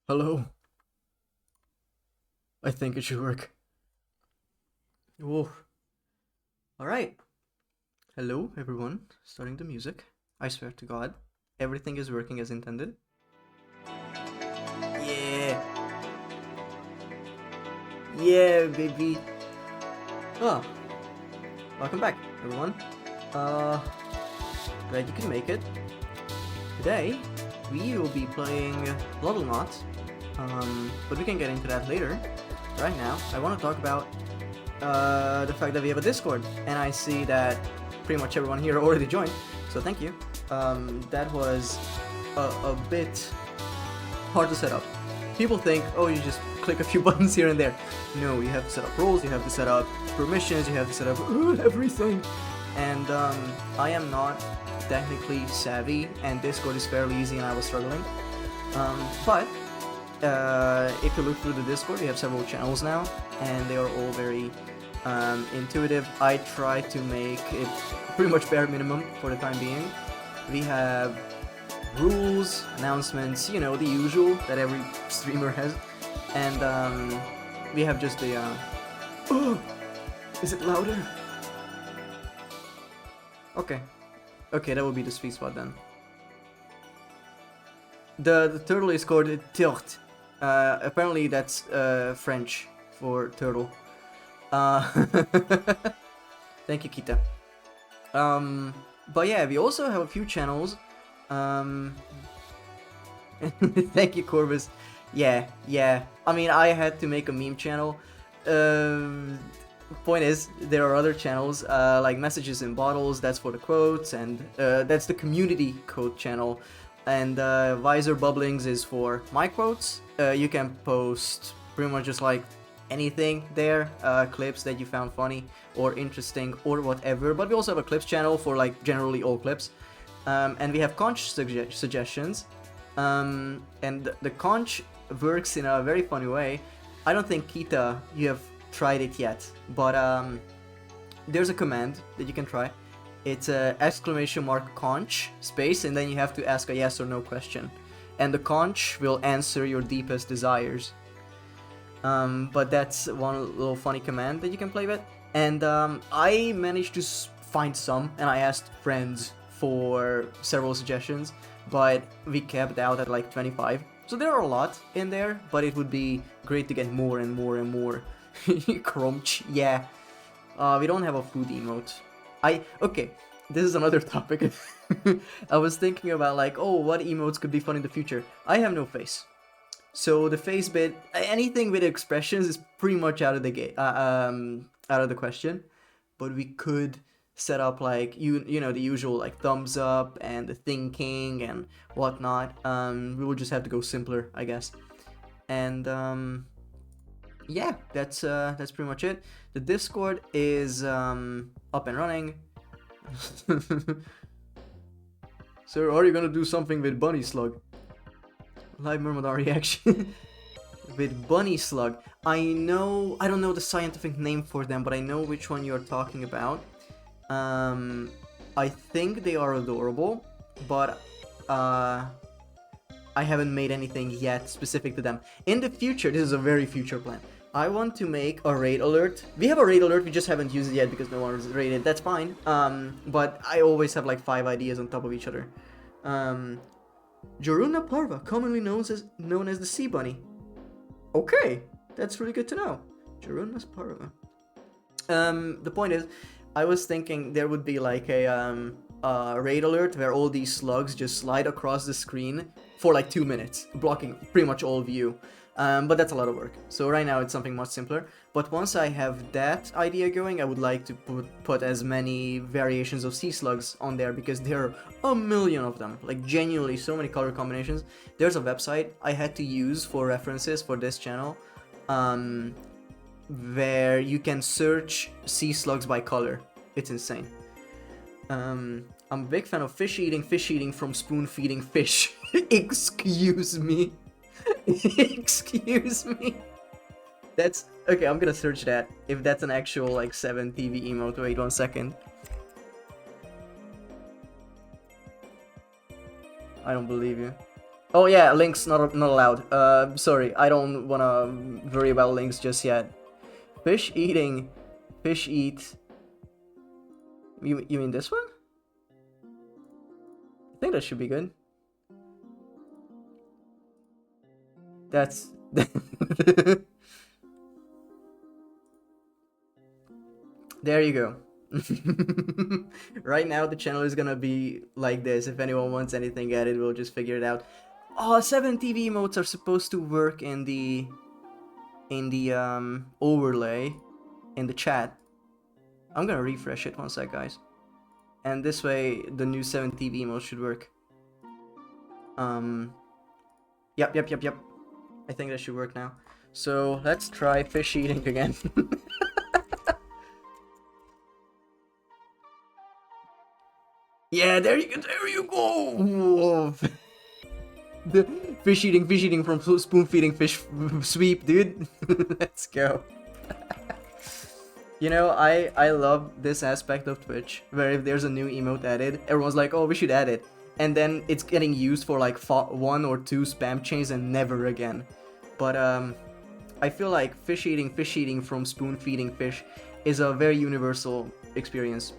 Hello. I think it should work. Whoa. Alright. Hello, everyone. Starting the music. I swear to God, everything is working as intended. Yeah. Yeah, baby. Oh. Welcome back, everyone. Glad you could make it. Today, we will be playing Loddlenaut. But we can get into that later. Right now, I want to talk about the fact that we have a Discord, and I see that pretty much everyone here already joined. So thank you. That was a bit hard to set up. People think, oh, you just click a few buttons here and there. No, you have to set up roles, you have to set up permissions, you have to set up everything. And I am not technically savvy, and Discord is fairly easy, and I was struggling. But if you look through the Discord, we have several channels now, and they are all very intuitive. I try to make it pretty much bare minimum for the time being. We have rules, announcements, you know, the usual that every streamer has. And we have just the oh, is it louder? Okay, that would be the sweet spot then. The turtle is called Tirt. Apparently that's French for turtle. Thank you, Kita. But yeah, we also have a few channels. Thank you, Corvus. Yeah. I mean, I had to make a meme channel. Point is, there are other channels like Messages in Bottles, that's for the quotes, and that's the community quote channel. And Visor Bubblings is for my quotes. You can post pretty much just like anything there, clips that you found funny or interesting or whatever. But we also have a clips channel for like generally all clips. And we have conch suggestions. And the conch works in a very funny way. I don't think, Kita, you have tried it yet, but there's a command that you can try. It's !conch space, and then you have to ask a yes or no question, and the conch will answer your deepest desires. But that's one little funny command that you can play with. And I managed to find some, and I asked friends for several suggestions, but we capped out at like 25. So there are a lot in there, but it would be great to get more and more and more. Crunch, yeah. We don't have a food emote. Okay, this is another topic. I was thinking about like, oh, what emotes could be fun in the future. I have no face. So the face bit, anything with expressions is pretty much out of the game, out of the question. But we could set up like you know the usual like thumbs up and the thinking and whatnot. We will just have to go simpler, I guess. And yeah, that's pretty much it. The Discord is up and running. Sir, are you gonna do something with Bunny Slug? Live Myrmidon reaction. With Bunny Slug. I don't know the scientific name for them, but I know which one you're talking about. I think they are adorable, but I haven't made anything yet specific to them. In the future, this is a very future plan, I want to make a raid alert. We have a raid alert, we just haven't used it yet because no one is raided. That's fine. But I always have like 5 ideas on top of each other. Joruna parva, commonly known as the sea bunny. Okay, that's really good to know. Joruna parva. The point is, I was thinking there would be like a raid alert where all these slugs just slide across the screen for like 2 minutes, blocking pretty much all view. But that's a lot of work. So right now it's something much simpler. But once I have that idea going, I would like to put as many variations of sea slugs on there, because there are a million of them. Like genuinely so many color combinations. There's a website I had to use for references for this channel, where you can search sea slugs by color. It's insane. I'm a big fan of fish eating from spoon feeding fish. Excuse me. Excuse me. That's okay. I'm gonna search that if that's an actual like 7 TV emote. Wait 1 second. I don't believe you. Oh yeah, links not allowed. Sorry, I don't wanna worry about links just yet. Fish eat. You mean this one? I think that should be good. That's there you go. Right now the channel is gonna be like this. If anyone wants anything added, we'll just figure it out. Oh, 7 TV emotes are supposed to work in the overlay in the chat. I'm gonna refresh it 1 sec, guys. and this way the new 7TV emote should work. Yep, yep, yep, yep. I think that should work now. So let's try fish eating again. Yeah, there you go. The fish eating from spoon feeding fish sweep, dude. Let's go. You know, I love this aspect of Twitch, where if there's a new emote added, everyone's like, oh, we should add it. And then it's getting used for like 1 or 2 spam chains and never again. But I feel like fish eating from spoon feeding fish is a very universal experience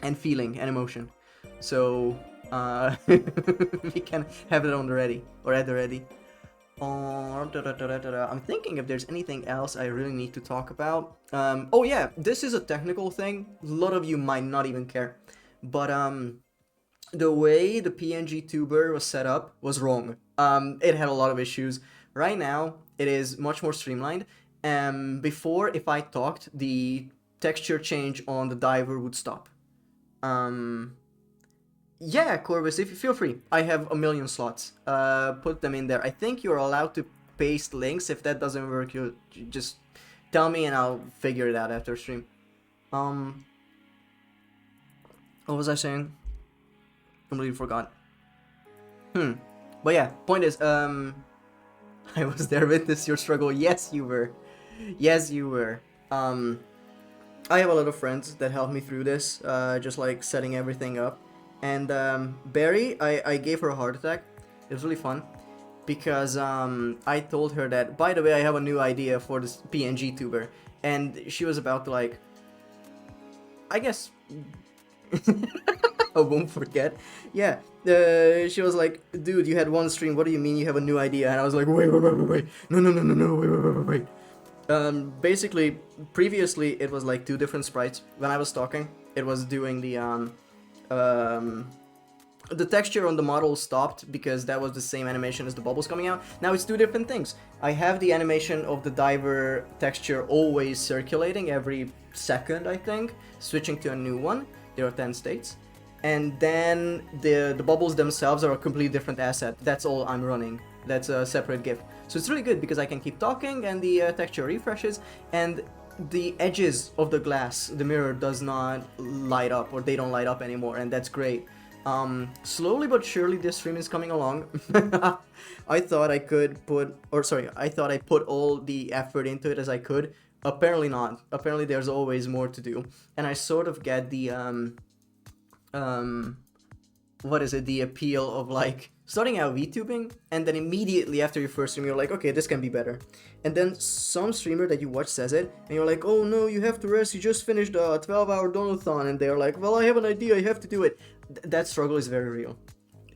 and feeling and emotion. So we can have it on the ready or at the ready. I'm thinking if there's anything else I really need to talk about. Oh yeah, this is a technical thing. A lot of you might not even care, but the way the PNG tuber was set up was wrong. It had a lot of issues. Right now, it is much more streamlined. Before, if I talked, the texture change on the diver would stop. Yeah, Corvus, if you feel free. I have a million slots. Put them in there. I think you're allowed to paste links. If that doesn't work, you just tell me and I'll figure it out after stream. What was I saying? Completely forgot. But yeah, point is, I was there with this your struggle. Yes, you were. Yes, you were. I have a lot of friends that helped me through this, just like setting everything up. And Barry, I gave her a heart attack. It was really fun because I told her that, by the way, I have a new idea for this PNG tuber, and she was about to like, I guess, I won't forget. Yeah, she was like, dude, you had one stream. What do you mean you have a new idea? And I was like, wait, no, wait. Basically, previously it was like 2 different sprites. When I was talking, it was doing the texture on the model stopped because that was the same animation as the bubbles coming out. Now it's 2 different things. I have the animation of the diver texture always circulating every second, I think, switching to a new one. There are 10 states. And then the bubbles themselves are a completely different asset. That's all I'm running. That's a separate GIF. So it's really good because I can keep talking and the texture refreshes, and the edges of the glass, the mirror, does not light up, or they don't light up anymore, and that's great. Slowly but surely this stream is coming along. I thought I put all the effort into it as I could. Apparently not. Apparently there's always more to do. And I sort of get the the appeal of like starting out VTubing, and then immediately after your first stream you're like, okay, this can be better. And then some streamer that you watch says it, and you're like, oh no, you have to rest, you just finished a 12-hour donathon, and they're like, well, I have an idea, you have to do it. That struggle is very real.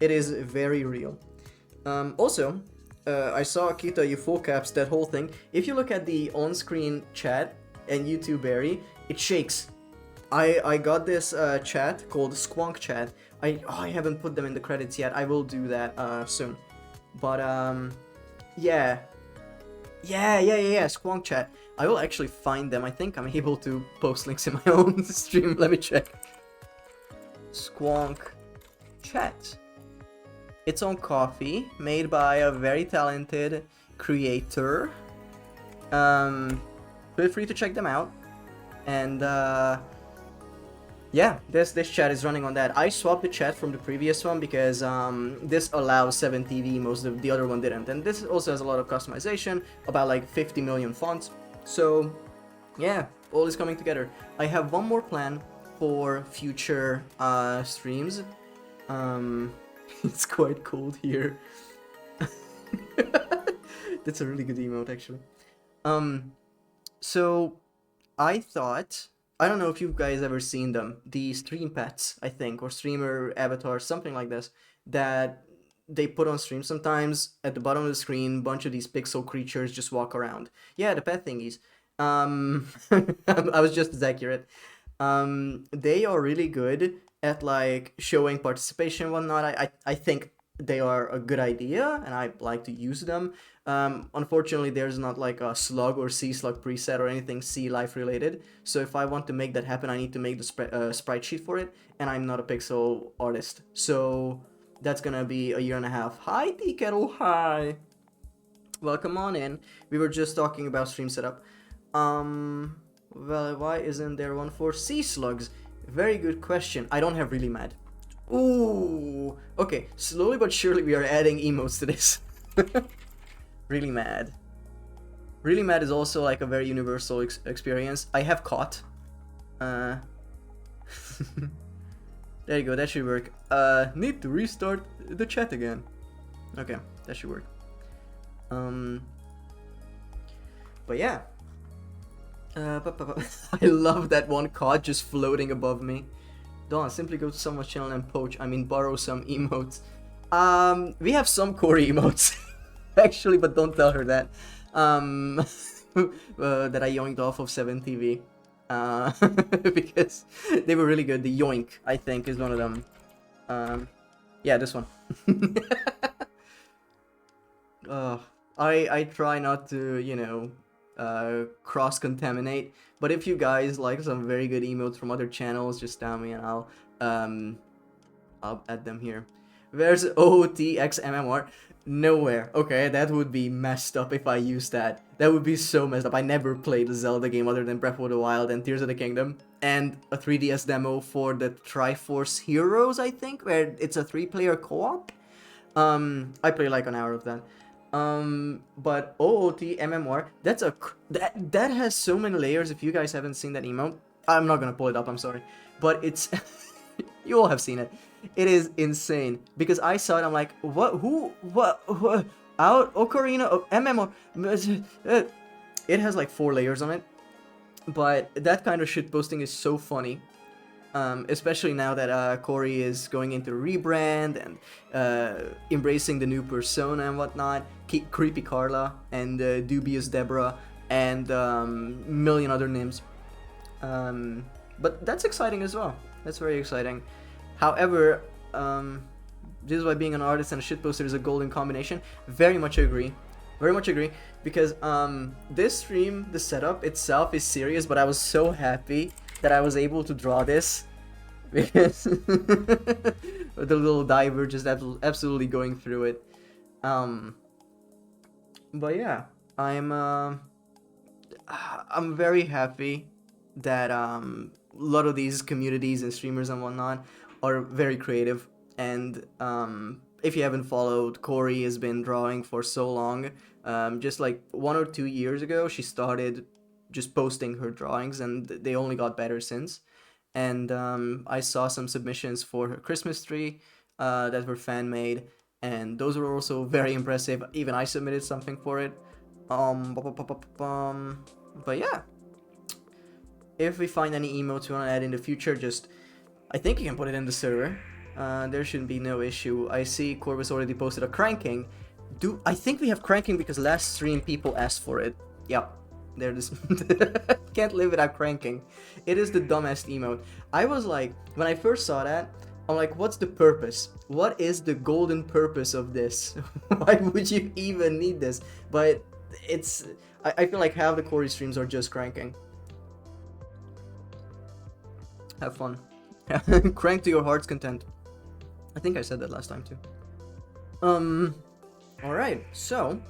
It is very real. Also, I saw Akita, you full caps that whole thing. If you look at the on-screen chat and YouTube Barry, it shakes. I got this chat called Squonk Chat. I haven't put them in the credits yet. I will do that soon. But yeah, Squonk Chat. I will actually find them. I think I'm able to post links in my own stream. Let me check. Squonk Chat. It's on Coffee, made by a very talented creator. Feel free to check them out. And yeah, this chat is running on that. I swapped the chat from the previous one because this allows 7TV, most of the other one didn't. And this also has a lot of customization, about like 50 million fonts. So yeah, all is coming together. I have one more plan for future streams. It's quite cold here. That's a really good emote, actually. So I thought, I don't know if you guys ever seen them, the stream pets, I think, or streamer avatars, something like this, that they put on stream sometimes. At the bottom of the screen, a bunch of these pixel creatures just walk around. Yeah, the pet thingies. I was just as accurate. They are really good at like showing participation and whatnot. I think they are a good idea and I like to use them. Unfortunately, there's not like a slug or sea slug preset or anything sea life related. So if I want to make that happen, I need to make the sprite sheet for it, and I'm not a pixel artist. So that's gonna be a year and a half. Hi, Tea Kettle, hi. Welcome on in. We were just talking about stream setup. Well, why isn't there one for sea slugs? Very good question. I don't have really mad. Ooh, okay. Slowly but surely we are adding emotes to this. Really mad. Really mad is also like a very universal experience. I have caught. There you go. That should work. Need to restart the chat again. Okay, that should work. But yeah. I love that one cod just floating above me. Dawn, simply go to someone's channel and poach. I mean, borrow some emotes. We have some Corey emotes, actually, but don't tell her that. That I yoinked off of 7TV. Because they were really good. The yoink, I think, is one of them. Yeah, this one. I try not to, you know, cross-contaminate, but if you guys like some very good emotes from other channels, just tell me and I'll add them here. Where's OOTXMMR? Nowhere. Okay, that would be messed up if I used that. That would be so messed up. I never played a Zelda game other than Breath of the Wild and Tears of the Kingdom, and a 3DS demo for the Triforce Heroes, I think, where it's a 3-player co-op. I played like an hour of that. But OOTMMR, that's that has so many layers. If you guys haven't seen that emote, I'm not gonna pull it up, I'm sorry, but it's you all have seen it. It is insane because I saw it. I'm like, what? Who? What? Out? Ocarina of MMR. It has like 4 layers on it, but that kind of shit posting is so funny. Especially now that Corey is going into rebrand and embracing the new persona and whatnot, Creepy Carla and Dubious Deborah and million other names. But that's exciting as well. That's very exciting. However, this is why being an artist and a shitposter is a golden combination. Very much agree. Very much agree. Because this stream, the setup itself is serious, but I was so happy that I was able to draw this. Because the little diver just absolutely going through it. But yeah, I'm very happy that a lot of these communities and streamers and whatnot are very creative. And if you haven't followed, Corey has been drawing for so long. Just like 1 or 2 years ago, she started just posting her drawings, and they only got better since. And I saw some submissions for her Christmas tree that were fan made, and those were also very impressive. Even I submitted something for it. But yeah, if we find any emotes we want to add in the future, just I think you can put it in the server. There shouldn't be no issue. I see Corvus already posted a cranking. I think we have cranking because last stream people asked for it. Yep. There it is. Can't live without cranking. It is the dumbest emote. I was like, when I first saw that, I'm like, what's the purpose? What is the golden purpose of this? Why would you even need this? But it's, I feel like half the Corey streams are just cranking. Have fun. Crank to your heart's content. I think I said that last time too. Alright, so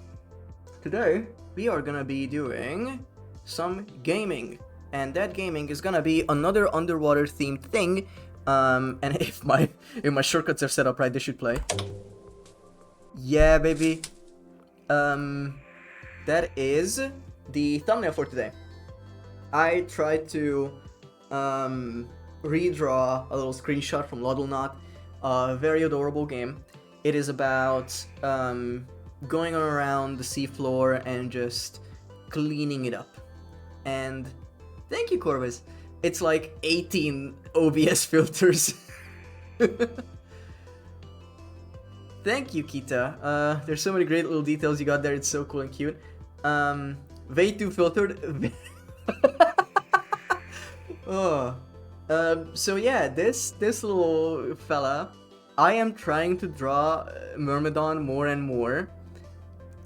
today we are gonna be doing some gaming, and that gaming is gonna be another underwater themed thing. And if my shortcuts are set up right, this should play. Yeah, baby. That is the thumbnail for today. I tried to redraw a little screenshot from Loddlenaut, a very adorable game. It is about going around the seafloor and just cleaning it up. And thank you, Corvus. It's like 18 OBS filters. Thank you, Kita. There's so many great little details you got there. It's so cool and cute. Way too filtered. Oh. So yeah, this little fella I am trying to draw Myrmidon more and more.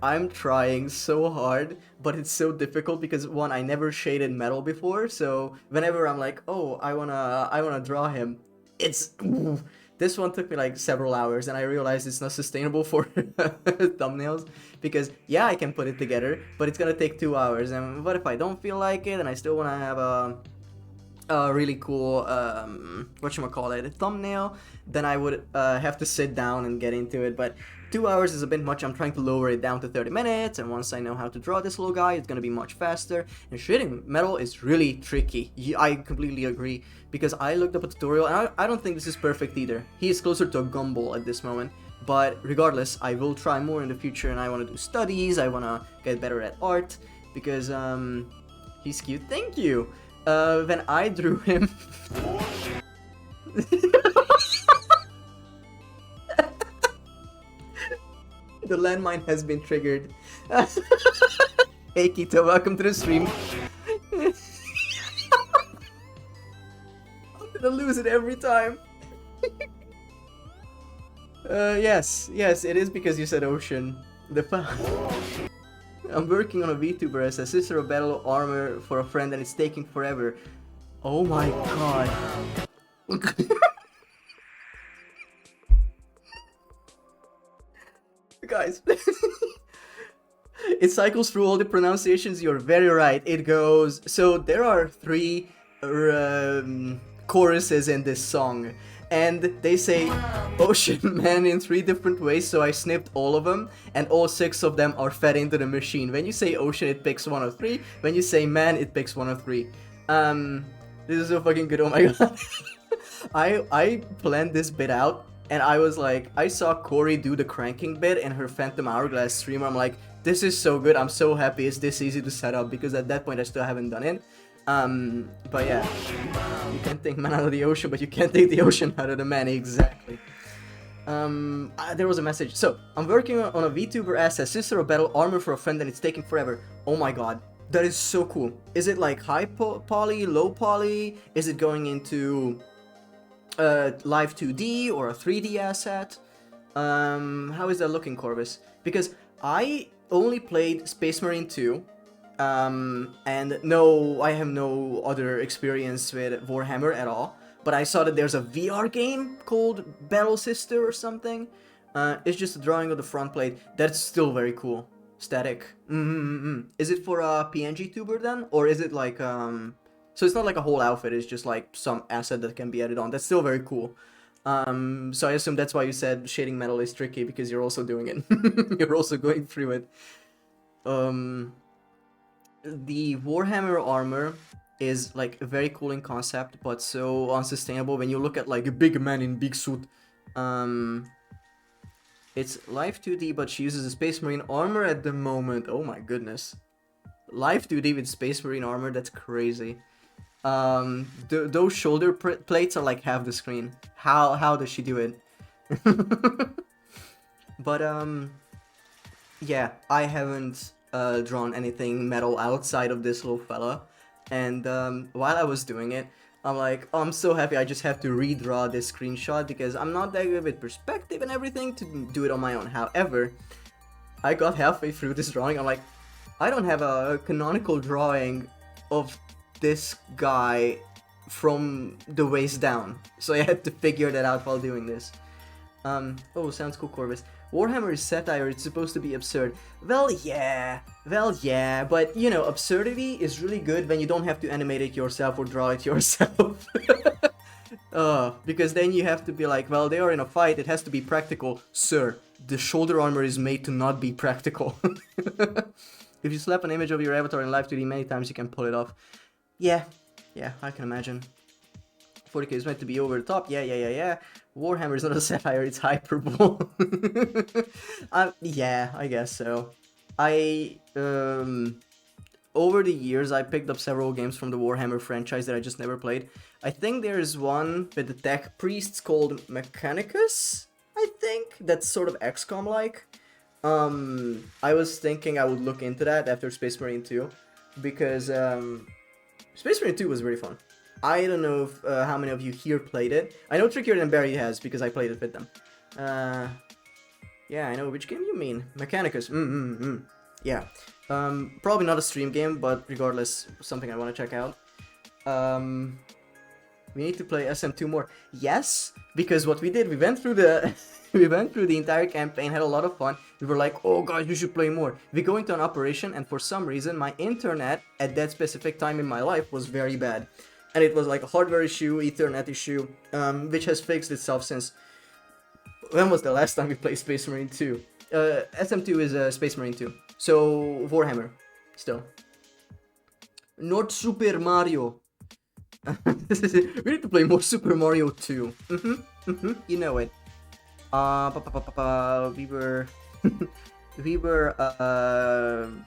I'm trying so hard, but it's so difficult because one, I never shaded metal before, so whenever I'm like, oh, I wanna draw him, it's this one took me like several hours, and I realized it's not sustainable for thumbnails because yeah, I can put it together, but it's gonna take 2 hours, and what if I don't feel like it, and I still wanna have a really cool whatchamacallit, thumbnail, then I would have to sit down and get into it. But 2 hours is a bit much. I'm trying to lower it down to 30 minutes, and once I know how to draw this little guy, it's gonna be much faster. And shading metal is really tricky. I completely agree, because I looked up a tutorial, and I don't think this is perfect either. He is closer to a gumball at this moment. But regardless, I will try more in the future, and I want to do studies, I want to get better at art, because he's cute. Thank you. When I drew him. The landmine has been triggered. Hey Kito, welcome to the stream. I'm gonna lose it every time. Yes, it is because you said ocean. I'm working on a VTuber as a sister of battle armor for a friend, and it's taking forever. Oh my god. Guys. It cycles through all the pronunciations, you're very right. It goes... So there are 3 choruses in this song. And they say Ocean Man in 3 different ways, so I snipped all of them, and all 6 of them are fed into the machine. When you say ocean, it picks 1 of 3. When you say man, it picks 1 of 3. This is so fucking good, oh my god. I planned this bit out, and I was like, I saw Corey do the cranking bit in her Phantom Hourglass stream. I'm like, this is so good, I'm so happy it's this easy to set up, because at that point I still haven't done it. But yeah, you can take man out of the ocean, but you can't take the ocean out of the man, exactly. There was a message. So, I'm working on a VTuber as a sister of battle armor for a friend, and it's taking forever. Oh my god, that is so cool. Is it like high poly, low poly? Is it going into live 2D or a 3D asset? How is that looking, Corvus? Because I only played Space Marine 2, and no, I have no other experience with Warhammer at all, but I saw that there's a VR game called Battle Sister or something. It's just a drawing of the front plate. That's still very cool. Static. Is it for a PNG tuber then? Or is it like, so it's not like a whole outfit, it's just like some asset that can be added on. That's still very cool. So I assume that's why you said shading metal is tricky, because you're also doing it. You're also going through it. The Warhammer armor is like very cool in concept, but so unsustainable when you look at like a big man in big suit. It's live 2D, but she uses a Space Marine armor at the moment. Oh my goodness. Live 2D with Space Marine armor, that's crazy. Those shoulder plates are like half the screen. How does she do it? But yeah, I haven't drawn anything metal outside of this little fella, and while I was doing it, I'm like, oh, I'm so happy I just have to redraw this screenshot, because I'm not that good with perspective and everything to do it on my own. However, I got halfway through this drawing, I'm like, I don't have a canonical drawing of this guy from the waist down, so I had to figure that out while doing this. Oh, sounds cool, Corvus. Warhammer is satire, it's supposed to be absurd. Well, yeah, but, you know, absurdity is really good when you don't have to animate it yourself or draw it yourself. Because then you have to be like, well, they are in a fight, it has to be practical. Sir, the shoulder armor is made to not be practical. If you slap an image of your avatar in live 2D many times, you can pull it off. Yeah, I can imagine. 40k is meant to be over the top. Yeah. Warhammer is not a satire, it's hyperbole. Yeah, I guess so. Over the years, I picked up several games from the Warhammer franchise that I just never played. I think there's one with the tech priests called Mechanicus, I think. That's sort of XCOM-like. I was thinking I would look into that after Space Marine 2, because Space Marine 2 was very fun. I don't know if, how many of you here played it. I know Trickier Than Barry has because I played it with them. Yeah, I know which game you mean. Mechanicus. Yeah. Probably not a stream game, but regardless, something I want to check out. We need to play SM2 more. Yes, because what we did, we went through the we went through the entire campaign, had a lot of fun. We were like, oh guys, we should play more. We go into an operation, and for some reason, my internet at that specific time in my life was very bad. And it was like a hardware issue, Ethernet issue, which has fixed itself since... When was the last time we played Space Marine 2? SM2 is Space Marine 2. So, Warhammer, still. Not Super Mario. We need to play more Super Mario 2. You know it. We were... we were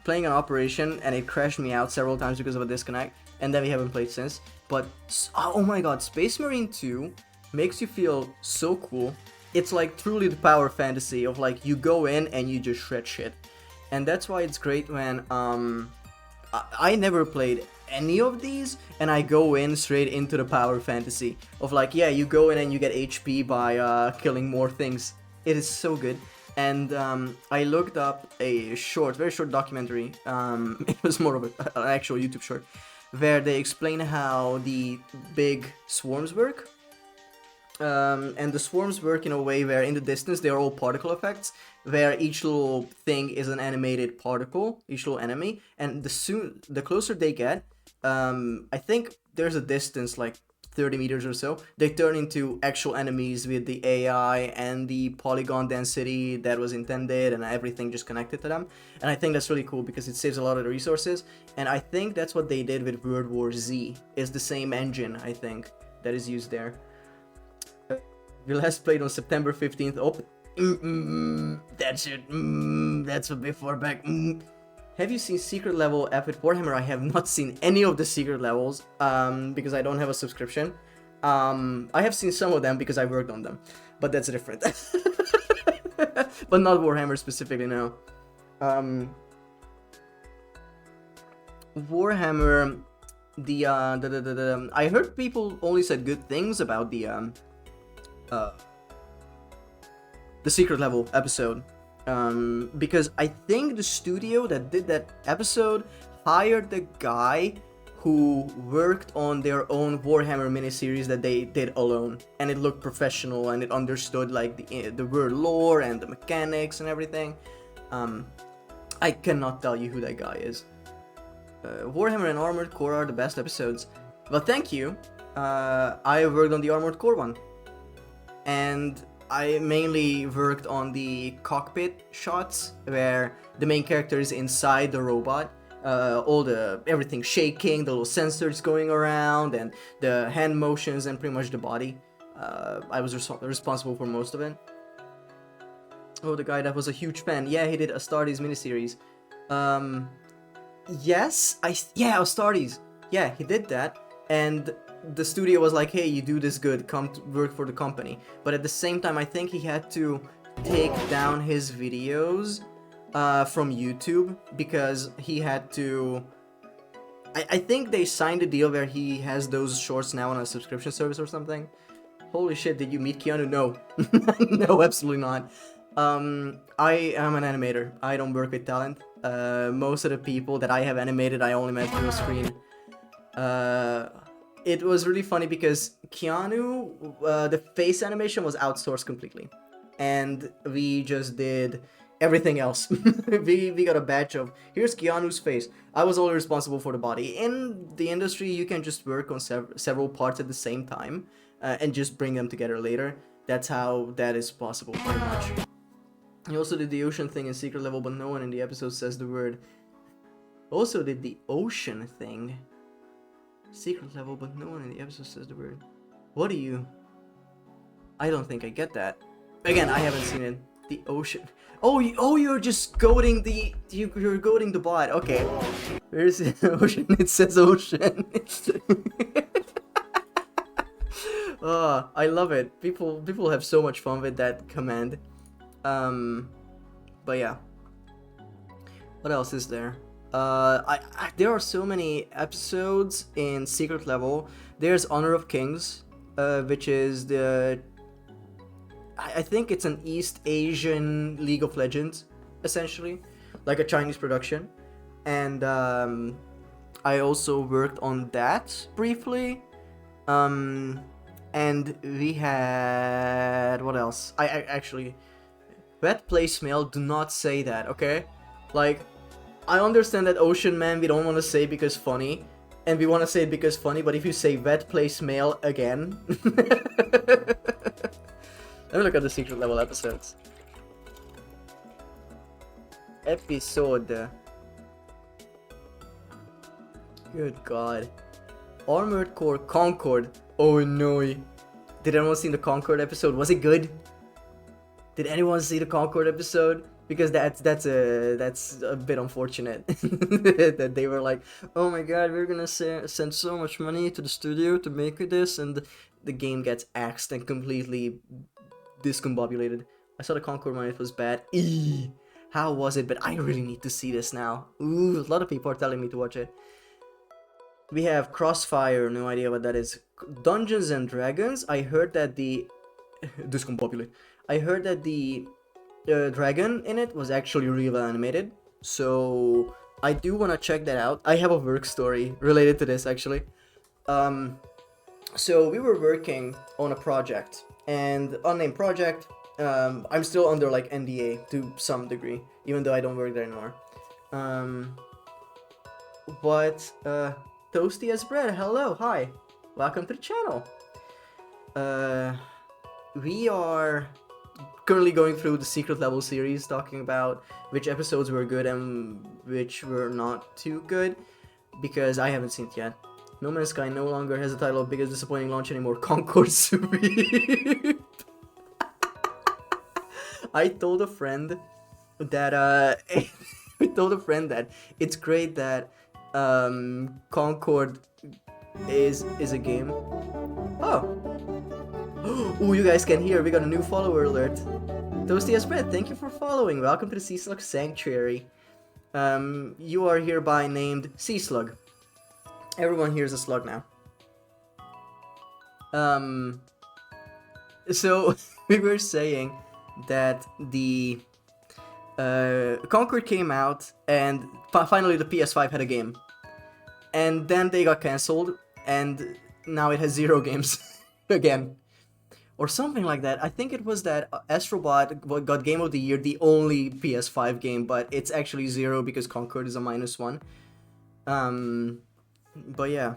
playing an operation and it crashed me out several times because of a disconnect. And then we haven't played since. But, oh my god, Space Marine 2 makes you feel so cool. It's like truly the power fantasy of like you go in and you just shred shit. And that's why it's great when I never played any of these and I go in straight into the power fantasy of like, yeah, you go in and you get HP by killing more things. It is so good. And I looked up a very short documentary. It was more of an actual YouTube short where they explain how the big swarms work. And the swarms work in a way where in the distance they are all particle effects, where each little thing is an animated particle, each little enemy, and the closer they get, I think there's a distance like 30 meters or so, they turn into actual enemies with the AI and the polygon density that was intended and everything just connected to them. And I think that's really cool because it saves a lot of the resources, and I think that's what they did with World War Z, is the same engine, I think, that is used there. We last played on September 15th. Oh, that's it. That's a bit far back. Have you seen secret level Epic Warhammer? I have not seen any of the secret levels because I don't have a subscription. I have seen some of them because I worked on them, but that's different. But not Warhammer specifically, no. Warhammer, I heard people only said good things about the secret level episode, because I think the studio that did that episode hired the guy who worked on their own Warhammer miniseries that they did alone, and it looked professional and it understood like the word lore and the mechanics and everything. I cannot tell you who that guy is. Warhammer and Armored Core are the best episodes. Well, thank you. I worked on the Armored Core one. And I mainly worked on the cockpit shots where the main character is inside the robot. Everything shaking, the little sensors going around, and the hand motions, and pretty much the body. I was responsible for most of it. Oh, the guy that was a huge fan. Yeah, he did Astartes miniseries. Astartes. Yeah, he did that. And the studio was like, hey, you do this good, come to work for the company. But at the same time, I think he had to take down his videos from YouTube because he had to... I think they signed a deal where he has those shorts now on a subscription service or something. Holy shit, did you meet Keanu? No. No, absolutely not. I am an animator. I don't work with talent. Most of the people that I have animated, I only met through a screen. It was really funny because Keanu, the face animation was outsourced completely. And we just did everything else. we got a batch of, here's Keanu's face. I was only responsible for the body. In the industry, you can just work on several parts at the same time and just bring them together later. That's how that is possible, pretty much. He also did the ocean thing in secret level, but no one in the episode says the word. Also did the ocean thing. Secret level, but no one in the episode says the word. What do you... I don't think I get that. Again, I haven't seen it. The ocean. Oh, you're just goading the... You're goading the bot. Okay. Where's the ocean? It says ocean. Oh, I love it. People have so much fun with that command. But yeah. What else is there? There are so many episodes in Secret Level. There's Honor of Kings, which is I think it's an East Asian League of Legends, essentially, like a Chinese production. And I also worked on that briefly. And we had what else? I actually, Red Place Mail. Do not say that, okay? Like, I understand that Ocean Man we don't want to say because funny, and we want to say it because funny. But if you say Red Place Mail again, let me look at the Secret Level episodes. Episode. Good God. Armored Core Concord. Oh no. Did anyone see the Concord episode? Was it good? Did anyone see the Concord episode? Because that's a bit unfortunate that they were like, oh my god, we're gonna send so much money to the studio to make this, and the game gets axed and completely discombobulated. I saw the Concord one, it was bad. Eee, how was it? But I really need to see this now. Ooh, a lot of people are telling me to watch it. We have Crossfire, no idea what that is. Dungeons and Dragons, I heard that the... discombobulate. I heard that the dragon in it was actually real animated. So, I do want to check that out. I have a work story related to this, actually. So, we were working on a project. And unnamed project, I'm still under, like, NDA to some degree. Even though I don't work there anymore. Toasty as bread, hello, hi, welcome to the channel. We are currently going through the Secret Level series, talking about which episodes were good and which were not too good, because I haven't seen it yet. No Man's Sky no longer has the title of biggest disappointing launch anymore. Concord Sweep. I told a friend that it's great that Concord is a game. Oh, ooh, you guys can hear we got a new follower alert. Toasty as bread, thank you for following. Welcome to the Sea Slug Sanctuary. You are hereby named Sea Slug. Everyone here is a slug now. So we were saying that the Concord came out, and finally the PS5 had a game. And then they got cancelled, and now it has 0 games again. Or something like that. I think it was that Astrobot got Game of the Year, the only PS5 game, but it's actually 0 because Concord is a -1. But yeah.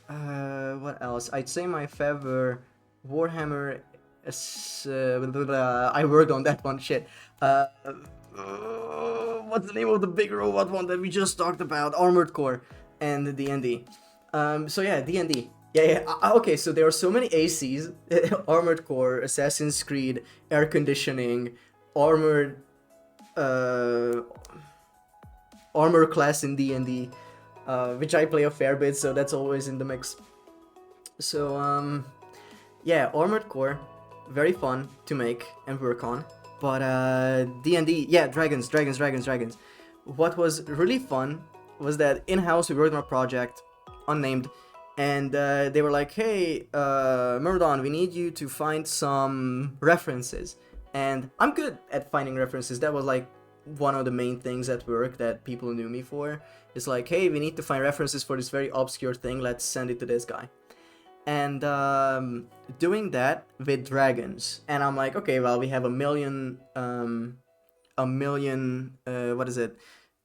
What else? I'd say my favorite Warhammer... I worked on that one, shit. What's the name of the big robot one that we just talked about? Armored Core and D&D. So yeah, D&D. Yeah. Okay, so there are so many ACs. Armored Core, Assassin's Creed, Air Conditioning, Armored... Armor class in D&D, which I play a fair bit, so that's always in the mix. So, yeah, Armored Core, very fun to make and work on. But D&D, yeah, dragons. What was really fun was that in-house we worked on a project, unnamed, and they were like, hey, Murdon, we need you to find some references. And I'm good at finding references. That was like one of the main things at work that people knew me for. It's like, hey, we need to find references for this very obscure thing, let's send it to this guy. And doing that with dragons, and I'm like, okay, well, we have a million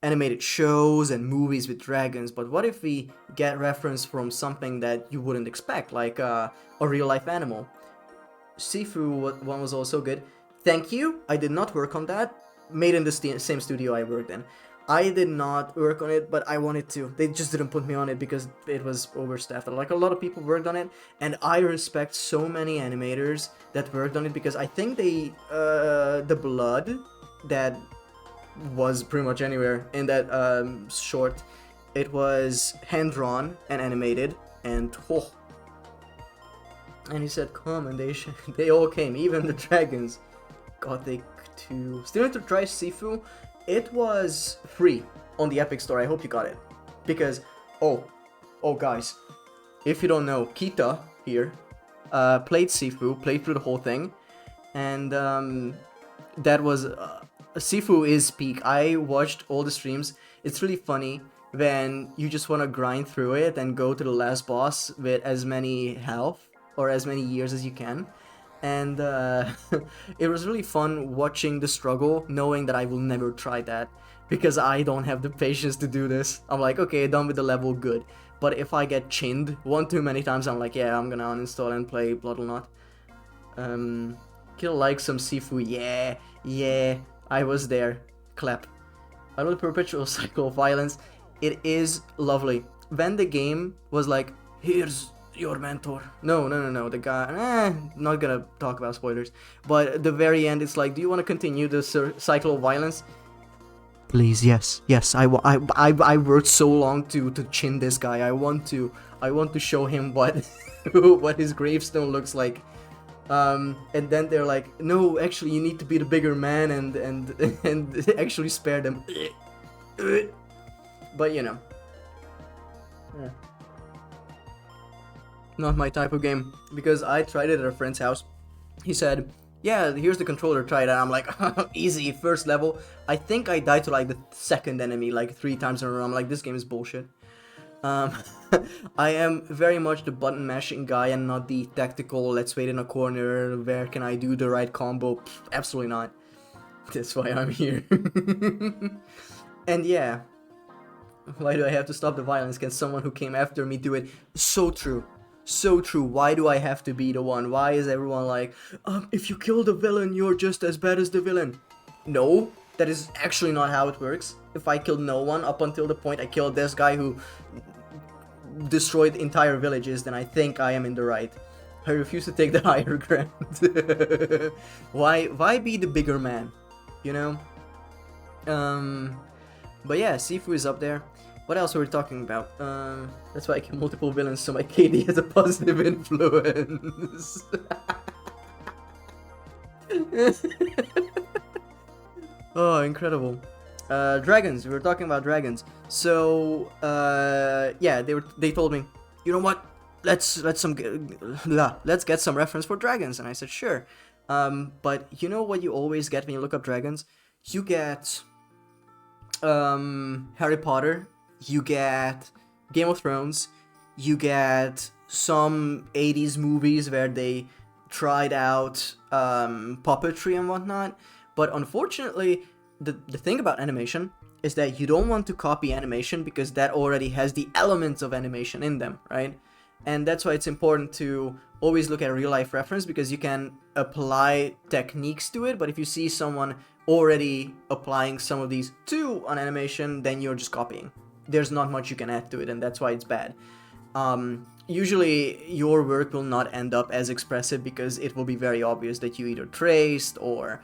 animated shows and movies with dragons, but what if we get reference from something that you wouldn't expect, like a real life animal? Sifu one was also good. Thank you, I did not work on that. Made in the same studio I worked in. I did not work on it, but I wanted to. They just didn't put me on it because it was overstaffed. Like, a lot of people worked on it, and I respect so many animators that worked on it, because I think they, the blood that was pretty much anywhere in that short, it was hand-drawn and animated, and oh. And he said, come, and they all came, even the dragons. God, they too. Still need to try Sifu. It was free on the Epic Store. I hope you got it. Because, oh guys, if you don't know, Kita here played Sifu, played through the whole thing, and that was Sifu is peak. I watched all the streams. It's really funny when you just want to grind through it and go to the last boss with as many health or as many years as you can. And it was really fun watching the struggle, knowing that I will never try that because I don't have the patience to do this. I'm like, okay, done with the level, good. But if I get chinned one too many times, I'm like, yeah, I'm gonna uninstall and play Loddlenaut. Kill like some Sifu, yeah, I was there. Clap. I love the perpetual cycle of violence. It is lovely. When the game was like, here's your mentor. No, the guy, not gonna talk about spoilers. But at the very end, it's like, do you want to continue the cycle of violence? Please, yes. I worked so long to chin this guy. I want to show him what what his gravestone looks like. And then they're like, no, actually, you need to be the bigger man and actually spare them. But you know, yeah. Not my type of game, because I tried it at a friend's house. He said, yeah, here's the controller, try it, and I'm like, easy, first level. I think I died to like the second enemy like 3 times in a row. I'm like, this game is bullshit. I am very much the button mashing guy and not the tactical, let's wait in a corner, where can I do the right combo? Pfft, absolutely not. That's why I'm here. And yeah, why do I have to stop the violence? Can someone who came after me do it? So true. So true. Why do I have to be the one? Why is everyone like, if you kill the villain, you're just as bad as the villain? No, that is actually not how it works. If I killed no one up until the point I killed this guy who destroyed entire villages, then I think I am in the right. I refuse to take the higher ground. Why be the bigger man? You know? But yeah, Sifu is up there. What else are we talking about? That's why I kill multiple villains, so my KD has a positive influence. Oh, incredible. Dragons. We were talking about dragons. So, yeah, they told me, you know what? Let's get some reference for dragons, and I said sure. But you know what you always get when you look up dragons? You get Harry Potter. You get Game of Thrones, you get some 80s movies where they tried out puppetry and whatnot, but unfortunately, the thing about animation is that you don't want to copy animation because that already has the elements of animation in them, right? And that's why it's important to always look at a real-life reference, because you can apply techniques to it, but if you see someone already applying some of these to an animation, then you're just copying. There's not much you can add to it, and that's why it's bad. Usually your work will not end up as expressive because it will be very obvious that you either traced or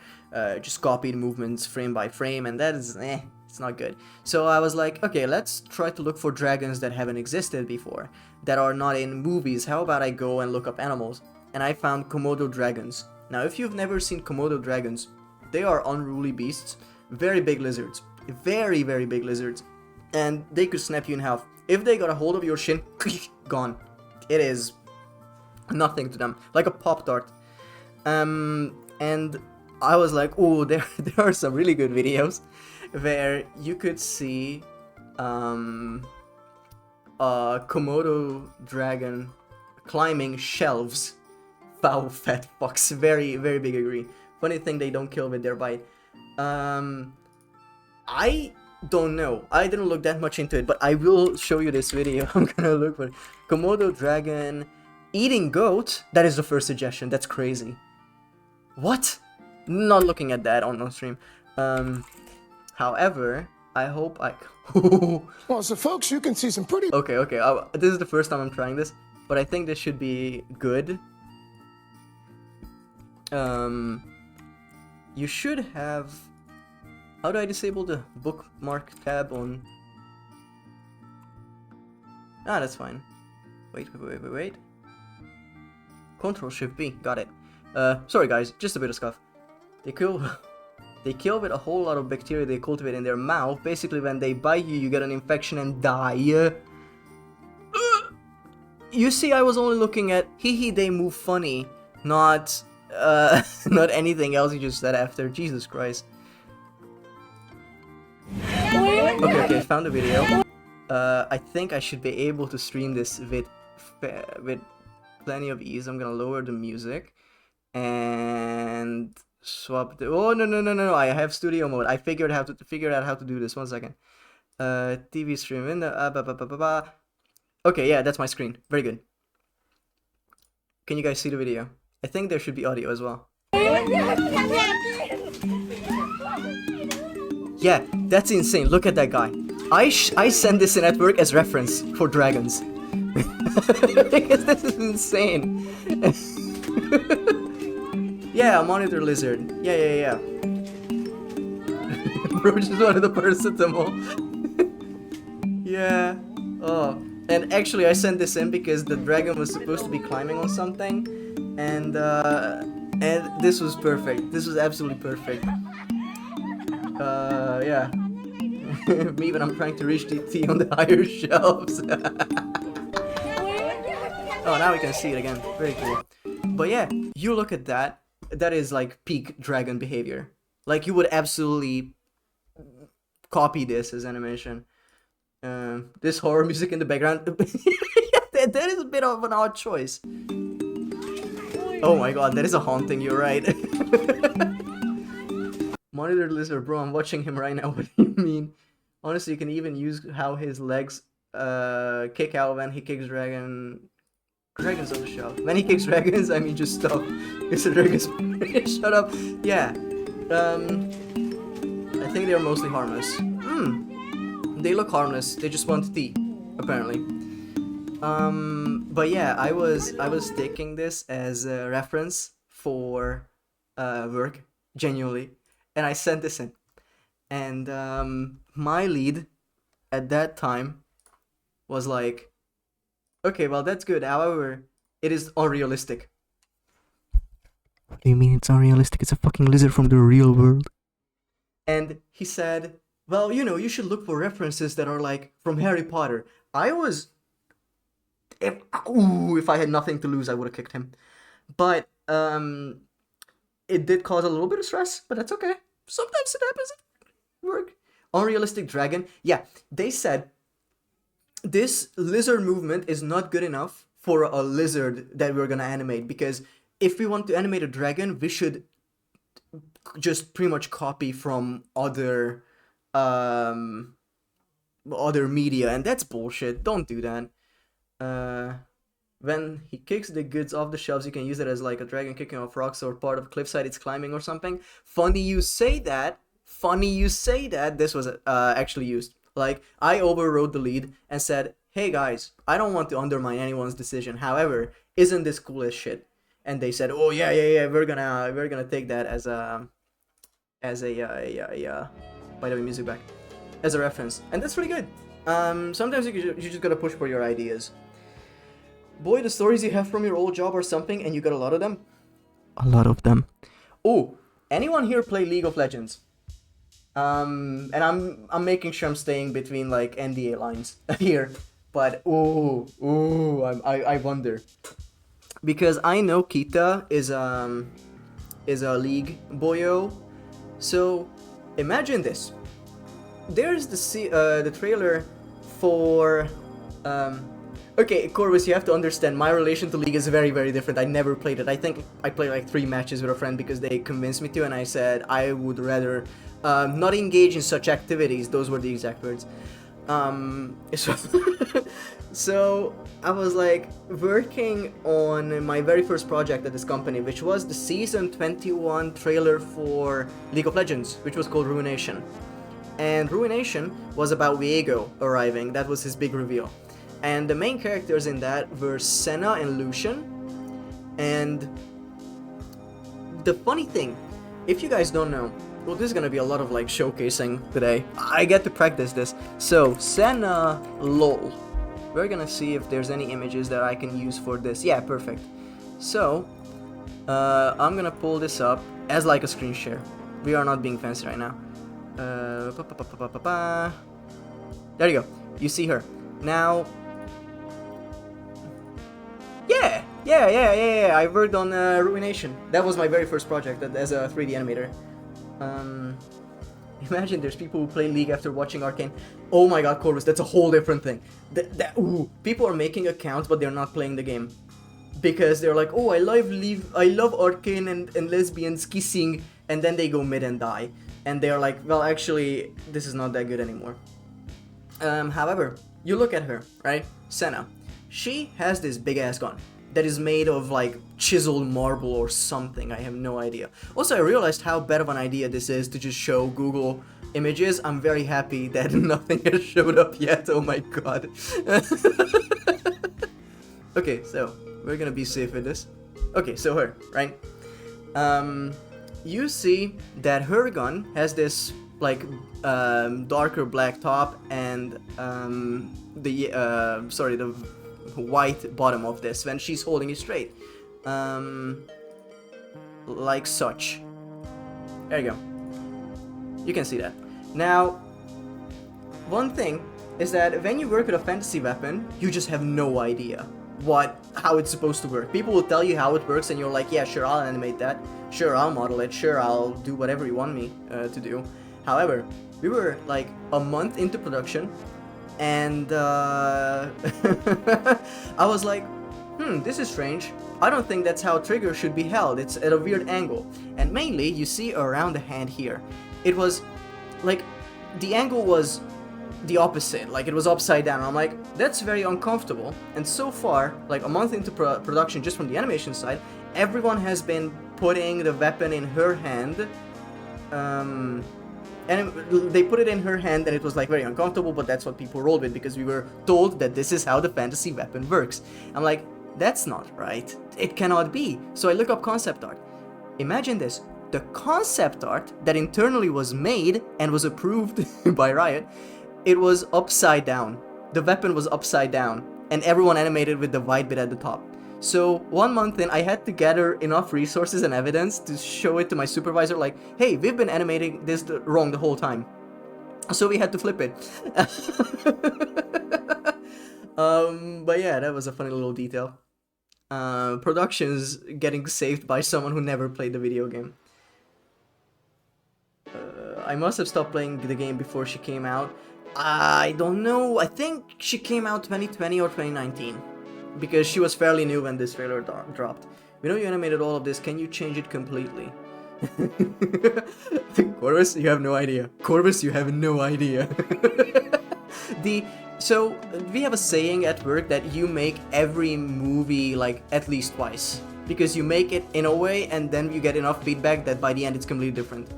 just copied movements frame by frame, and that is it's not good. So I was like, okay, let's try to look for dragons that haven't existed before, that are not in movies. How about I go and look up animals? And I found Komodo dragons. Now, if you've never seen Komodo dragons, they are unruly beasts, very big lizards, very, very big lizards. And they could snap you in half. If they got a hold of your shin, gone. It is nothing to them, like a Pop-Tart. And I was like, oh, there are some really good videos where you could see a Komodo dragon climbing shelves. Foul fat fucks, very, very big agree. Funny thing, they don't kill with their bite. I don't know. I didn't look that much into it, but I will show you this video. I'm gonna look for it. Komodo dragon eating goat. That is the first suggestion. That's crazy. What? Not looking at that on stream. However, I hope I. Well, so folks, you can see some pretty. Okay. This is the first time I'm trying this, but I think this should be good. You should have. How do I disable the bookmark tab on? Ah, that's fine. Wait. Control Shift B, got it. Sorry guys, just a bit of scuff. They kill They kill with a whole lot of bacteria they cultivate in their mouth. Basically, when they bite you, you get an infection and die. You see, I was only looking at hee they move funny, not not anything else you just said after. Jesus Christ. Okay, found the video. I think I should be able to stream this with plenty of ease. I'm gonna lower the music and swap the. Oh no! I have studio mode. I figured out how to do this. 1 second. TV stream window. Okay, yeah, that's my screen. Very good. Can you guys see the video? I think there should be audio as well. Yeah, that's insane. Look at that guy. I send this in at work as reference for dragons. Because this is insane. Yeah, monitor lizard. Yeah. Bro just wanted the paracetamol. Yeah. Oh. And actually I sent this in because the dragon was supposed to be climbing on something. And this was perfect. This was absolutely perfect. Yeah. Me when I'm trying to reach the tea on the higher shelves. Oh, now we can see it again. Very cool. But yeah, you look at that. That is like peak dragon behavior. Like you would absolutely copy this as animation. This horror music in the background. that is a bit of an odd choice. Oh my god, that is a haunting. You're right. Monitor lizard, bro. I'm watching him right now. What do you mean? Honestly, you can even use how his legs kick out when he kicks dragons on the shelf. When he kicks dragons, I mean just stop. It's a dragon's shut up. Yeah. I think they are mostly harmless. They look harmless. They just want tea, apparently. But yeah, I was taking this as a reference for work, genuinely, and I sent this in. And my lead at that time was like, okay, well that's good. However, it is unrealistic. What do you mean it's unrealistic? It's a fucking lizard from the real world. And he said, well, you know, you should look for references that are like from Harry Potter. I was... If I had nothing to lose, I would have kicked him. But it did cause a little bit of stress, but that's okay. Sometimes it happens at work. Unrealistic dragon. Yeah, they said this lizard movement is not good enough for a lizard that we're gonna animate, because if we want to animate a dragon, we should just pretty much copy from other media, and that's bullshit. Don't do that. When he kicks the goods off the shelves, you can use it as like a dragon kicking off rocks or part of cliffside it's climbing or something. Funny you say that. This was actually used. Like, I overrode the lead and said, hey guys, I don't want to undermine anyone's decision. However, isn't this cool as shit? And they said, oh yeah, we're gonna take that as a by the way, music back, as a reference, and that's pretty good. Sometimes you just gotta push for your ideas. Boy, the stories you have from your old job or something, and you got a lot of them. A lot of them. Oh, anyone here play League of Legends? And I'm making sure I'm staying between like NDA lines here, but I wonder, because I know Kita is a League boyo. So imagine this. There's the trailer for okay, Corvus, you have to understand, my relation to League is very, very different. I never played it. I think I played like 3 matches with a friend because they convinced me to, and I said I would rather not engage in such activities. Those were the exact words. So I was like working on my very first project at this company, which was the season 21 trailer for League of Legends, which was called Ruination. And Ruination was about Viego arriving. That was his big reveal. And the main characters in that were Senna and Lucian. And the funny thing, if you guys don't know, well, this is gonna be a lot of like showcasing today. I get to practice this. So Senna, lol. We're gonna see if there's any images that I can use for this. Yeah, perfect. So I'm gonna pull this up as like a screen share. We are not being fancy right now. There you go. You see her. Now... Yeah. I worked on Ruination. That was my very first project as a 3D animator. Imagine there's people who play League after watching Arcane. Oh my god, Corvus, that's a whole different thing. People are making accounts, but they're not playing the game. Because they're like, oh, I love Arcane and lesbians kissing, and then they go mid and die. And they're like, well, actually, this is not that good anymore. However, you look at her, right? Senna. She has this big-ass gun that is made of, like, chiseled marble or something. I have no idea. Also, I realized how bad of an idea this is to just show Google images. I'm very happy that nothing has showed up yet. Oh my god. Okay, so we're gonna be safe with this. Okay, so her, right? You see that her gun has this, like, darker black top and the white bottom of this when she's holding it straight, like such. There you go. You can see that. Now, one thing is that when you work with a fantasy weapon, you just have no idea how it's supposed to work. People will tell you how it works and you're like, yeah, sure, I'll animate that, sure, I'll model it, sure, I'll do whatever you want me to do. However, we were like a month into production, and I was like, this is strange. I don't think that's how trigger should be held. It's at a weird angle. And mainly, you see around the hand here, it was like, the angle was the opposite, like it was upside down. I'm like, that's very uncomfortable. And so far, like a month into production, just from the animation side, everyone has been putting the weapon in her hand, and they put it in her hand and it was like very uncomfortable, but that's what people rolled with because we were told that this is how the fantasy weapon works. I'm like, that's not right. It cannot be. So I look up concept art. Imagine this. The concept art that internally was made and was approved by Riot, it was upside down. The weapon was upside down and everyone animated with the white bit at the top. So 1 month in, I had to gather enough resources and evidence to show it to my supervisor, like, hey, we've been animating this wrong the whole time. So we had to flip it. But yeah, that was a funny little detail. Productions getting saved by someone who never played the video game. I must have stopped playing the game before she came out. I don't know, I think she came out 2020 or 2019. Because she was fairly new when this trailer dropped. We know you animated all of this, can you change it completely? Corvus, you have no idea. Corvus, you have no idea. So, we have a saying at work that you make every movie like at least twice. Because you make it in a way and then you get enough feedback that by the end it's completely different.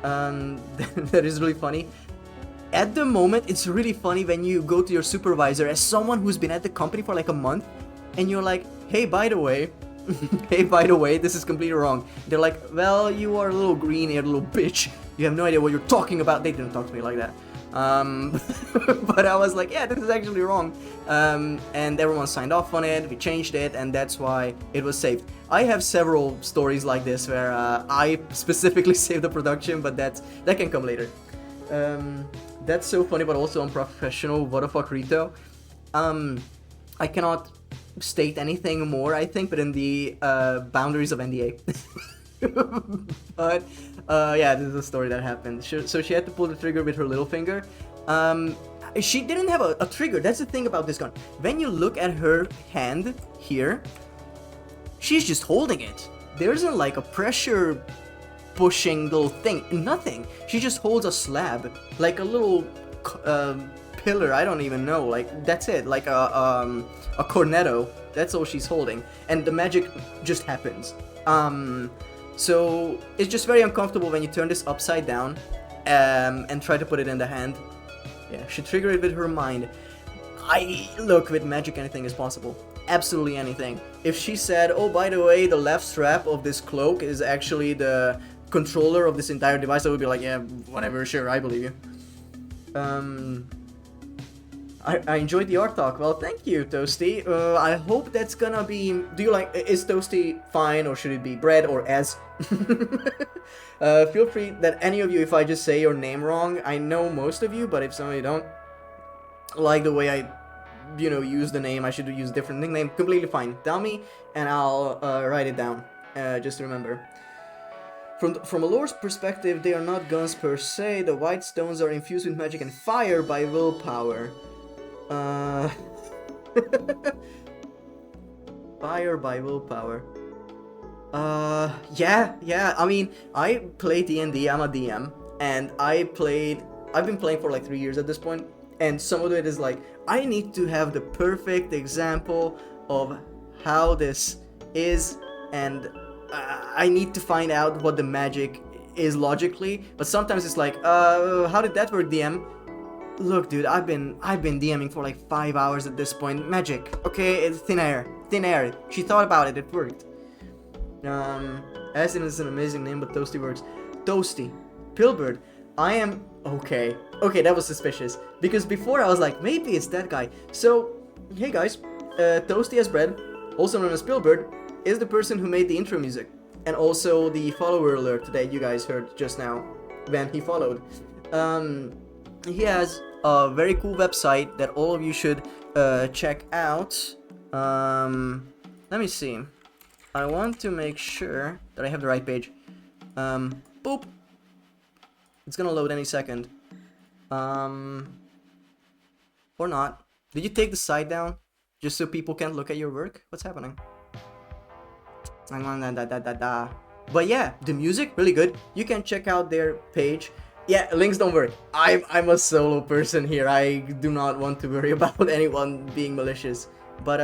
That is really funny. At the moment, it's really funny when you go to your supervisor as someone who's been at the company for like a month, and you're like, hey, by the way, this is completely wrong. They're like, well, you are a little green-haired little bitch. You have no idea what you're talking about. They didn't talk to me like that. But I was like, yeah, this is actually wrong. And everyone signed off on it, we changed it, and that's why it was saved. I have several stories like this where I specifically saved the production, but that can come later. That's so funny, but also unprofessional. What the fuck, Rito? I cannot state anything more, I think, but in the boundaries of NDA. But yeah, this is a story that happened. So she had to pull the trigger with her little finger. She didn't have a trigger. That's the thing about this gun. When you look at her hand here, she's just holding it. There isn't like a pressure pushing little thing, nothing. She just holds a slab, like a little pillar, I don't even know, like that's it, like a cornetto, that's all she's holding, and the magic just happens. So it's just very uncomfortable when you turn this upside down and try to put it in the hand. Yeah, she triggered it with her mind. Look, with magic anything is possible. Absolutely anything. If she said, oh, by the way, the left strap of this cloak is actually the controller of this entire device, I would be like, yeah, whatever, sure, I believe you. I enjoyed the art talk. Well, thank you, Toasty. I hope that's gonna be. Do you like? Is Toasty fine, or should it be bread or as? Feel free that any of you, if I just say your name wrong, I know most of you, but if some of you don't like the way I, use the name, I should use a different nickname. Completely fine. Tell me, and I'll write it down. Just to remember. From a lore's perspective, they are not guns per se. The white stones are infused with magic and fire by willpower. Fire by willpower. Yeah. I mean, I play D&D. I'm a DM, and I've been playing for like 3 years at this point, and some of it is like, I need to have the perfect example of how this is, and I need to find out what the magic is logically. But sometimes it's like, how did that work, DM? Look, dude, I've been DMing for like 5 hours at this point. Magic, okay? It's thin air. She thought about it. It worked. Aston is an amazing name, but Toasty works. Toasty, Pillbird. I am okay. Okay, that was suspicious because before I was like, maybe it's that guy. So, hey guys, Toasty as Bread, also known as Pillbird, is the person who made the intro music and also the follower alert that you guys heard just now when he followed. He has a very cool website that all of you should check out. Let me see. I want to make sure that I have the right page. Boop. It's gonna load any second. Or not. Did you take the site down just so people can't look at your work? What's happening? But yeah, the music really good. You can check out their page. Yeah, links don't work. I'm a solo person here. I do not want to worry about anyone being malicious. But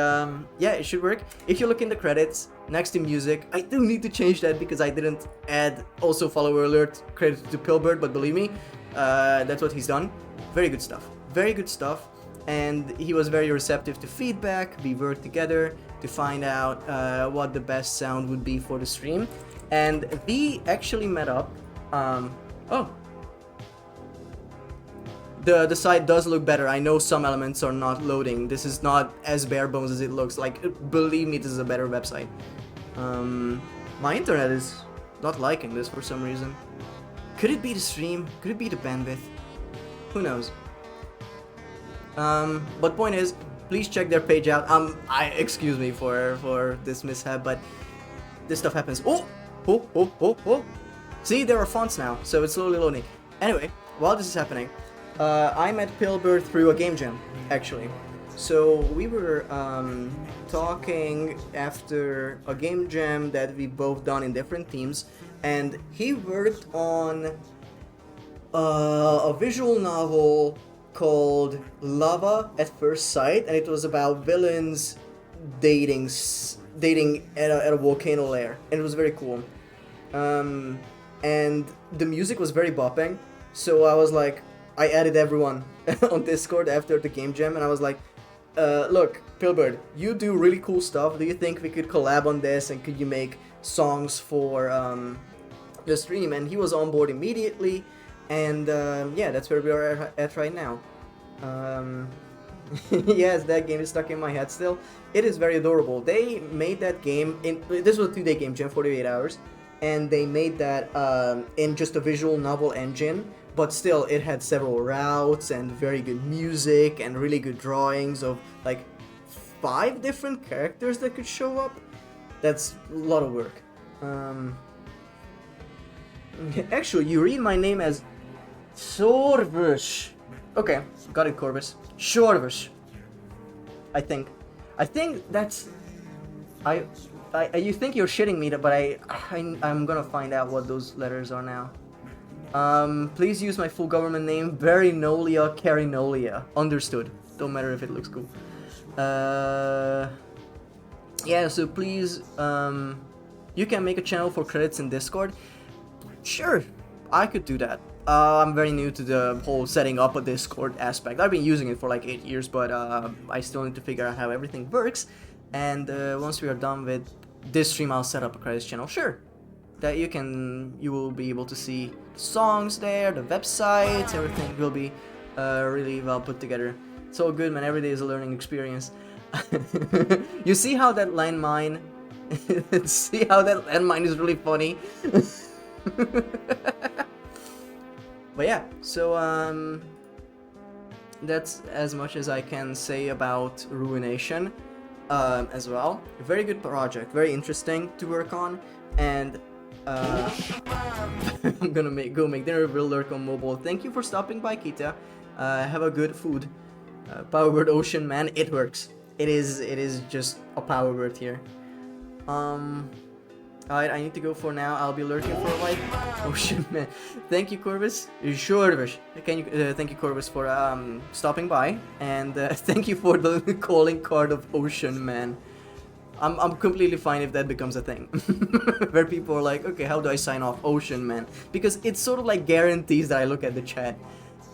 yeah, it should work. If you look in the credits next to music, I do need to change that because I didn't add also follower alert credit to Pillbird, but believe me, that's what he's done. Very good stuff. Very good stuff. And he was very receptive to feedback. We worked together to find out what the best sound would be for the stream. And we actually met up. The site does look better. I know some elements are not loading. This is not as bare bones as it looks. Like, believe me, this is a better website. My internet is not liking this for some reason. Could it be the stream? Could it be the bandwidth? Who knows? But point is, please check their page out. Excuse me for this mishap, but this stuff happens. Oh! See, there are fonts now, so it's slowly loading. Anyway, while this is happening, I met Pillbird through a game jam, actually. So we were talking after a game jam that we both done in different teams, and he worked on a visual novel called Lava at First Sight, and it was about villains dating at a volcano lair, and it was very cool. And the music was very bopping, so I was like, I added everyone on Discord after the game jam, and I was like, look, Pillbird, you do really cool stuff. Do you think we could collab on this, and could you make songs for the stream? And he was on board immediately, and yeah, that's where we are at right now. Yes, that game is stuck in my head still. It is very adorable. They made that game this was a 2-day game jam, 48 hours, and they made that in just a visual novel engine, but still it had several routes and very good music and really good drawings of like 5 different characters that could show up. That's a lot of work. Actually, you read my name as Sorvush. Okay, got it, Corvus. Shorvush. I think that's. You think you're shitting me, but I'm gonna find out what those letters are now. Please use my full government name, Verinolia Carinolia. Understood. Don't matter if it looks cool. Yeah, so please, you can make a channel for credits in Discord. Sure, I could do that. I'm very new to the whole setting up a Discord aspect. I've been using it for like 8 years, but I still need to figure out how everything works. And once we are done with this stream, I'll set up a credits channel. Sure, that you will be able to see the songs there, the websites, everything will be really well put together. It's all good, man. Every day is a learning experience. You see how that landmine... see how that landmine is really funny? But yeah, so that's as much as I can say about Ruination as well. A very good project, very interesting to work on, and I'm gonna go make dinner. Will lurk on mobile. Thank you for stopping by, Kita. Have a good food. Power word Ocean Man, it works. It is just a power word here. Alright, I need to go for now. I'll be lurking for a while. Ocean Man. Thank you, Corvus. Sure. Can you thank you, Corvus, for stopping by, and thank you for the calling card of Ocean Man. I'm completely fine if that becomes a thing, where people are like, okay, how do I sign off Ocean Man? Because it sort of like guarantees that I look at the chat.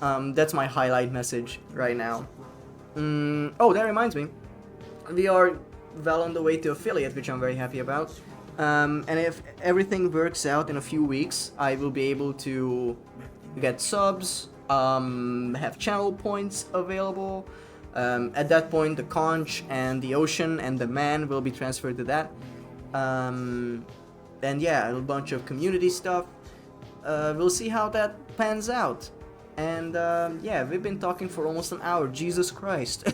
That's my highlight message right now. Oh, that reminds me, we are well on the way to affiliate, which I'm very happy about. And if everything works out in a few weeks, I will be able to get subs, have channel points available. At that point, the conch and the ocean and the man will be transferred to that. And yeah, a bunch of community stuff. We'll see how that pans out. And yeah, we've been talking for almost an hour. Jesus Christ.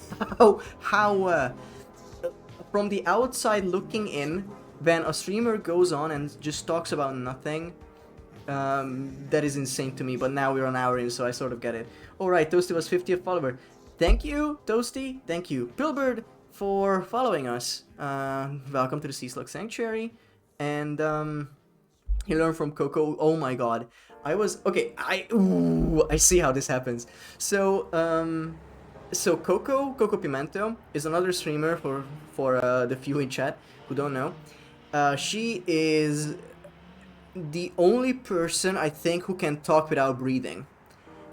how from the outside looking in, when a streamer goes on and just talks about nothing, that is insane to me. But now we're an hour in, so I sort of get it. Alright, Toasty was 50th follower. Thank you, Toasty. Thank you, Pillbird, for following us. Welcome to the Sea Slug Sanctuary. And you learn from Coco. Oh my god. I see how this happens. So Coco Pimento is another streamer for the few in chat who don't know. She is the only person I think who can talk without breathing.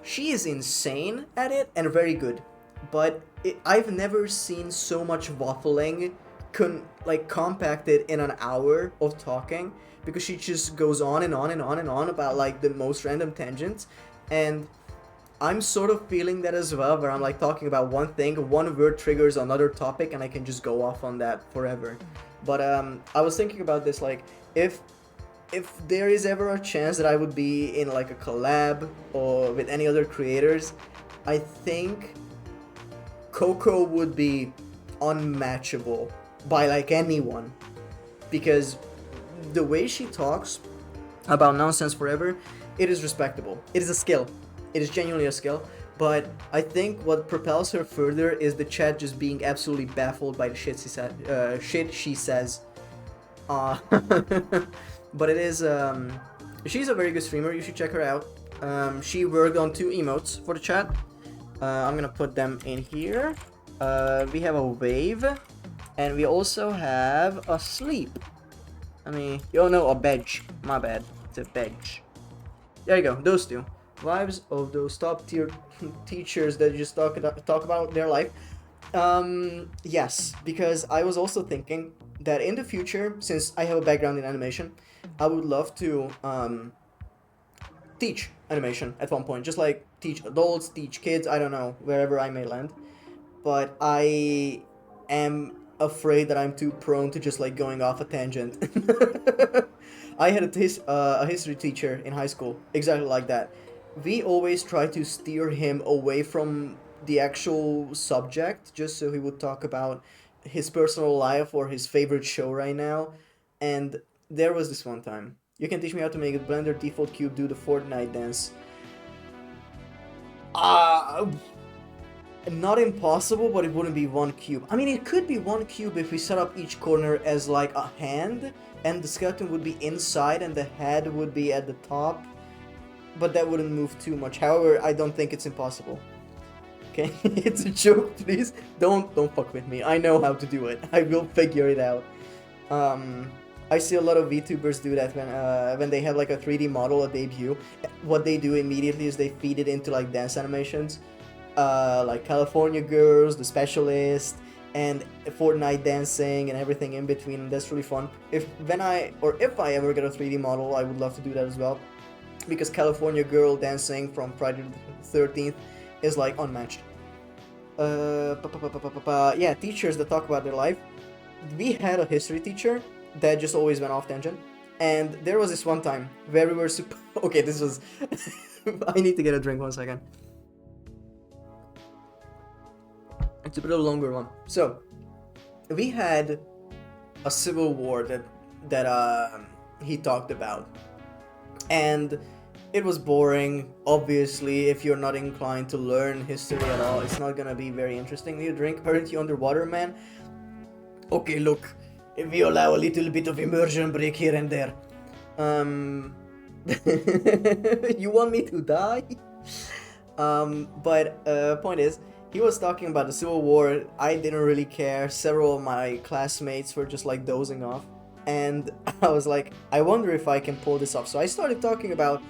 She is insane at it and very good, but I've never seen so much waffling compacted in an hour of talking, because she just goes on and on and on and on about like the most random tangents, and I'm sort of feeling that as well, where I'm like talking about one thing, one word triggers another topic, and I can just go off on that forever. But I was thinking about this, like, if there is ever a chance that I would be in like a collab or with any other creators, I think Coco would be unmatchable by like anyone, because the way she talks about nonsense forever, it is respectable. It is a skill. It is genuinely a skill. But I think what propels her further is the chat just being absolutely baffled by the shit she says. But it is, she's a very good streamer. You should check her out. She worked on 2 emotes for the chat. I'm gonna put them in here. We have a wave, and we also have a sleep. A bench. My bad. It's a bench. There you go. Those 2. Vibes of those top tier teachers that just talk about their life. Yes, because I was also thinking that in the future, since I have a background in animation, I would love to teach animation at one point. Just like teach adults, teach kids, I don't know, wherever I may land. But I am afraid that I'm too prone to just like going off a tangent. I had a history teacher in high school, exactly like that. We always try to steer him away from the actual subject, just so he would talk about his personal life or his favorite show right now. And there was this one time. You can teach me how to make a Blender default cube do the Fortnite dance. Not impossible, but it wouldn't be 1 cube. I mean, it could be 1 cube if we set up each corner as like a hand, and the skeleton would be inside and the head would be at the top. But that wouldn't move too much. However, I don't think it's impossible. Okay, it's a joke, please. Don't fuck with me. I know how to do it. I will figure it out. I see a lot of VTubers do that when they have like a 3D model at debut. What they do immediately is they feed it into like dance animations, like California Girls, The Specialist, and Fortnite dancing and everything in between. That's really fun. If I ever get a 3D model, I would love to do that as well, because California Girl dancing from Friday the 13th is like unmatched. Yeah, teachers that talk about their life. We had a history teacher that just always went off tangent, and there was this one time where we were okay, this was I need to get a drink 1 second. It's a bit of a longer one. So we had a civil war that he talked about, and it was boring. Obviously, if you're not inclined to learn history at all, it's not gonna be very interesting. Need a drink? Aren't you underwater, man? Okay, look, if we allow a little bit of immersion break here and there. You want me to die? But point is, he was talking about the Civil War. I didn't really care. Several of my classmates were just like dozing off. And I was like, I wonder if I can pull this off. So I started talking about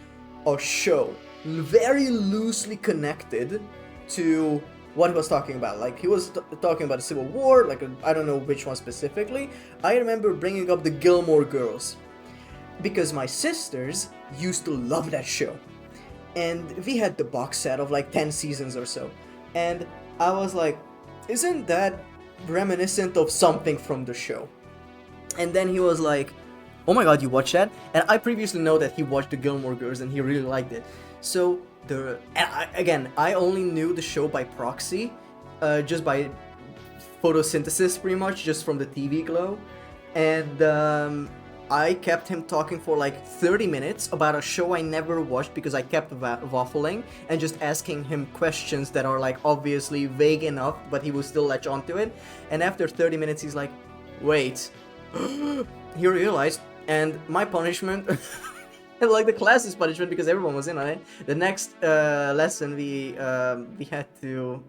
a show, very loosely connected to what he was talking about. Like, he was talking about the Civil War, like, I don't know which one specifically. I remember bringing up the Gilmore Girls, because my sisters used to love that show. And we had the box set of like 10 seasons or so. And I was like, isn't that reminiscent of something from the show? And then he was like, oh my god, you watched that? And I previously know that he watched the Gilmore Girls and he really liked it. So I only knew the show by proxy, just by photosynthesis pretty much, just from the TV glow. And I kept him talking for like 30 minutes about a show I never watched because I kept waffling and just asking him questions that are like obviously vague enough, but he would still latch onto it. And after 30 minutes, he's like, wait, he realized, and my punishment, like the class's punishment because everyone was in on it. The next lesson we had to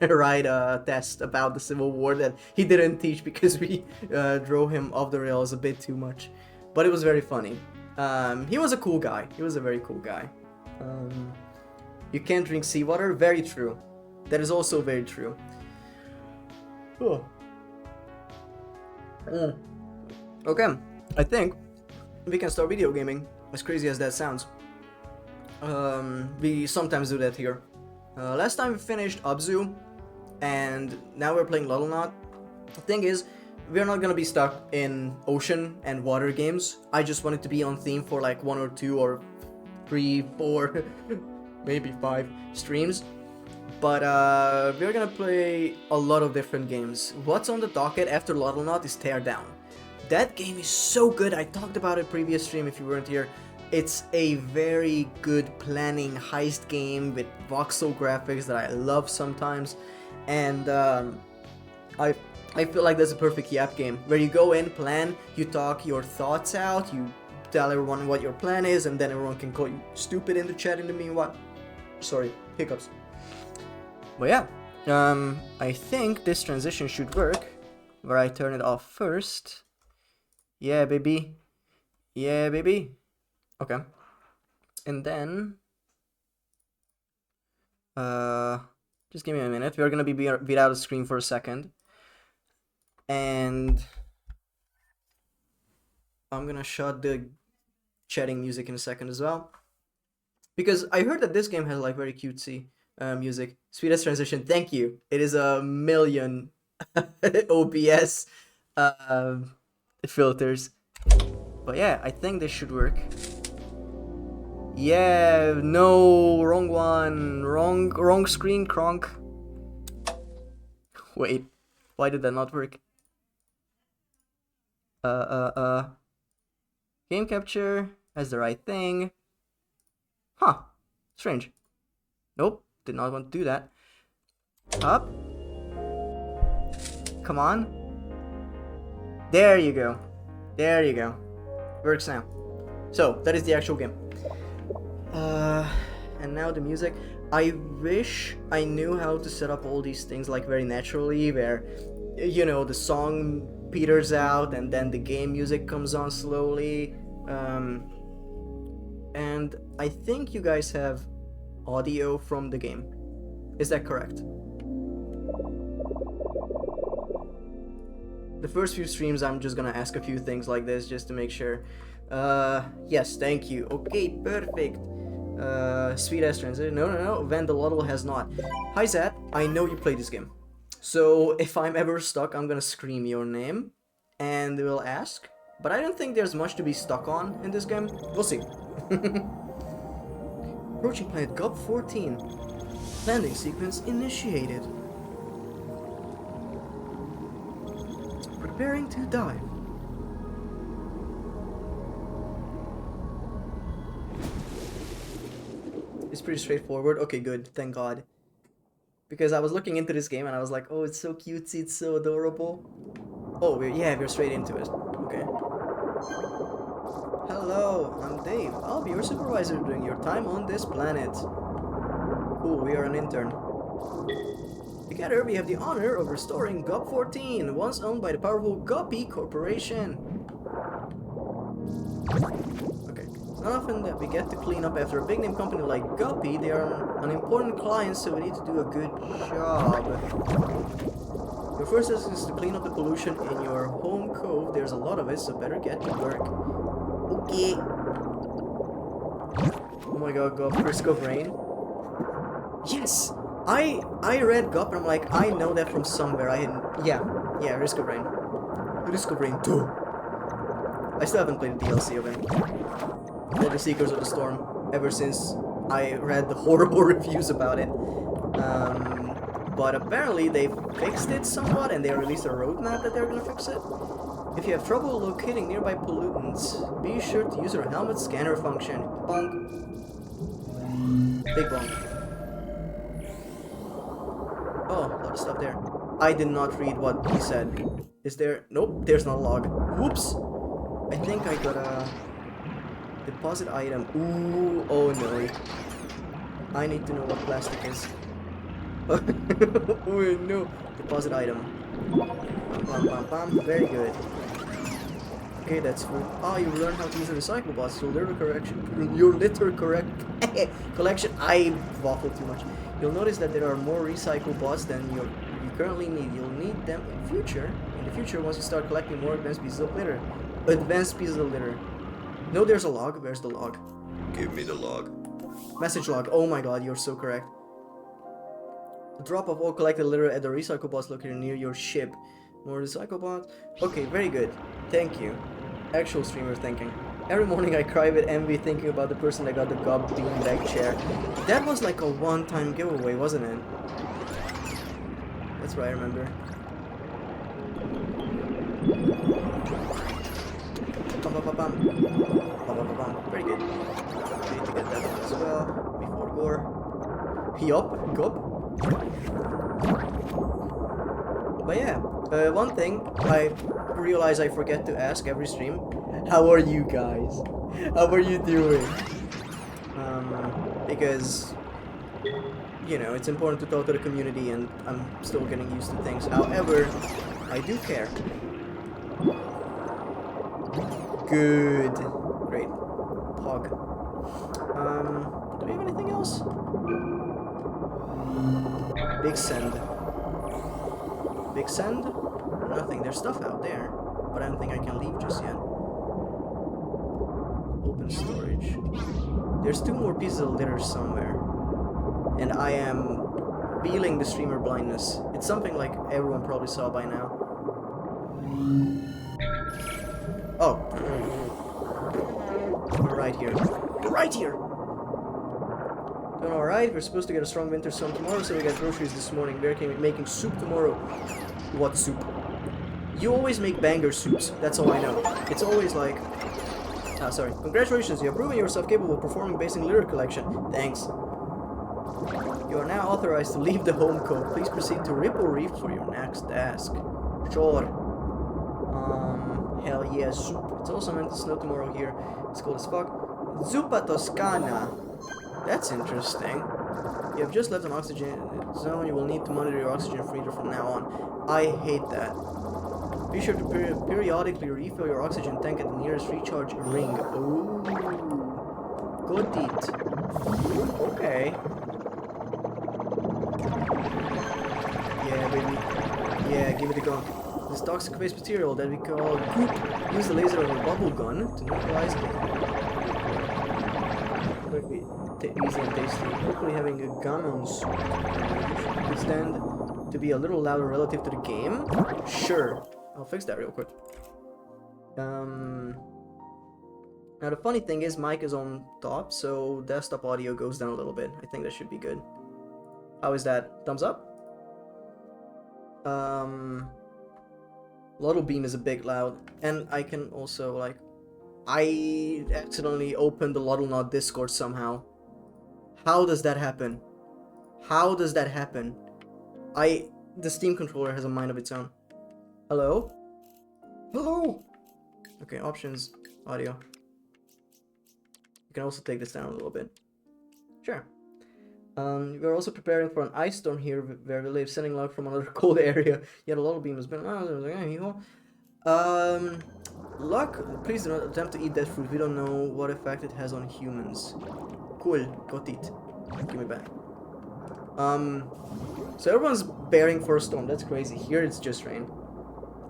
write a test about the Civil War that he didn't teach because we drove him off the rails a bit too much, but it was very funny. He was a cool guy. He was a very cool guy. You can't drink seawater. Very true. That is also very true. Oh. Okay, I think we can start video gaming. As crazy as that sounds. We sometimes do that here. Last time we finished Abzu, and now we're playing Loddlenaut. The thing is, we're not gonna be stuck in ocean and water games. I just wanted to be on theme for like 1 or 2 or 3, 4, maybe 5 streams. But we're gonna play a lot of different games. What's on the docket after Loddlenaut is Teardown. That game is so good. I talked about it previous stream if you weren't here. It's a very good planning heist game with voxel graphics that I love sometimes. And I feel like that's a perfect Yap game where you go in, plan, you talk your thoughts out, you tell everyone what your plan is, and then everyone can call you stupid in the chat in the meanwhile. Sorry, hiccups. But yeah, I think this transition should work where I turn it off first. Yeah, baby. Yeah, baby. Okay. And then just give me a minute. We're gonna be without a screen for a second. And I'm gonna shut the chatting music in a second as well. Because I heard that this game has like very cutesy music. Sweetest transition, thank you. It is a million OBS filters. But yeah, I think this should work. Yeah, no, wrong one. Wrong screen, Kronk. Wait, why did that not work? Game capture has the right thing. Huh, strange. Nope, did not want to do that. Up. Come on. There you go. There you go. Works now. So, that is the actual game. And now the music. I wish I knew how to set up all these things like very naturally, where, you know, the song peters out and then the game music comes on slowly. And I think you guys have audio from the game. Is that correct? The first few streams I'm just gonna ask a few things like this just to make sure. Yes, thank you. Okay, perfect. Sweet ass transit. No. Van the Loddle has not. Hi Zat, I know you play this game. So if I'm ever stuck, I'm gonna scream your name, and we'll ask. But I don't think there's much to be stuck on in this game. We'll see. Approaching planet GUP 14. Landing sequence initiated. Preparing to dive. It's pretty straightforward. Okay, good. Thank God. Because I was looking into this game and I was like, oh, it's so cutesy, it's so adorable. Oh, we're straight into it. Okay. Hello, I'm Dave. I'll be your supervisor during your time on this planet. Cool, we are an intern. Together, we have the honor of restoring GUP 14, once owned by the powerful Guppy Corporation. Okay. It's not often that we get to clean up after a big name company like Guppy. They are an important client, so we need to do a good job. Your first task is to clean up the pollution in your home cove. There's a lot of it, so better get to work. Okay. Oh my god, GUP, Risk of Rain. Yes! I read GUP and I'm like, I know that from somewhere. Yeah, Risk of Rain. Risk of Rain 2. I still haven't played the DLC of it. The Seekers of the Storm, ever since I read the horrible reviews about it. But apparently they fixed it somewhat and they released a roadmap that they're gonna fix it. If you have trouble locating nearby pollutants, be sure to use your helmet scanner function. Bonk. Big bonk. Oh, a lot of stuff there. I did not read what he said. Is there... Nope, there's not a log. Whoops! I think I got a... deposit item. Ooh, oh no. I need to know what plastic is. Oh no. Deposit item. Bam, bam, bam. Very good. Okay, that's good. Ah, you learn how to use a recycle box. Your litter collection. I waffled too much. You'll notice that there are more recycle bots than you currently need. You'll need them in the future. In the future, once you start collecting more advanced pieces of litter. No, there's a log. Where's the log? Give me the log. Message log. Oh my god, you're so correct. The drop of all collected litter at the recycle bots located near your ship. More recycle bots. Okay, very good. Thank you. Actual streamer thinking. Every morning I cry with envy thinking about the person that got the GUP beanbag chair. That was like a one-time giveaway, wasn't it? That's what I remember. Bam, bam, bam, bam. Bam, bam, bam, bam. Very good. I need to get that one as well before gore. Yup, GUP. But yeah, one thing I realize I forget to ask every stream: how are you guys? How are you doing? Because you know it's important to talk to the community, and I'm still getting used to things. However, I do care. Good, great, Pog. Do we have anything else? Big send. Big send? Nothing. There's stuff out there, but I don't think I can leave just yet. Open storage. There's 2 more pieces of litter somewhere, and I am feeling the streamer blindness. It's something like everyone probably saw by now. Oh. We're right here. We're right here! Doing alright, we're supposed to get a strong winter storm tomorrow, so we got groceries this morning. We're making soup tomorrow. What soup? You always make banger soups, that's all I know. It's always like... Ah, sorry. Congratulations, you have proven yourself capable of performing basic litter collection. Thanks. You are now authorized to leave the home cove. Please proceed to Ripple Reef for your next task. Sure. Hell yeah, soup. It's also meant to snow tomorrow here. It's cold as fuck. Zuppa Toscana. That's interesting. You have just left an oxygen zone. You will need to monitor your oxygen meter from now on. I hate that. Be sure to periodically refill your oxygen tank at the nearest recharge ring. Oh, got it. Okay. Yeah, baby. Yeah, give it a go. This toxic waste material that we call goop. Use the laser of a bubble gun to neutralize it. easy and tasty. Hopefully having a gun on could stand to be a little louder relative to the game. Sure. I'll fix that real quick. Now the funny thing is mic is on top, so desktop audio goes down a little bit. I think that should be good. How is that? Thumbs up? Loddle beam is a bit loud, and I can also like I accidentally opened the Loddlenaut Discord somehow. How does that happen? How does that happen? The Steam controller has a mind of its own. Hello? Hello? Okay, options, audio. You can also take this down a little bit. Sure. We're also preparing for an ice storm here where we live, sending luck from another cold area. Yeah, the Loddle beam has been... luck, please do not attempt to eat that fruit. We don't know what effect it has on humans. Cool, got it. Give me back. So everyone's bearing for a storm. That's crazy. Here it's just rain.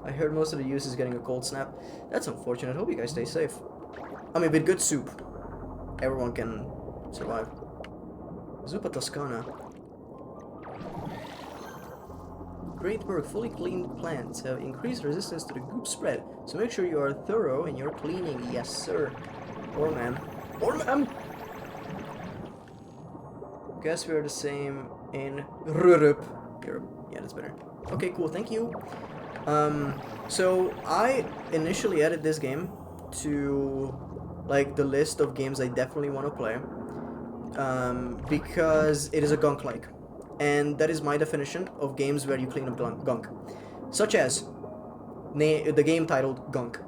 I heard most of the use is getting a cold snap. That's unfortunate. Hope you guys stay safe. I mean, with good soup, everyone can survive. Zuppa Toscana. Great work. Fully cleaned plants have increased resistance to the goop spread. So make sure you are thorough in your cleaning. Yes, sir. Or ma'am. Or ma'am. Guess we are the same in Europe. Yeah, that's better. Okay, cool. Thank you. So I initially added this game to like the list of games I definitely want to play. Because it is a gunk-like, and that is my definition of games where you clean up gunk, such as the game titled Gunk.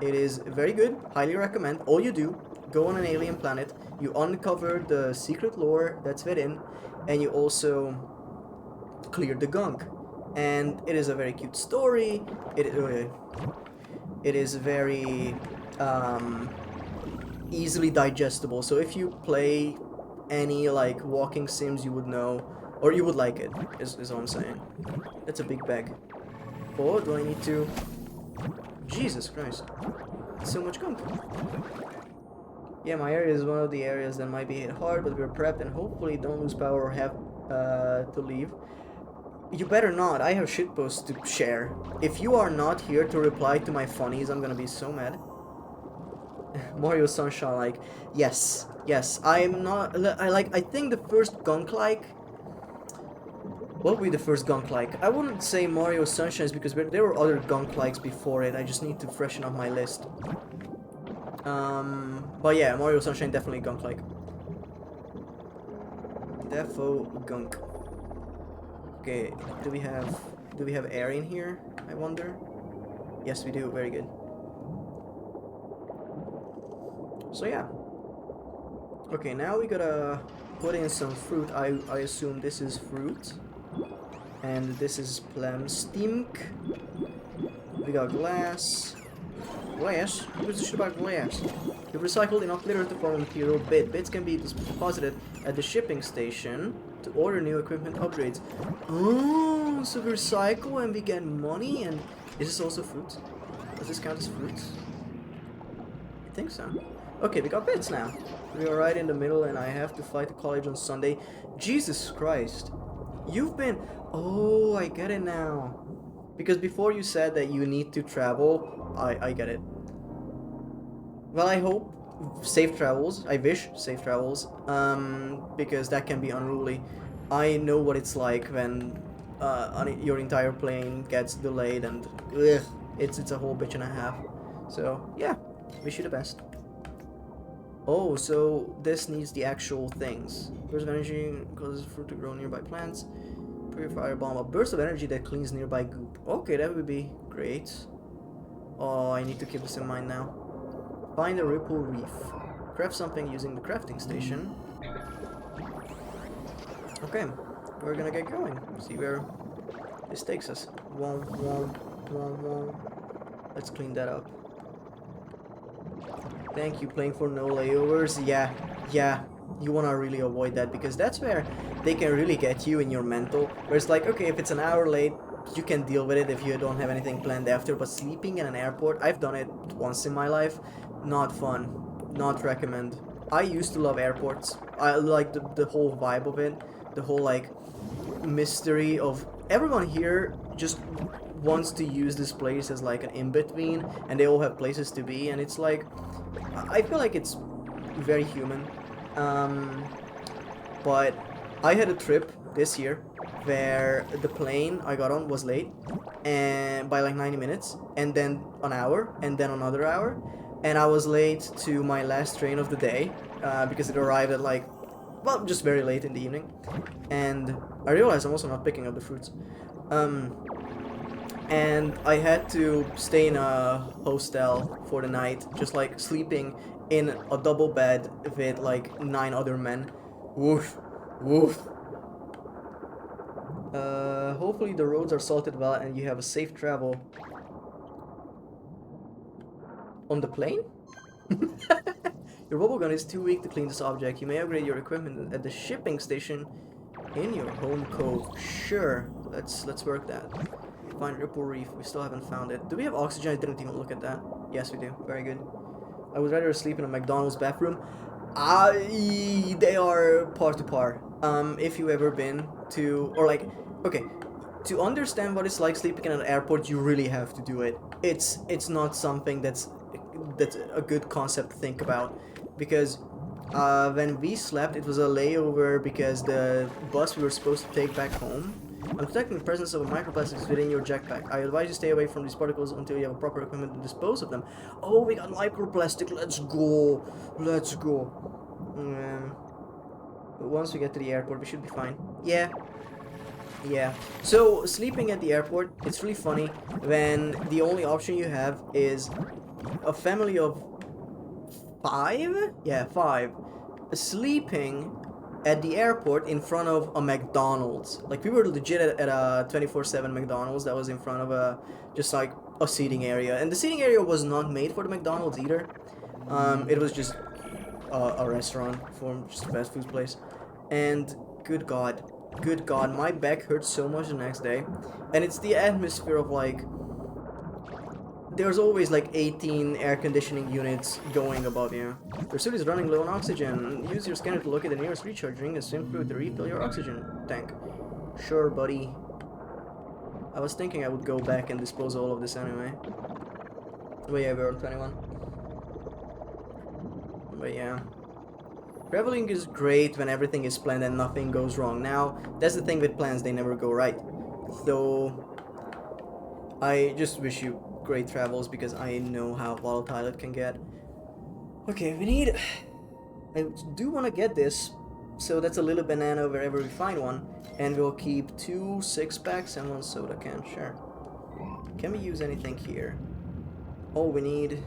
It is very good, highly recommend. All you do, go on an alien planet, you uncover the secret lore that's within, and you also clear the gunk. And it is a very cute story. It is very easily digestible, so if you play any like walking sims, you would know, or you would like it, is what I'm saying. That's a big bag. Oh, do I need to... Jesus Christ. So much gunk. Yeah, my area is one of the areas that might be hit hard, but we're prepped and hopefully don't lose power or have to leave. You better not. I have shitposts to share. If you are not here to reply to my funnies, I'm gonna be so mad. Mario Sunshine, like, yes, I'm not, I think the first gunk-like, what would be the first gunk-like? I wouldn't say Mario Sunshine because there were other gunk-likes before it, I just need to freshen up my list. But yeah, Mario Sunshine definitely gunk-like. Defo gunk. Okay, do we have air in here, I wonder? Yes, we do, very good. So yeah. Okay, now we gotta put in some fruit. I assume this is fruit. And this is plum stink. We got glass. Glass? What's the shit about glass? You've recycled enough litter to form a material bit. Bits can be deposited at the shipping station to order new equipment upgrades. Oh, so we recycle and we get money, and is this also fruit? Does this count as fruit? I think so. Okay, we got bits now. We are right in the middle and I have to fly to college on Sunday. Jesus Christ. You've been... Oh, I get it now. Because before you said that you need to travel, I get it. Well, I hope safe travels. I wish safe travels. Because that can be unruly. I know what it's like when your entire plane gets delayed and... Ugh, it's a whole bitch and a half. So, yeah. Wish you the best. Oh, so this needs the actual things. Burst of energy causes fruit to grow nearby plants. Purifier bomb. A burst of energy that cleans nearby goop. Okay, that would be great. Oh, I need to keep this in mind now. Find a ripple reef. Craft something using the crafting station. Okay, we're gonna get going. See where this takes us. Womp, womp, womp, womp. Let's clean that up. Thank you, playing for no layovers. Yeah, you wanna really avoid that because that's where they can really get you in your mental. Where it's like, okay, if it's an hour late, you can deal with it if you don't have anything planned after, but sleeping in an airport, I've done it once in my life. Not fun. Not recommend. I used to love airports. I like the whole vibe of it, the whole like mystery of everyone here just wants to use this place as like an in-between, and they all have places to be, and it's like I feel like it's very human. But I had a trip this year where the plane I got on was late and by like 90 minutes, and then an hour, and then another hour, and I was late to my last train of the day because it arrived at like, well, just very late in the evening, and I realized I'm also not picking up the fruits. And I had to stay in a hostel for the night, just like sleeping in a double bed with like 9 other men. Woof, woof. Hopefully the roads are salted well and you have a safe travel. On the plane? Your bubble gun is too weak to clean this object. You may upgrade your equipment at the shipping station in your home cove. Sure, let's work that. Find Ripple Reef. We still haven't found it. Do we have oxygen? I didn't even look at that. Yes, we do. Very good. I would rather sleep in a McDonald's bathroom. They are par to par. If you ever been to, or like, okay, to understand what it's like sleeping in an airport, you really have to do it. It's not something that's a good concept to think about, because when we slept, it was a layover because the bus we were supposed to take back home. I'm detecting the presence of microplastics within your jetpack. I advise you stay away from these particles until you have a proper equipment to dispose of them. Oh, we got microplastic. Let's go. Let's go. But once we get to the airport, we should be fine. Yeah. Yeah. So, sleeping at the airport, it's really funny when the only option you have is a family of 5? Yeah, 5. Sleeping at the airport in front of a McDonald's. Like, we were legit at a 24/7 McDonald's that was in front of a, just like a seating area. And the seating area was not made for the McDonald's either. It was just a restaurant for just a fast food place. And good God, my back hurt so much the next day. And it's the atmosphere of like, there's always like 18 air conditioning units going above you. Your suit is running low on oxygen. Use your scanner to locate the nearest recharge ring and swim through to refill your oxygen tank. Sure, buddy. I was thinking I would go back and dispose all of this anyway. But yeah, we're on 21. But yeah. Traveling is great when everything is planned and nothing goes wrong. Now, that's the thing with plans, they never go right. So, I just wish you great travels because I know how volatile it can get. Okay, we need... I do want to get this, so that's a little banana wherever we find one, and we'll keep 2 6-packs and 1 soda can, sure. Can we use anything here? Oh, we need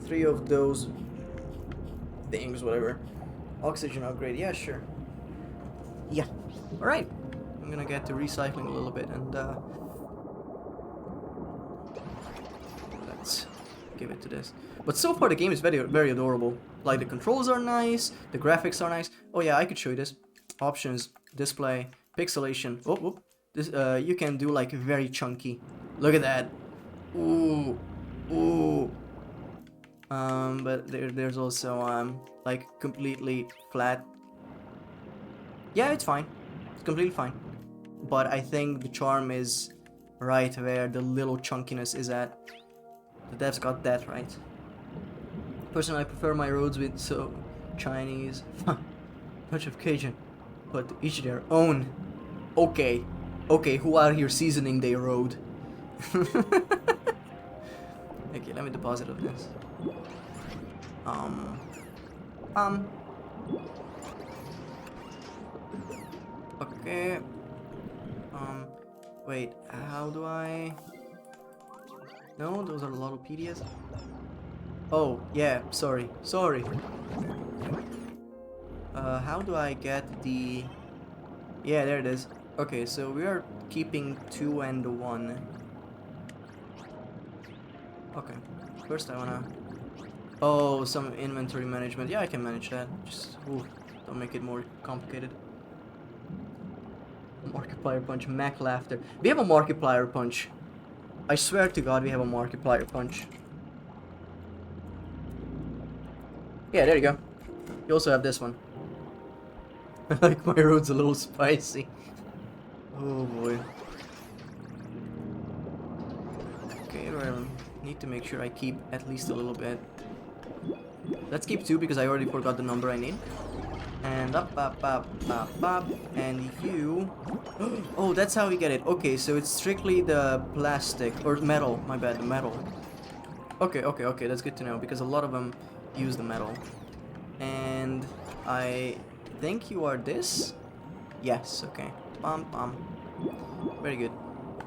3 of those things, whatever. Oxygen upgrade, yeah, sure. Yeah, alright. I'm gonna get to recycling a little bit and let's give it to this. But so far the game is very, very adorable. Like, the controls are nice, the graphics are nice. Oh yeah, I could show you this. Options, display, pixelation. Oh, oh. This, you can do like very chunky. Look at that. Ooh, ooh. But there's also like completely flat. Yeah, it's fine. It's completely fine. But I think the charm is right where the little chunkiness is at. The devs got that right. Personally, I prefer my roads with so Chinese, touch of Cajun, but each their own. Okay, okay, who out here seasoning their road? Okay, let me deposit of this. Okay. Wait, how do I... No, those are Loddlepedias. Oh, yeah, sorry. How do I get the... Yeah, there it is. Okay, so we are keeping 2 and 1. Okay, first I wanna... Oh, some inventory management. Yeah, I can manage that. Just, ooh, don't make it more complicated. Markiplier punch, Mac laughter. We have a Markiplier punch. I swear to God, we have a Markiplier punch. Yeah, there you go. You also have this one. Like my road's a little spicy. Oh boy. Okay, well, need to make sure I keep at least a little bit. Let's keep 2 because I already forgot the number I need. And up, and you... Oh, that's how we get it. Okay, so it's strictly the plastic, or metal, my bad, the metal. Okay, that's good to know, because a lot of them use the metal. And I think you are this? Yes, okay. Very good.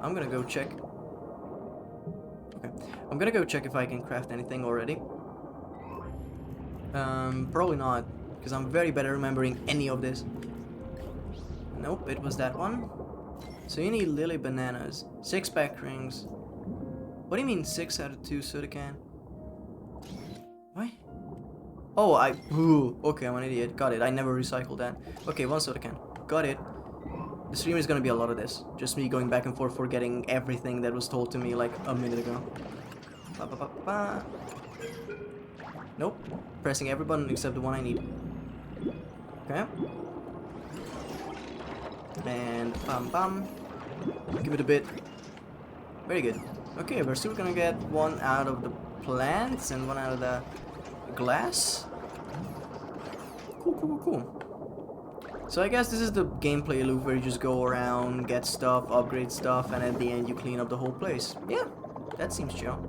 I'm gonna go check. Okay, I'm gonna go check if I can craft anything already. Probably not, because I'm very bad at remembering any of this. Nope, it was that one. So you need lily bananas, 6-pack rings. What do you mean 6 out of 2 soda can? What? Oh, ooh, okay, I'm an idiot. Got it. I never recycled that. Okay, 1 soda can. Got it. The stream is gonna be a lot of this. Just me going back and forth forgetting everything that was told to me like a minute ago. Nope. Pressing every button except the one I need. Okay. And bam. Give it a bit. Very good. Okay, we're still gonna get 1 out of the plants and 1 out of the glass. Cool. So I guess this is the gameplay loop where you just go around, get stuff, upgrade stuff, and at the end you clean up the whole place. Yeah, that seems chill.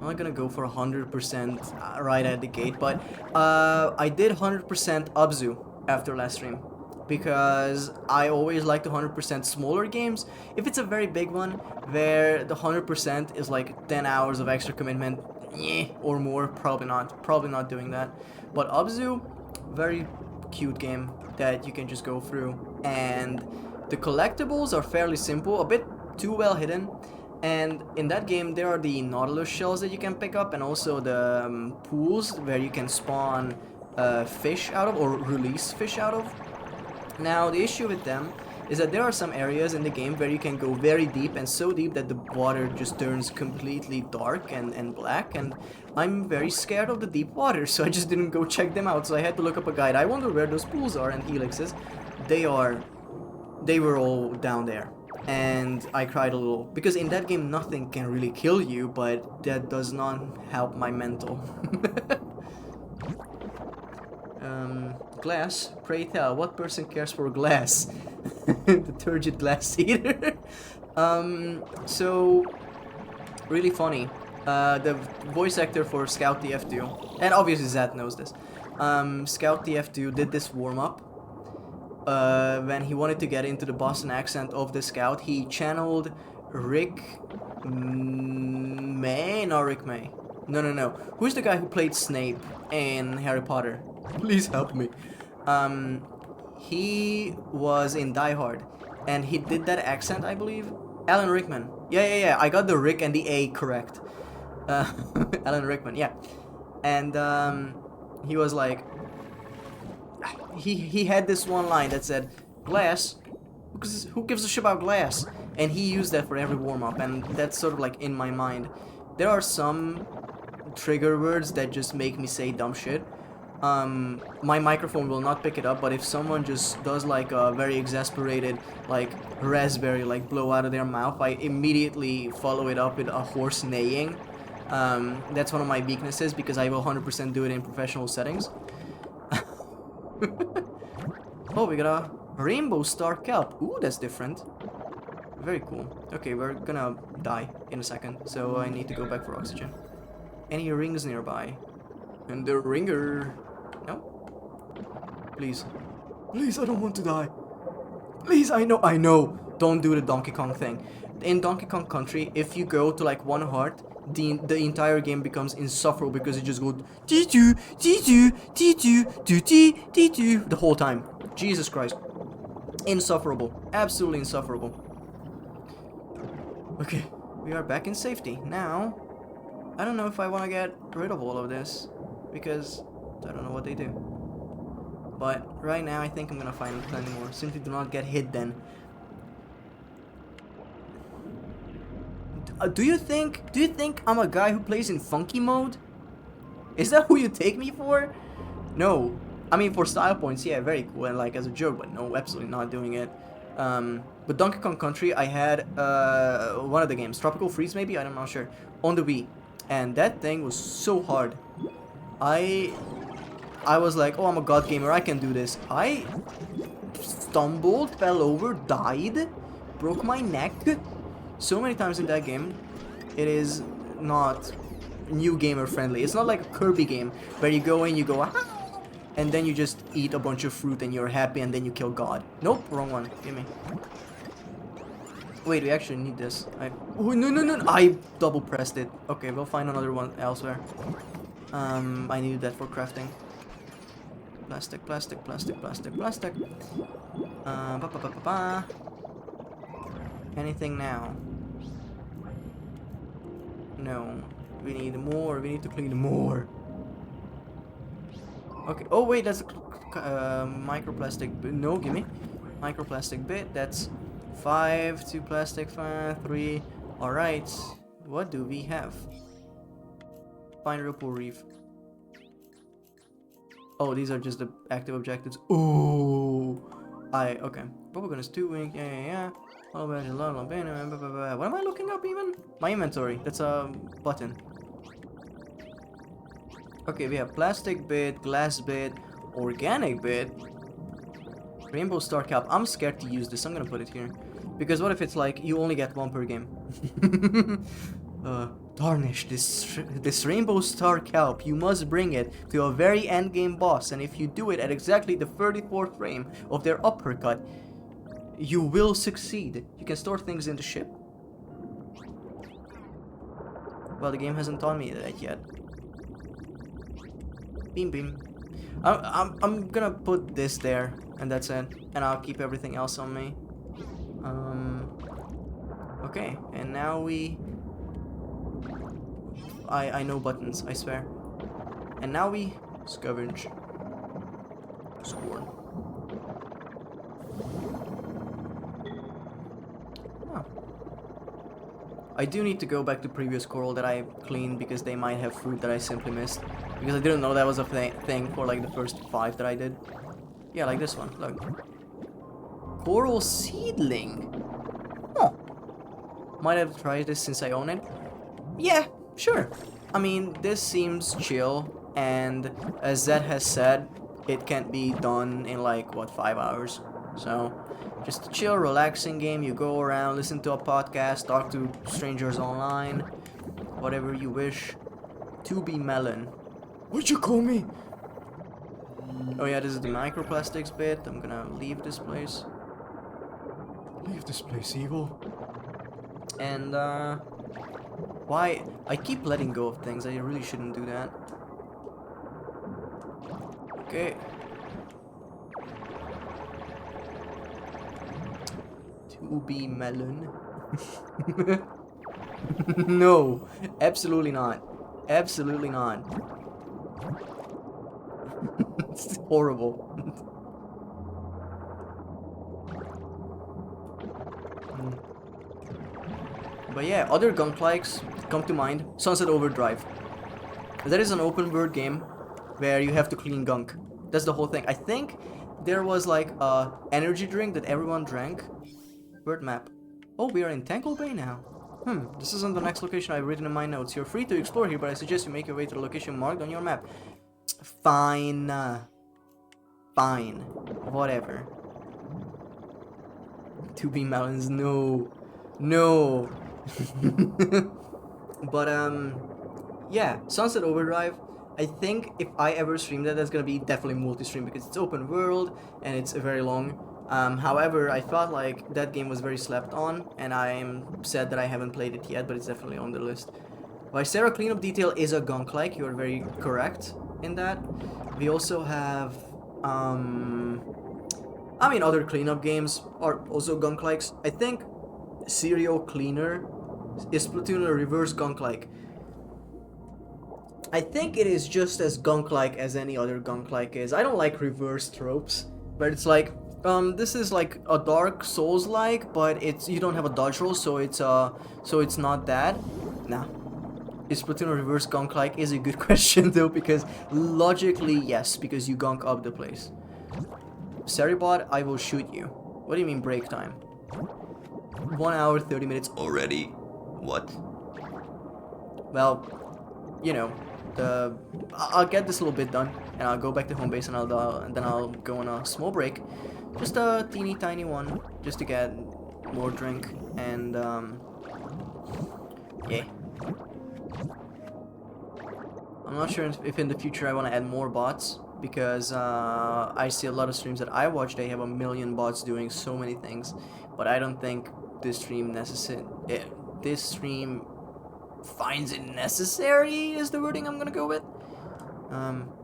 I'm not gonna go for 100% right at the gate, but I did 100% Abzu after last stream. Because I always like the 100% smaller games. If it's a very big one, where the 100% is like 10 hours of extra commitment, or more, probably not doing that. But Abzu, very cute game that you can just go through. And the collectibles are fairly simple, a bit too well hidden. And in that game, there are the Nautilus shells that you can pick up, and also the pools where you can spawn fish out of, or release fish out of. Now, the issue with them is that there are some areas in the game where you can go very deep, and so deep that the water just turns completely dark and black, and I'm very scared of the deep water, so I just didn't go check them out, so I had to look up a guide. I wonder where those pools are and helixes. They were all down there, and I cried a little, because in that game nothing can really kill you, but that does not help my mental. Glass, pray tell, what person cares for glass? The turgid glass eater. So, really funny. The voice actor for Scout TF2, and obviously Zat knows this, Scout TF2 did this warm-up. When he wanted to get into the Boston accent of the Scout, he channeled Rick May? No, Rick May. No. Who's the guy who played Snape in Harry Potter? Please help me. He was in Die Hard, and he did that accent, I believe. Alan Rickman. Yeah. I got the Rick and the A correct. Alan Rickman, yeah. And he was like, he had this one line that said, "Glass? Who gives a shit about glass?" And he used that for every warm-up, and that's sort of like in my mind. There are some trigger words that just make me say dumb shit. My microphone will not pick it up, but if someone just does like a very exasperated, like, raspberry, like, blow out of their mouth, I immediately follow it up with a horse neighing. That's one of my weaknesses, because I will 100% do it in professional settings. Oh, we got a rainbow star kelp. Ooh, that's different. Very cool. Okay, we're gonna die in a second, so I need to go back for oxygen. Any rings nearby? And the ringer. No? Please. Please, I don't want to die. Please, I know. Don't do the Donkey Kong thing. In Donkey Kong Country, if you go to like 1 heart, the entire game becomes insufferable, because it just goes T2, T2, T2, T2, T2 the whole time. Jesus Christ. Insufferable. Absolutely insufferable. Okay, we are back in safety. Now, I don't know if I want to get rid of all of this, because I don't know what they do. But right now, I think I'm gonna find plenty more. Simply do not get hit then. Do you think I'm a guy who plays in funky mode? Is that who you take me for? No. I mean, for style points, yeah, very cool, and like as a joke, but no, absolutely not doing it. But Donkey Kong Country, I had one of the games, Tropical Freeze maybe, I'm not sure, on the Wii, and that thing was so hard. I was like, oh, I'm a god gamer, I can do this. I stumbled, fell over, died, broke my neck so many times in that game. It is not new gamer friendly. It's not like a Kirby game where you go in, you go, ah, and then you just eat a bunch of fruit and you're happy and then you kill God. Nope, wrong one. Give me. Wait, we actually need this. Oh, no. I double pressed it. Okay, we'll find another one elsewhere. I needed that for crafting. Plastic. Anything now? No. We need more. We need to clean more. Okay. Oh wait, that's microplastic. No, give me microplastic bit. That's 5, 2 plastic, 5, 3. All right. What do we have? Find Ripple Reef. Oh, these are just the active objectives. Oh, okay. Bubble gun is 2 wing. Yeah. What am I looking up even? My inventory. That's a button. Okay, we have plastic bit, glass bit, organic bit, rainbow star cap. I'm scared to use this. I'm gonna put it here. Because what if it's like you only get 1 per game? Tarnish this rainbow star kelp. You must bring it to a very end game boss, and if you do it at exactly the 34th frame of their uppercut, you will succeed. You can store things in the ship. Well, the game hasn't taught me that yet. Beam. I'm gonna put this there, and that's it. And I'll keep everything else on me. Okay, and now we... I know buttons, I swear. And now we scavenge. Score. Oh. I do need to go back to previous coral that I cleaned because they might have fruit that I simply missed. Because I didn't know that was a thing for like the first 5 that I did. Yeah, like this one, look. Coral seedling. Oh. Might have tried this since I own it. Yeah, sure. I mean, this seems chill, and as Zed has said, it can't be done in like, what, 5 hours? So, just a chill, relaxing game. You go around, listen to a podcast, talk to strangers online, whatever you wish. To be melon. What'd you call me? Oh yeah, this is the microplastics bit. I'm gonna leave this place. Leave this place, evil. And, why? I keep letting go of things. I really shouldn't do that. Okay. To be melon. No, absolutely not. Absolutely not. It's horrible. But yeah, other gunk-likes come to mind. Sunset Overdrive. That is an open world game where you have to clean gunk. That's the whole thing. I think there was like a energy drink that everyone drank. Word map. Oh, we are in Tangle Bay now. This isn't the next location I've written in my notes. You're free to explore here, but I suggest you make your way to the location marked on your map. Fine. Fine. Whatever. To be melons, no. No. But yeah, Sunset Overdrive. I think if I ever stream that, that's gonna be definitely multi-stream because it's open world and it's very long. However, I felt like that game was very slept on, and I'm sad that I haven't played it yet, but it's definitely on the list. Viscera Cleanup Detail is a gunk-like. You are very correct in that. We also have I mean, other cleanup games are also gunk-likes. I think Serial Cleaner is Splatoon a reverse gunk-like. I think it is just as gunk-like as any other gunk-like is. I don't like reverse tropes, but it's like, this is like a Dark Souls-like, but it's, you don't have a dodge roll, so it's not that. Nah. Is Splatoon a reverse gonk like? Is a good question though, because logically yes, because you gonk up the place. Seribot, I will shoot you. What do you mean break time? 1 hour 30 minutes already. What? Well, you know, I'll get this little bit done, and I'll go back to home base, and then I'll go on a small break, just a teeny tiny one, just to get more drink, and yeah. I'm not sure if in the future I want to add more bots, because I see a lot of streams that I watch, they have a million bots doing so many things, but I don't think this stream finds it necessary is the wording I'm gonna go with.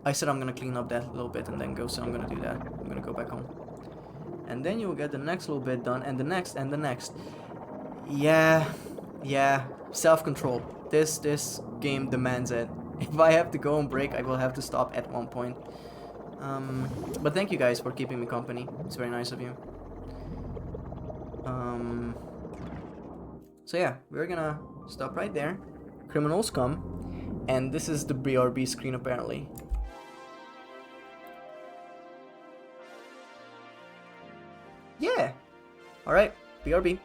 I said I'm gonna clean up that little bit and then go, so I'm gonna do that. I'm gonna go back home. And then you'll get the next little bit done, and the next, and the next. Yeah, self-control. This game demands it. If I have to go on break, I will have to stop at one point. But thank you guys for keeping me company. It's very nice of you. So yeah, we're gonna stop right there. Criminals come, and this is the BRB screen apparently. Yeah. All right, BRB.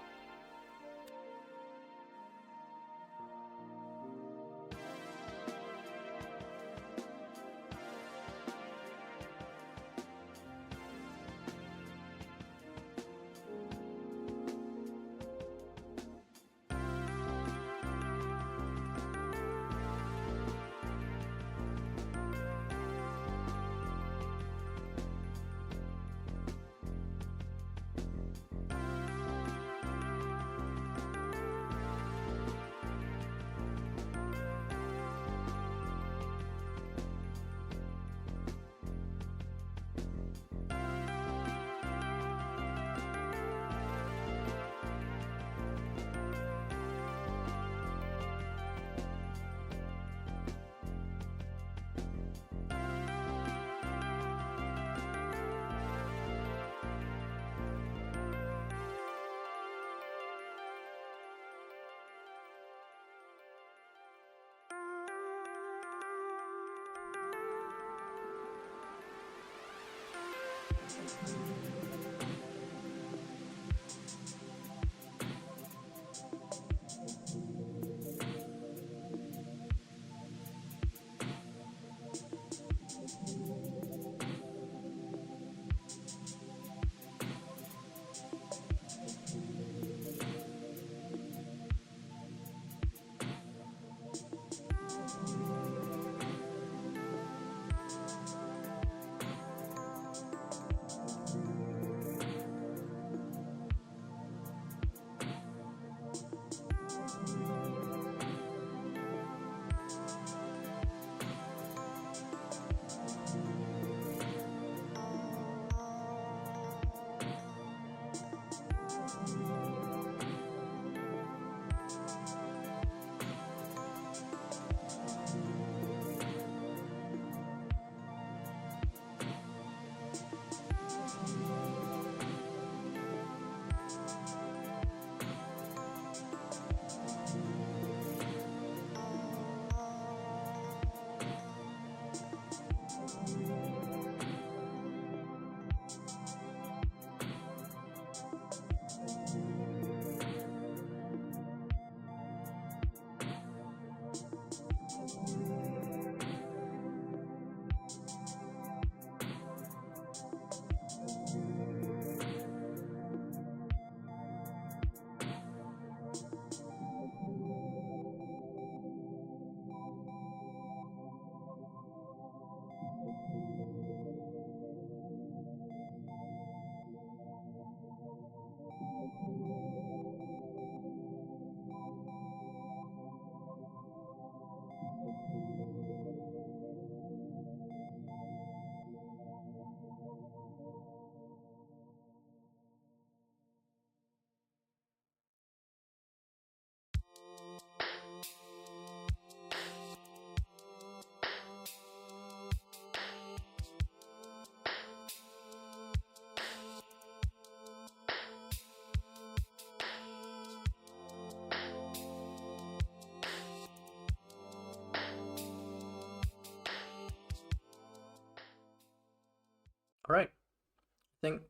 Alright. I think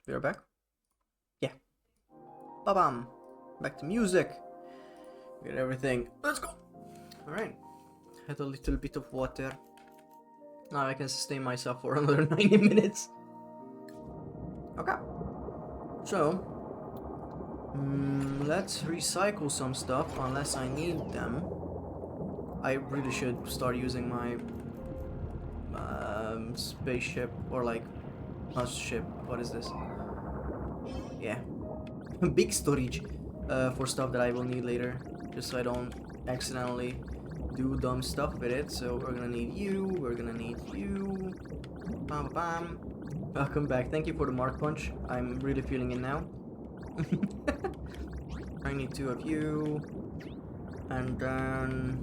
we're back. Yeah. Ba-bam. Back to music. Get everything. Let's go. Alright. Had a little bit of water. Now I can sustain myself for another 90 minutes. Okay. So, let's recycle some stuff unless I need them. I really should start using my spaceship, or like, not ship, what is this? Yeah. Big storage for stuff that I will need later, just so I don't accidentally do dumb stuff with it. So we're gonna need you, we're gonna need you. Bam bam. Welcome back. Thank you for the Mark Punch. I'm really feeling it now. I need 2 of you. And then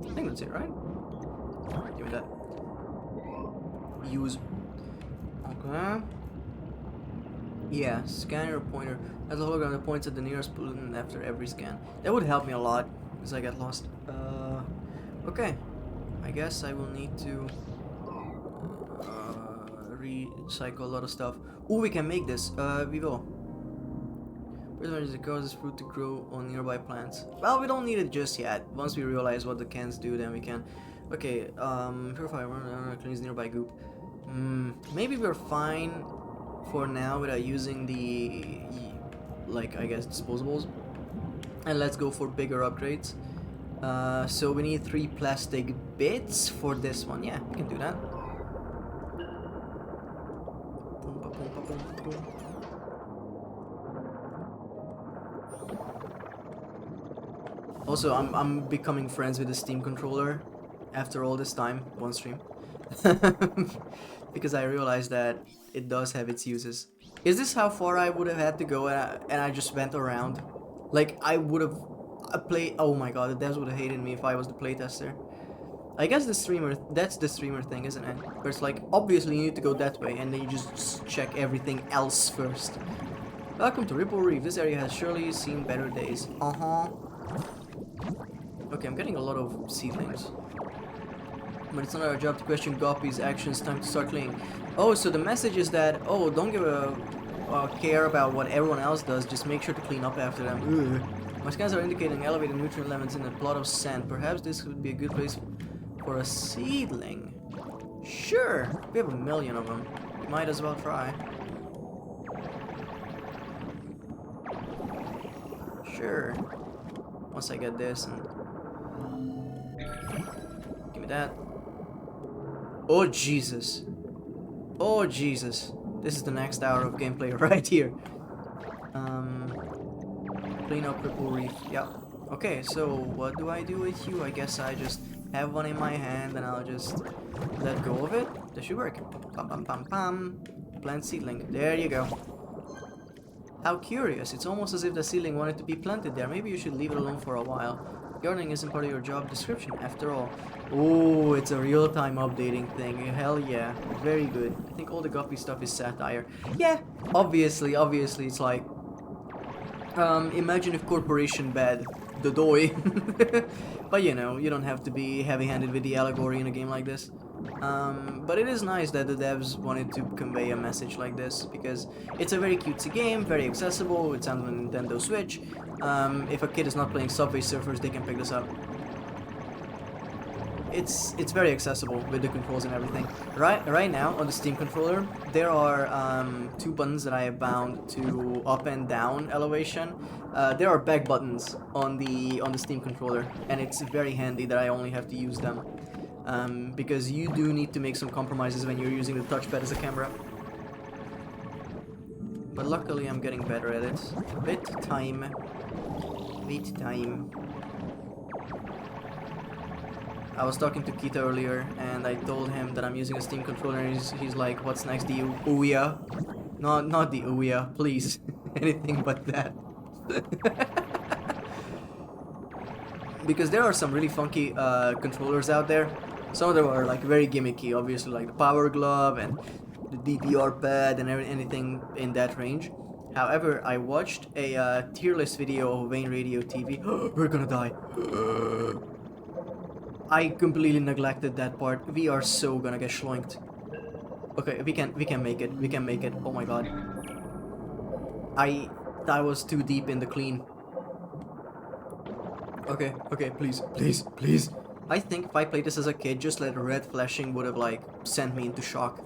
I think that's it, right? Give me that. Use. Okay. Yeah, scanner pointer. Has a hologram that points at the nearest pollutant after every scan. That would help me a lot, because I get lost. Okay. I guess I will need to recycle a lot of stuff. Oh, we can make this. We will. Where's the magic causes fruit to grow on nearby plants? Well, we don't need it just yet. Once we realize what the cans do, then we can. Okay, purify cleans nearby goop. Maybe we're fine for now without using the, like, I guess, disposables. And let's go for bigger upgrades. So we need 3 plastic bits for this one. Yeah, we can do that. Also, I'm becoming friends with the Steam controller after all this time, one stream. Because I realized that it does have its uses. Is this how far I would have had to go and I just went around? Like, I would have played... Oh my god, the devs would have hated me if I was the playtester. I guess the streamer... That's the streamer thing, isn't it? Where it's like, obviously you need to go that way, and then you just check everything else first. Welcome to Ripple Reef. This area has surely seen better days. Okay, I'm getting a lot of seedlings. But it's not our job to question Goppy's actions. Time to start cleaning. Oh, so the message is that, oh, don't give a care about what everyone else does. Just make sure to clean up after them. Ugh. My scans are indicating elevated nutrient levels in a plot of sand. Perhaps this would be a good place for a seedling. Sure, we have 1 million of them. Might as well try. Sure. Once I get this and... Give me that. Oh Jesus. Oh Jesus. This is the next hour of gameplay right here. Clean up Ripple Reef. Yeah. Okay, so what do I do with you? I guess I just have one in my hand and I'll just let go of it. That should work. Pam pam pam pam. Plant seedling. There you go. How curious. It's almost as if the seedling wanted to be planted there. Maybe you should leave it alone for a while. Gardening isn't part of your job description, after all. Oh, it's a real-time updating thing. Hell yeah. Very good. I think all the Guppy stuff is satire. Yeah, obviously, it's like... imagine if Corporation bad the doi. But you know, you don't have to be heavy-handed with the allegory in a game like this. But it is nice that the devs wanted to convey a message like this, because it's a very cutesy game, very accessible, it's on the Nintendo Switch. If a kid is not playing Subway Surfers, they can pick this up. It's very accessible with the controls and everything. Right now on the Steam controller, there are 2 buttons that I have bound to up and down elevation. There are back buttons on the Steam controller, and it's very handy that I only have to use them. Because you do need to make some compromises when you're using the touchpad as a camera. But luckily I'm getting better at it. With time. I was talking to Kita earlier and I told him that I'm using a Steam controller and he's like, what's next, the Ouya? Not the Ouya, please. Anything but that. Because there are some really funky controllers out there. Some of them are like very gimmicky, obviously, like the Power Glove and the DDR pad and anything in that range. However, I watched a tier list video of Wayne Radio TV. We're gonna die. I completely neglected that part. We are so gonna get schloinked. Okay, we can make it. We can make it. Oh my god. That was too deep in the clean. Okay, okay, please, please, please. I think if I played this as a kid, just like red flashing would have like sent me into shock.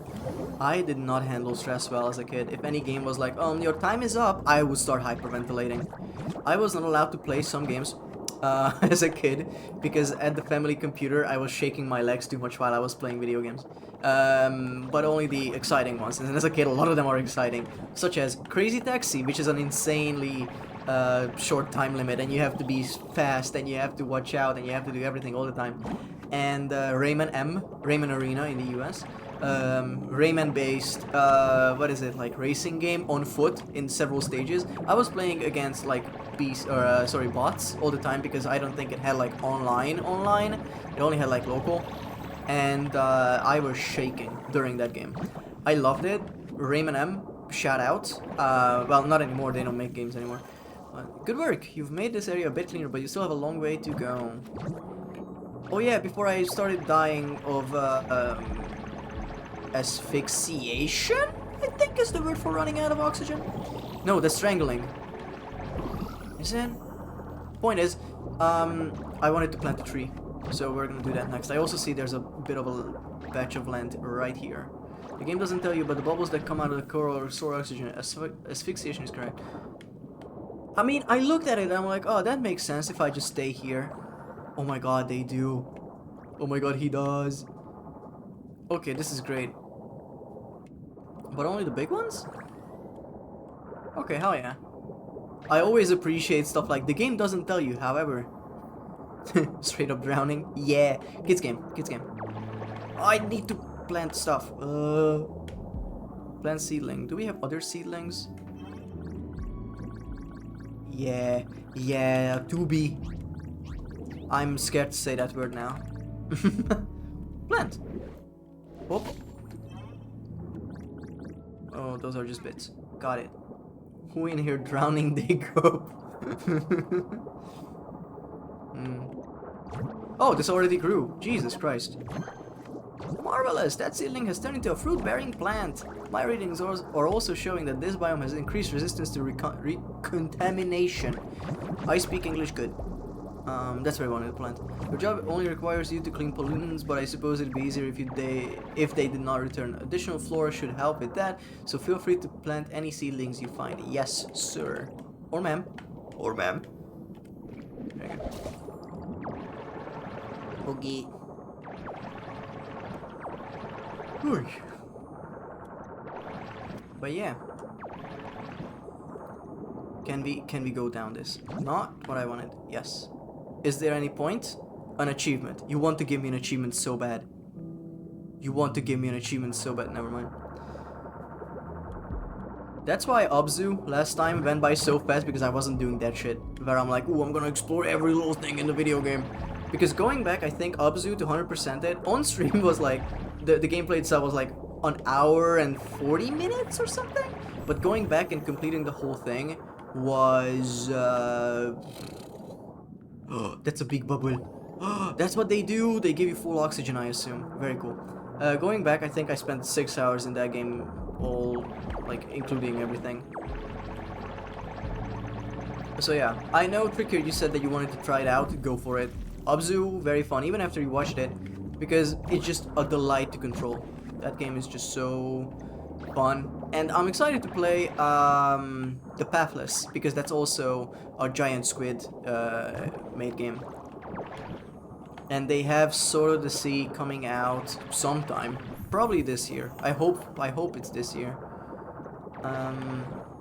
I did not handle stress well as a kid. If any game was like, your time is up, I would start hyperventilating. I was not allowed to play some games as a kid because at the family computer I was shaking my legs too much while I was playing video games. But only the exciting ones, and as a kid a lot of them are exciting, such as Crazy Taxi, which is an insanely short time limit, and you have to be fast, and you have to watch out, and you have to do everything all the time. And Rayman Arena in the US. Rayman based, what is it, like racing game on foot in several stages. I was playing against like bots all the time because I don't think it had like online. It only had like local, and I was shaking during that game. I loved it. Rayman M, shout out. Well, not anymore, they don't make games anymore. Good work, you've made this area a bit cleaner, but you still have a long way to go. Oh yeah, before I started dying of asphyxiation, I think is the word for running out of oxygen. No, that's strangling. Is it? Point is, I wanted to plant a tree, so we're gonna do that next. I also see there's a bit of a patch of land right here. The game doesn't tell you, but the bubbles that come out of the core or store oxygen. Asphyxiation is correct. I mean, I looked at it and I'm like, oh, that makes sense if I just stay here. Oh my god, they do. Oh my god, he does. Okay, this is great. But only the big ones? Okay, hell yeah. I always appreciate stuff like the game doesn't tell you, however. Straight up drowning. Yeah, kids game, kids game. I need to plant stuff. Plant seedling. Do we have other seedlings? Yeah, yeah, to be. I'm scared to say that word now. Plant. Whoop. Oh, those are just bits. Got it. Who in here drowning they go? Oh, this already grew. Jesus Christ. Marvelous! That seedling has turned into a fruit-bearing plant. My readings are also showing that this biome has increased resistance to recontamination. I speak English good. That's where I wanted to plant. Your job only requires you to clean pollutants, but I suppose it'd be easier if they did not return. Additional flora should help with that, so feel free to plant any seedlings you find. Yes, sir. Or ma'am. Or ma'am. There you go. Okay. But yeah. Can we go down this? Not what I wanted. Yes. Is there any point? An achievement. You want to give me an achievement so bad. You want to give me an achievement so bad. Never mind. That's why Abzu last time went by so fast, because I wasn't doing that shit. Where I'm like, ooh, I'm gonna explore every little thing in the video game. Because going back, I think Abzu to 100% it on stream was like, the gameplay itself was like an hour and 40 minutes or something. But going back and completing the whole thing was that's a big bubble. That's what they do. They give you full oxygen, I assume. Very cool. Going back, I think I spent 6 hours in that game, all like including everything. So yeah, I know Tricker, you said that you wanted to try it out. Go for it. Abzu, very fun, even after you watched it, because it's just a delight to control. That game is just so fun, and I'm excited to play the Pathless, because that's also a Giant Squid made game, and they have Sword of the Sea coming out sometime, probably this year. I hope it's this year,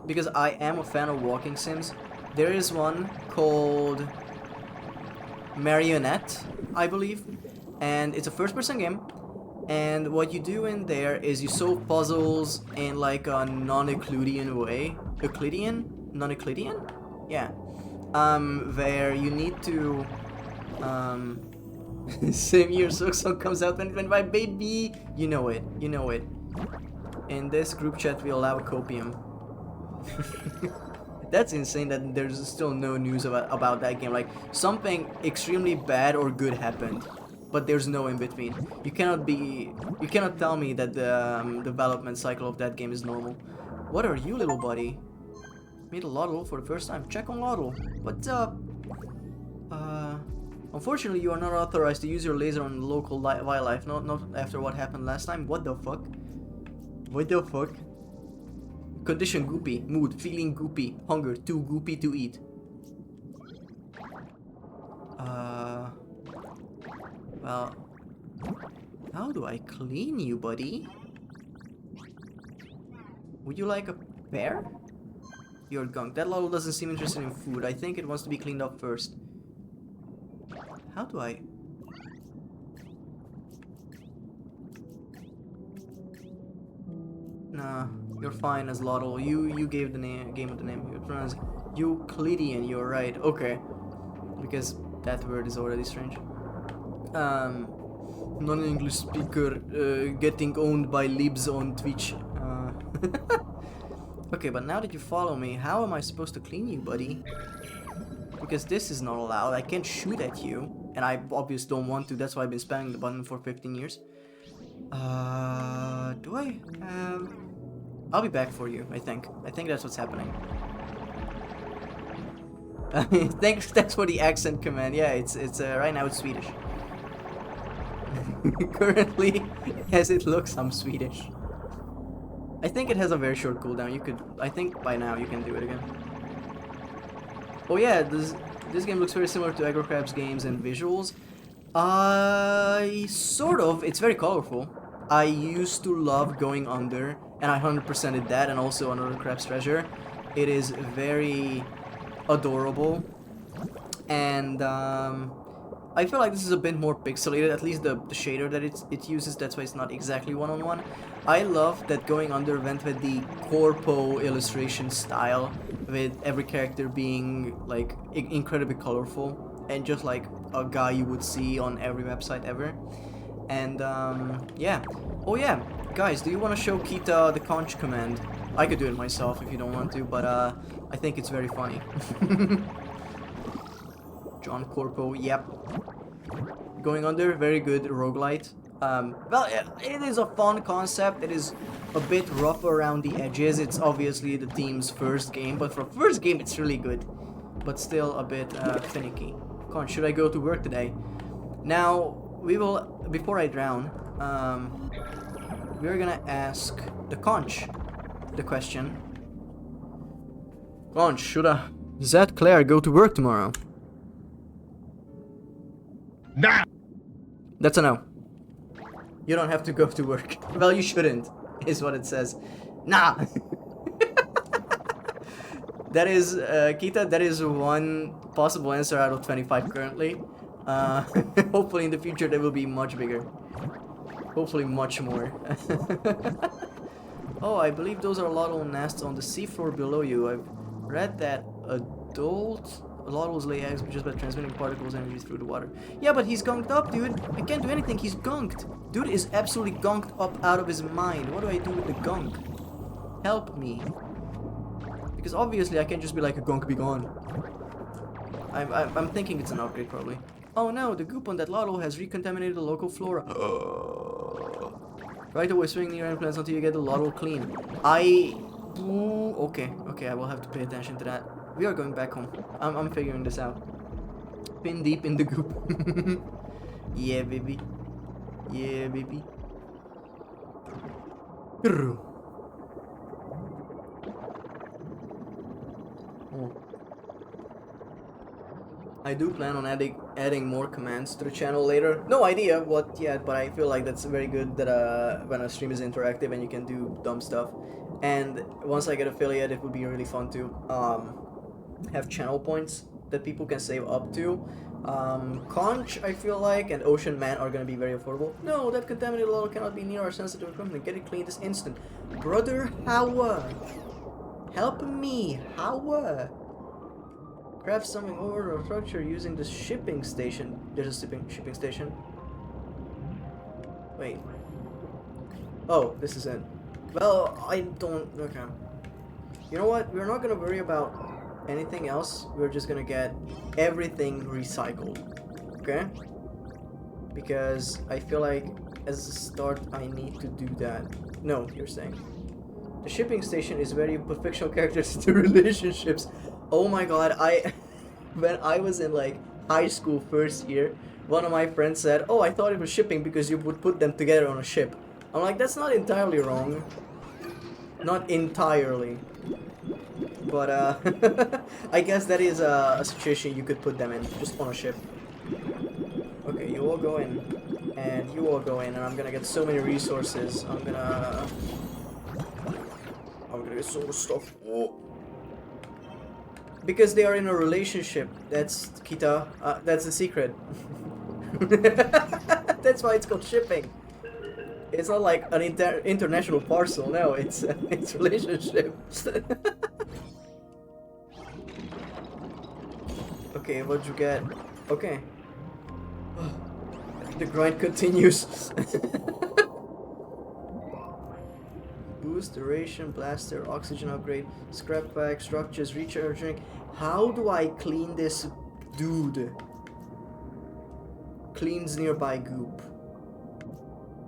because I am a fan of walking sims. There is one called Marionette, I believe, and it's a first-person game. And what you do in there is you solve puzzles in like a non-Euclidean way. Euclidean? Non-Euclidean? Yeah. Where you need to same year song comes out 2025, baby. You know it. You know it. In this group chat we allow copium. That's insane that there's still no news about that game. Like, something extremely bad or good happened. but there's no in between. You cannot tell me that the development cycle of that game is normal. What are you, little buddy? Meet a Loddle for the first time. Check on Loddle. What's up? Unfortunately, you are not authorized to use your laser on local wildlife. Not after what happened last time. What the fuck? What the fuck? Condition goopy. Mood feeling goopy. Hunger too goopy to eat. Well, how do I clean you, buddy? Would you like a pear? You're gunk. That Loddle doesn't seem interested in food. I think it wants to be cleaned up first. How do I? Nah, you're fine as Loddle. You gave the game of the name. You're pronounced Euclidean. You're right. Okay, because that word is already strange. Non-English speaker getting owned by libs on Twitch. Okay, but now that you follow me, how am I supposed to clean you, buddy? Because this is not allowed. I can't shoot at you, and I obviously don't want to. That's why I've been spamming the button for 15 years. Do I have... I'll be back for you, I think. I think that's what's happening. Thanks for the accent command. Yeah, it's right now it's Swedish. Currently, as it looks, I'm Swedish. I think it has a very short cooldown. I think by now you can do it again. Oh yeah, this game looks very similar to Aggro Crab's games and visuals. Sort of. It's very colorful. I used to love Going Under, and I 100%ed that, and also Another Crab's Treasure. It is very adorable, and I feel like this is a bit more pixelated, at least the shader that it uses, that's why it's not exactly one-on-one. I love that Going Under went with the corpo illustration style, with every character being like incredibly colorful, and just like a guy you would see on every website ever. And yeah. Oh yeah, guys, do you want to show Kita the conch command? I could do it myself if you don't want to, but I think it's very funny. John Corpo, yep. Going Under, very good roguelite. Well, it is a fun concept. It is a bit rough around the edges. It's obviously the team's first game, but for first game it's really good. But still a bit finicky. Con, should I go to work today? Now, we will, before I drown, we're gonna ask the conch the question. Conch, should Zed Claire go to work tomorrow? Nah. That's a no. You don't have to go to work. Well, you shouldn't, is what it says. Nah! That is, Kita, that is one possible answer out of 25 currently. Hopefully in the future they will be much bigger. Hopefully much more. Oh, I believe those are Loddle nests on the seafloor below you. I've read that adult Loddles lay eggs just by transmitting particles energy through the water. Yeah, but he's gunked up, dude. I can't do anything. He's gunked. Dude is absolutely gunked up out of his mind. What do I do with the gunk? Help me. Because obviously I can't just be like, a gunk be gone. I'm thinking it's an upgrade probably. Oh no, the goop on that Loddle has recontaminated the local flora. Right away, swing near implants until you get the Loddle clean. Okay, I will have to pay attention to that. We are going back home. I'm figuring this out. Pin deep in the goop. Yeah, baby. Yeah, baby. Oh. I do plan on adding more commands to the channel later. No idea what yet, but I feel like that's very good that when a stream is interactive and you can do dumb stuff. And once I get affiliate, it would be really fun to have channel points that people can save up to. Conch, I feel like, and Ocean Man are gonna be very affordable. No, that contaminated Loddle cannot be near our sensitive equipment. Get it clean this instant. Brother Howard, help me, Howard. Craft something over the structure using the shipping station. There's a shipping station. Wait. Oh, this is it. Well, I don't... Okay. You know what? We're not gonna worry about anything else. We're just gonna get everything recycled. Okay? because I feel like as a start I need to do that. No, you're saying. The shipping station is very put fictional characters into relationships. Oh my god, when I was in like high school first year, one of my friends said, "Oh, I thought it was shipping because you would put them together on a ship." I'm like, that's not entirely wrong. Not entirely. But I guess that is a situation you could put them in, just on a ship. Okay, you all go in. And you all go in, and I'm gonna get so many resources. I'm gonna get so much stuff. Oh. Because they are in a relationship. That's Kita. That's the secret. That's why it's called shipping. It's not like an international parcel. No, it's it's relationships. Okay, what'd you get? Okay. The grind continues. Boost, duration, blaster, oxygen upgrade, scrap pack, structures, recharging. How do I clean this dude? Cleans nearby goop.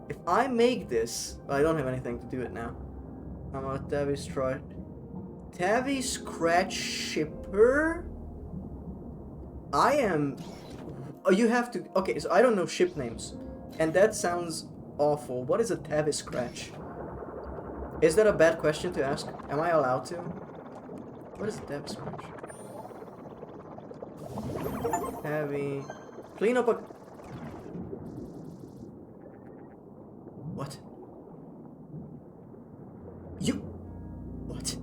If I make this, well, I don't have anything to do it now. I'm a Tavi Scratch Shipper? I am... Oh, you have to... Okay, so I don't know ship names. And that sounds awful. What is a Tavi Scratch? Is that a bad question to ask? Am I allowed to? What is a Tavi Scratch? Tavi... Clean up a... What? You... What?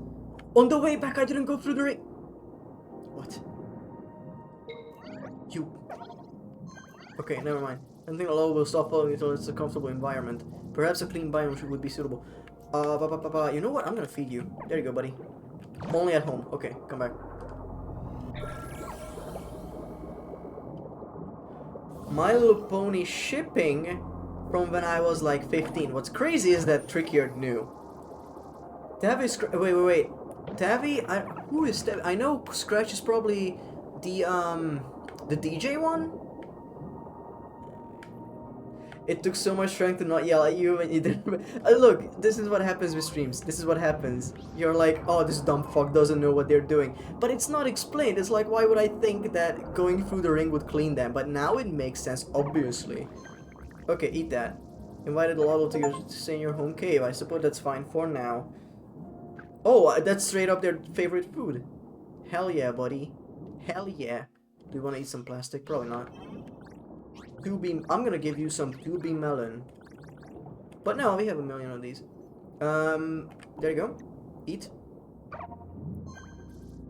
On the way back I didn't go through the ring... What? You... Okay, never mind. I think Alola will stop following until it's a comfortable environment. Perhaps a clean biome would be suitable. You know what? I'm gonna feed you. There you go, buddy. Only at home. Okay, come back. My Little Pony shipping from when I was like 15. What's crazy is that Trickyard knew. Tavi wait. Tavi? Who is Tavi? I know Scratch is probably the DJ one? It took so much strength to not yell at you when you didn't... Look, this is what happens with streams. This is what happens. You're like, oh, this dumb fuck doesn't know what they're doing. But it's not explained. It's like, why would I think that going through the ring would clean them? But now it makes sense, obviously. Okay, eat that. Invited Loddle to stay in your home cave. I suppose that's fine for now. Oh, that's straight up their favorite food. Hell yeah, buddy. Hell yeah. Do you want to eat some plastic? Probably not. I'm gonna give you some Doobie melon. But no, we have a million of these. There you go. Eat.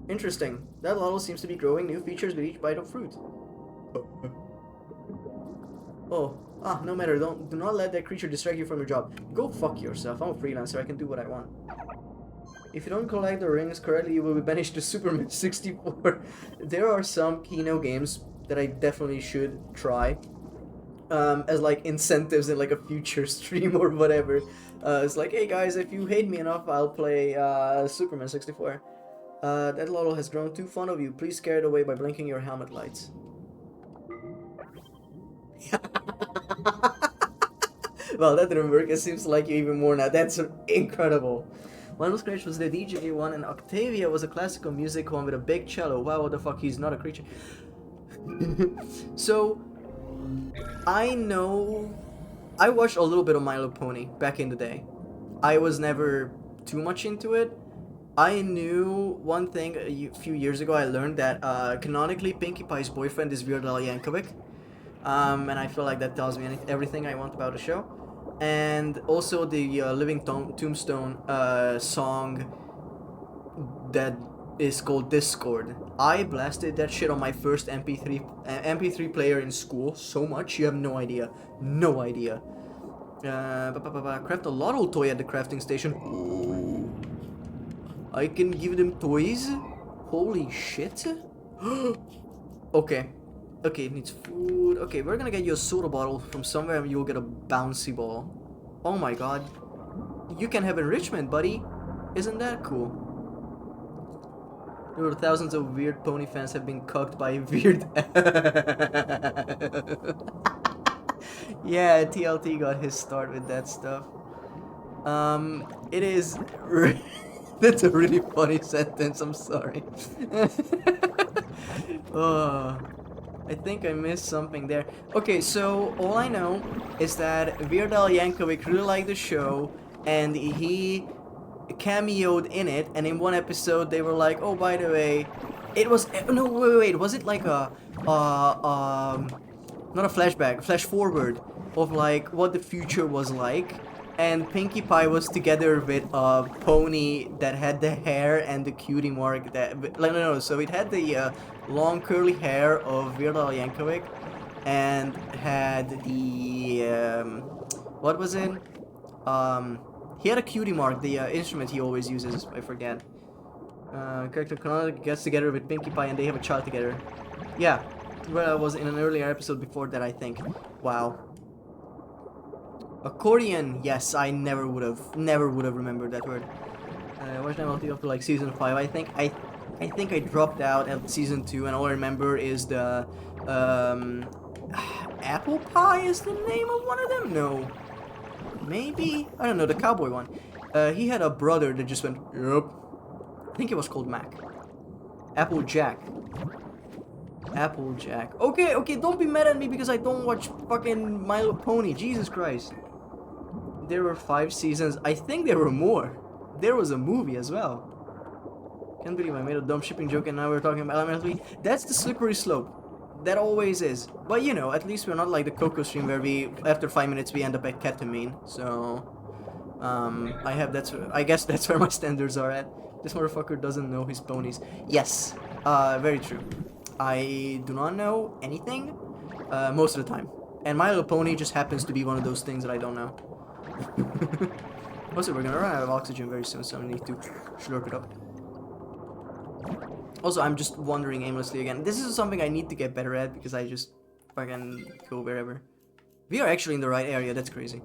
Interesting. That Loddle seems to be growing new features with each bite of fruit. Oh. No matter. Do not let that creature distract you from your job. Go fuck yourself. I'm a freelancer. I can do what I want. If you don't collect the rings correctly, you will be banished to Superman 64. There are some Kino games that I definitely should try. As like incentives in like a future stream or whatever. It's like, hey guys, if you hate me enough, I'll play Superman 64. That Loddle has grown too fond of you. Please scare it away by blinking your helmet lights. Well, that didn't work. It seems like you even more now. That's incredible. One was Scratch was the DJ one, and Octavia was a classical music one with a big cello. Wow, what the fuck? He's not a creature. So, I know... I watched a little bit of My Little Pony back in the day. I was never too much into it. I knew one thing a few years ago. I learned that canonically Pinkie Pie's boyfriend is Weird Al Yankovic. And I feel like that tells me everything I want about the show. And also the Living Tombstone song that is called Discord. I blasted that shit on my first MP3 player in school so much you have no idea. No idea. Craft a Loddle toy at the crafting station. Ooh. I can give them toys? Holy shit. Okay. Okay, it needs food. Okay, we're gonna get you a soda bottle from somewhere and you'll get a bouncy ball. Oh my god. You can have enrichment, buddy. Isn't that cool? There were thousands of weird pony fans have been cucked by weird... Yeah, TLT got his start with that stuff. It is. That's a really funny sentence. I'm sorry. Oh, I think I missed something there. Okay, so all I know is that Weird Al Yankovic really liked the show, and he cameoed in it. And in one episode, they were like, "Oh, by the way, it was no, wait, was it like a not a flashback, a flash forward of like what the future was like?" And Pinkie Pie was together with a pony that had the hair and the cutie mark that like no, so it had the long curly hair of Weird Al Yankovic and had the what was it? He had a cutie mark, the instrument he always uses. I forget. Character Connor gets together with Pinkie Pie and they have a child together. Yeah, well, I was in an earlier episode before that, I think. Wow. Accordion, yes, I never would have remembered that word. I watched them up to like season 5. I think I dropped out at season 2, and all I remember is the Apple Pie is the name of one of them. No, maybe I don't know, the cowboy one. He had a brother that just went yep. I think it was called Mac. Applejack. Applejack. Okay, don't be mad at me because I don't watch fucking My Little Pony. Jesus Christ. There were 5 seasons. I think there were more. There was a movie as well. Can't believe I made a dumb shipping joke and now we're talking about elementary. That's the slippery slope. That always is. But you know, at least we're not like the Coco stream where we, after 5 minutes, we end up at ketamine. So, I guess that's where my standards are at. This motherfucker doesn't know his ponies. Yes, very true. I do not know anything, most of the time. And My Little Pony just happens to be one of those things that I don't know. Also, we're gonna run out of oxygen very soon, so I need to slurp it up. Also, I'm just wandering aimlessly again. This is something I need to get better at because I just fucking go wherever. We are actually in the right area, that's crazy.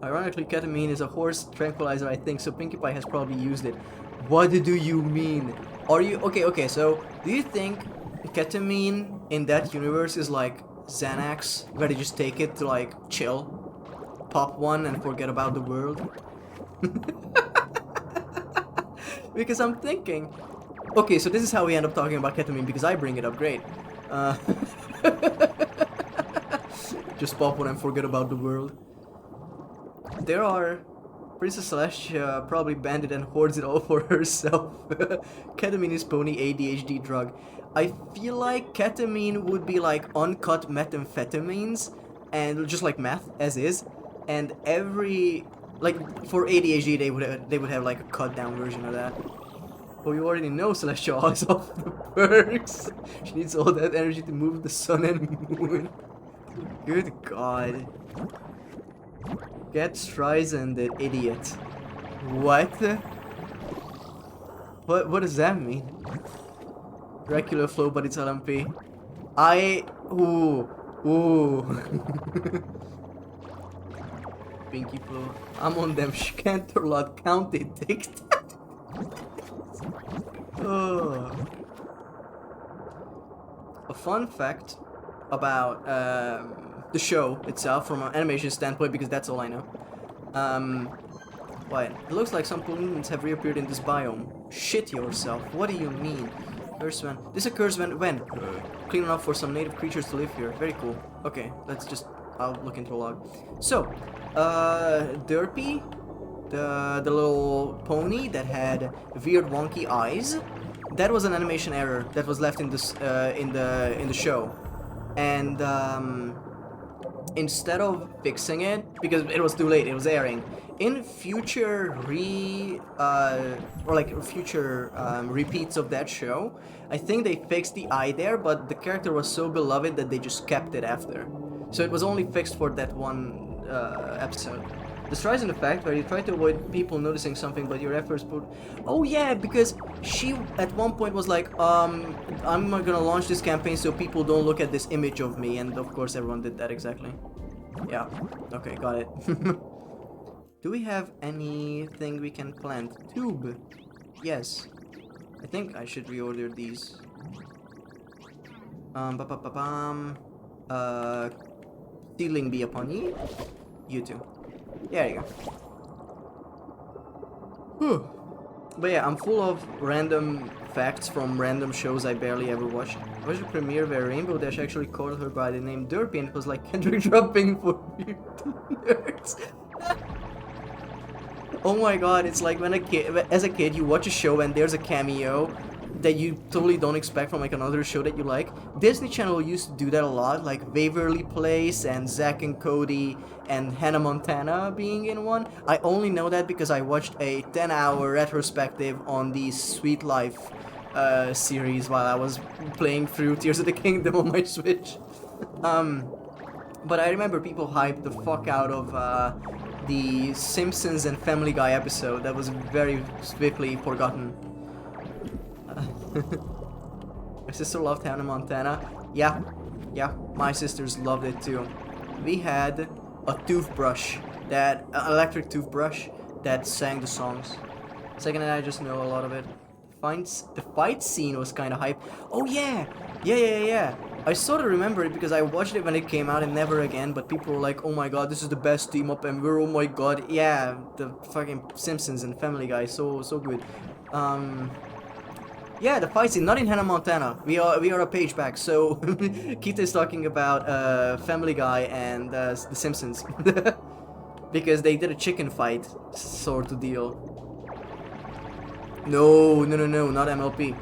Ironically, ketamine is a horse tranquilizer, I think, so Pinkie Pie has probably used it. What do you mean? Are you... Okay, so do you think ketamine in that universe is like Xanax, where they just take it to like chill, pop one and forget about the world? Because I'm thinking, okay, so this is how we end up talking about ketamine because I bring it up. Great. Just pop one and forget about the world. There are Princess Celestia probably banned it and hoards it all for herself. Ketamine is pony ADHD drug. I feel like ketamine would be like uncut methamphetamines and just like meth as is, and every like for ADHD they would have like a cut down version of that. But you already know Celestia is off the perks. She needs all that energy to move the sun and moon. Good God. Get Streisanded, idiot. What? What does that mean? Regular flow, but it's LMP. Ooh. Pinky flow. I'm on them Scanterlot County TikTok. Oh. A fun fact about the show itself from an animation standpoint, because that's all I know. What? It looks like some pollutants have reappeared in this biome. Shit yourself. What do you mean? This occurs when? Clean enough for some native creatures to live here. Very cool. Okay, let's just... I'll look into a log. So, Derpy, the little pony that had weird wonky eyes, that was an animation error that was left in this in the show. And instead of fixing it, because it was too late, it was airing, in future repeats of that show, I think they fixed the eye there, but the character was so beloved that they just kept it after. So it was only fixed for that one episode. The Streisand effect, where you try to avoid people noticing something, but your efforts put... Oh yeah, because she at one point was like, I'm gonna launch this campaign so people don't look at this image of me, and of course everyone did that exactly. Yeah, okay, got it. Do we have anything we can plant? Tube. Yes. I think I should reorder these. Sealing be upon ye. You too. There you go. Whew. But yeah, I'm full of random facts from random shows I barely ever watched. I watched the premiere where Rainbow Dash actually called her by the name Derpy, and it was like Kendrick dropping for nerds. Oh my god, it's like when as a kid, you watch a show and there's a cameo that you totally don't expect from like another show that you like. Disney Channel used to do that a lot, like Waverly Place and Zack and Cody and Hannah Montana being in one. I only know that because I watched a 10-hour retrospective on the Sweet Life series while I was playing through Tears of the Kingdom on my Switch. But I remember people hyped the fuck out of the Simpsons and Family Guy episode that was very swiftly forgotten. My sister loved Hannah Montana. Yeah, my sisters loved it too. We had a toothbrush, an electric toothbrush that sang the songs. Second, I just know a lot of it. The fight scene was kind of hype. Oh yeah. I sort of remember it because I watched it when it came out and never again, but people were like, oh my god, this is the best team up ever, oh my god. Yeah, the fucking Simpsons and Family Guy, so good. Yeah, the fight scene, not in Hannah Montana. We are a page back, so Keith is talking about Family Guy and the Simpsons. Because they did a chicken fight sort of deal. No, not MLP.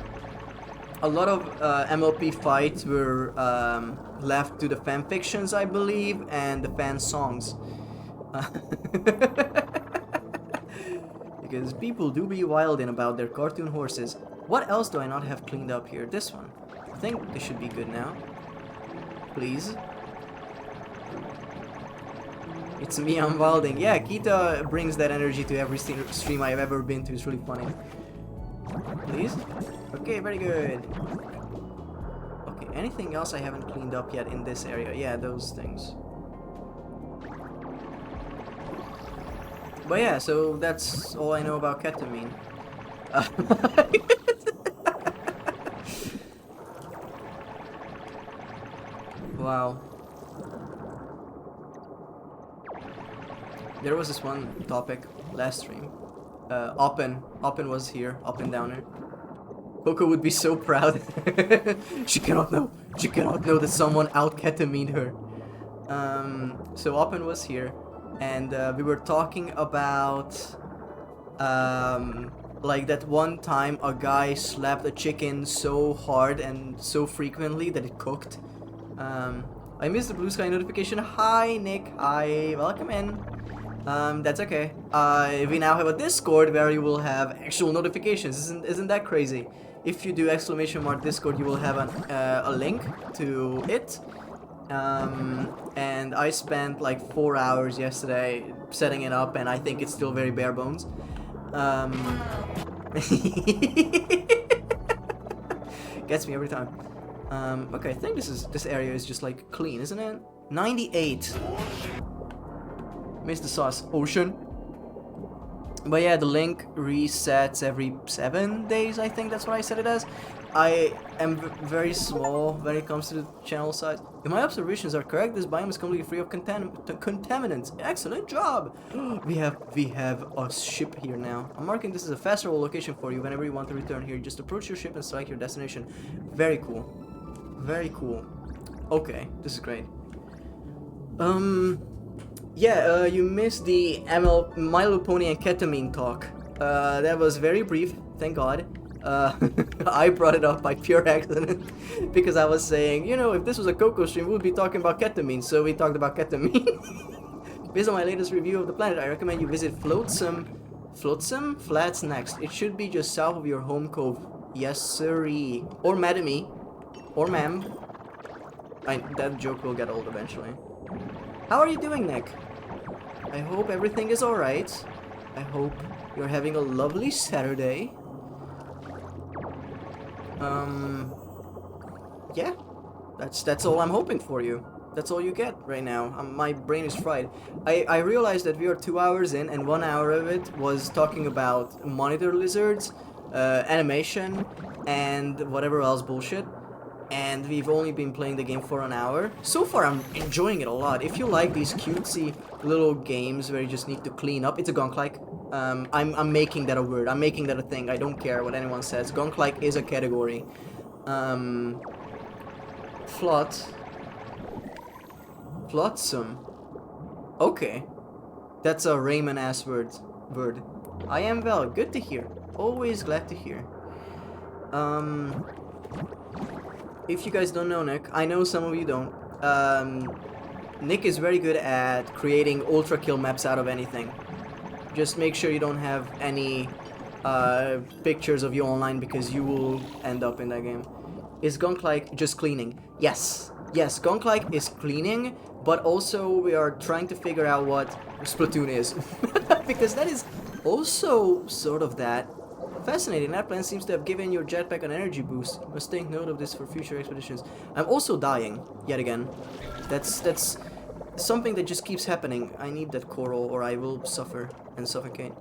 A lot of MLP fights were left to the fan fictions, I believe, and the fan songs. Because people do be wildin' about their cartoon horses. What else do I not have cleaned up here? This one. I think this should be good now. Please. It's me, I'm wilding. Yeah, Kita brings that energy to every stream I've ever been to. It's really funny. Please? Okay, very good. Okay, anything else I haven't cleaned up yet in this area? Yeah, those things. But yeah, so that's all I know about ketamine. Wow. There was this one topic last stream. Oppen was here, Oppen Downer. Coco would be so proud. She cannot know that someone out-ketamined her. So Oppen was here, and we were talking about like that one time a guy slapped a chicken so hard and so frequently that it cooked. I missed the blue sky notification. Hi Nick, hi, welcome in. That's okay. We now have a Discord where you will have actual notifications. Isn't that crazy? If you do !Discord, you will have a link to it. And I spent like 4 hours yesterday setting it up, and I think it's still very bare bones. Gets me every time. Okay, I think this area is just like clean, isn't it? 98. Miss the sauce, Ocean. But yeah, the link resets every 7 days, I think that's what I set it as. I am very small when it comes to the channel size. If my observations are correct, this biome is completely free of contaminants. Excellent job! We have a ship here now. I'm marking this as a fast travel location for you whenever you want to return here. Just approach your ship and select your destination. Very cool. Very cool. Okay, this is great. Yeah, you missed the My Little Pony and ketamine talk. That was very brief, thank God. I brought it up by pure accident because I was saying, you know, if this was a Coco stream, we would be talking about ketamine, so we talked about ketamine. Based on my latest review of the planet, I recommend you visit Flotsam Flats next. It should be just south of your home cove. Yes, sirree. Or madamie. Or ma'am. That joke will get old eventually. How are you doing, Nick? I hope everything is alright. I hope you're having a lovely Saturday. Yeah. That's all I'm hoping for you. That's all you get right now. My brain is fried. I realized that we are 2 hours in, and 1 hour of it was talking about monitor lizards, animation, and whatever else bullshit. and we've only been playing the game for an hour. So far, I'm enjoying it a lot. If you like these cutesy little games where you just need to clean up, it's a gonk-like. I'm making that a word. I'm making that a thing. I don't care what anyone says. Gonk-like is a category. Flotsam. Okay. That's a Rayman-ass word. I am well. Good to hear. Always glad to hear. If you guys don't know Nick, I know some of you don't. Nick is very good at creating ultra kill maps out of anything. Just make sure you don't have any pictures of you online because you will end up in that game. Is Gonk-like just cleaning? Yes. Yes, Gonk-like is cleaning, but also we are trying to figure out what Splatoon is. Because that is also sort of that. Fascinating, that plan seems to have given your jetpack an energy boost. Must take note of this for future expeditions. I'm also dying, yet again. That's something that just keeps happening. I need that coral or I will suffer and suffocate.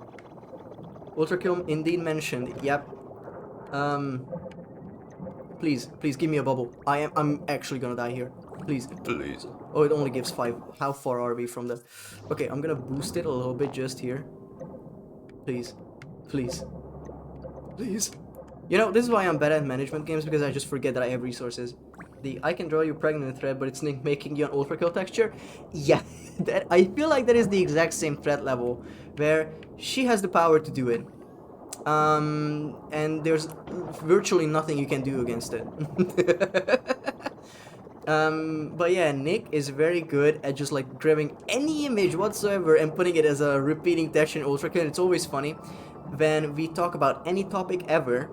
Ultra kill indeed mentioned, yep. Please give me a bubble. I'm actually gonna die here. Please. Oh, it only gives 5. How far are we from the... Okay, I'm gonna boost it a little bit just here. Please. You know, this is why I'm bad at management games, because I just forget that I have resources. I can draw you pregnant thread, but it's making you an ultra kill texture. Yeah, I feel like that is the exact same threat level, where she has the power to do it. And there's virtually nothing you can do against it. But yeah, Nick is very good at just like grabbing any image whatsoever and putting it as a repeating texture in ultra kill. It's always funny when we talk about any topic ever.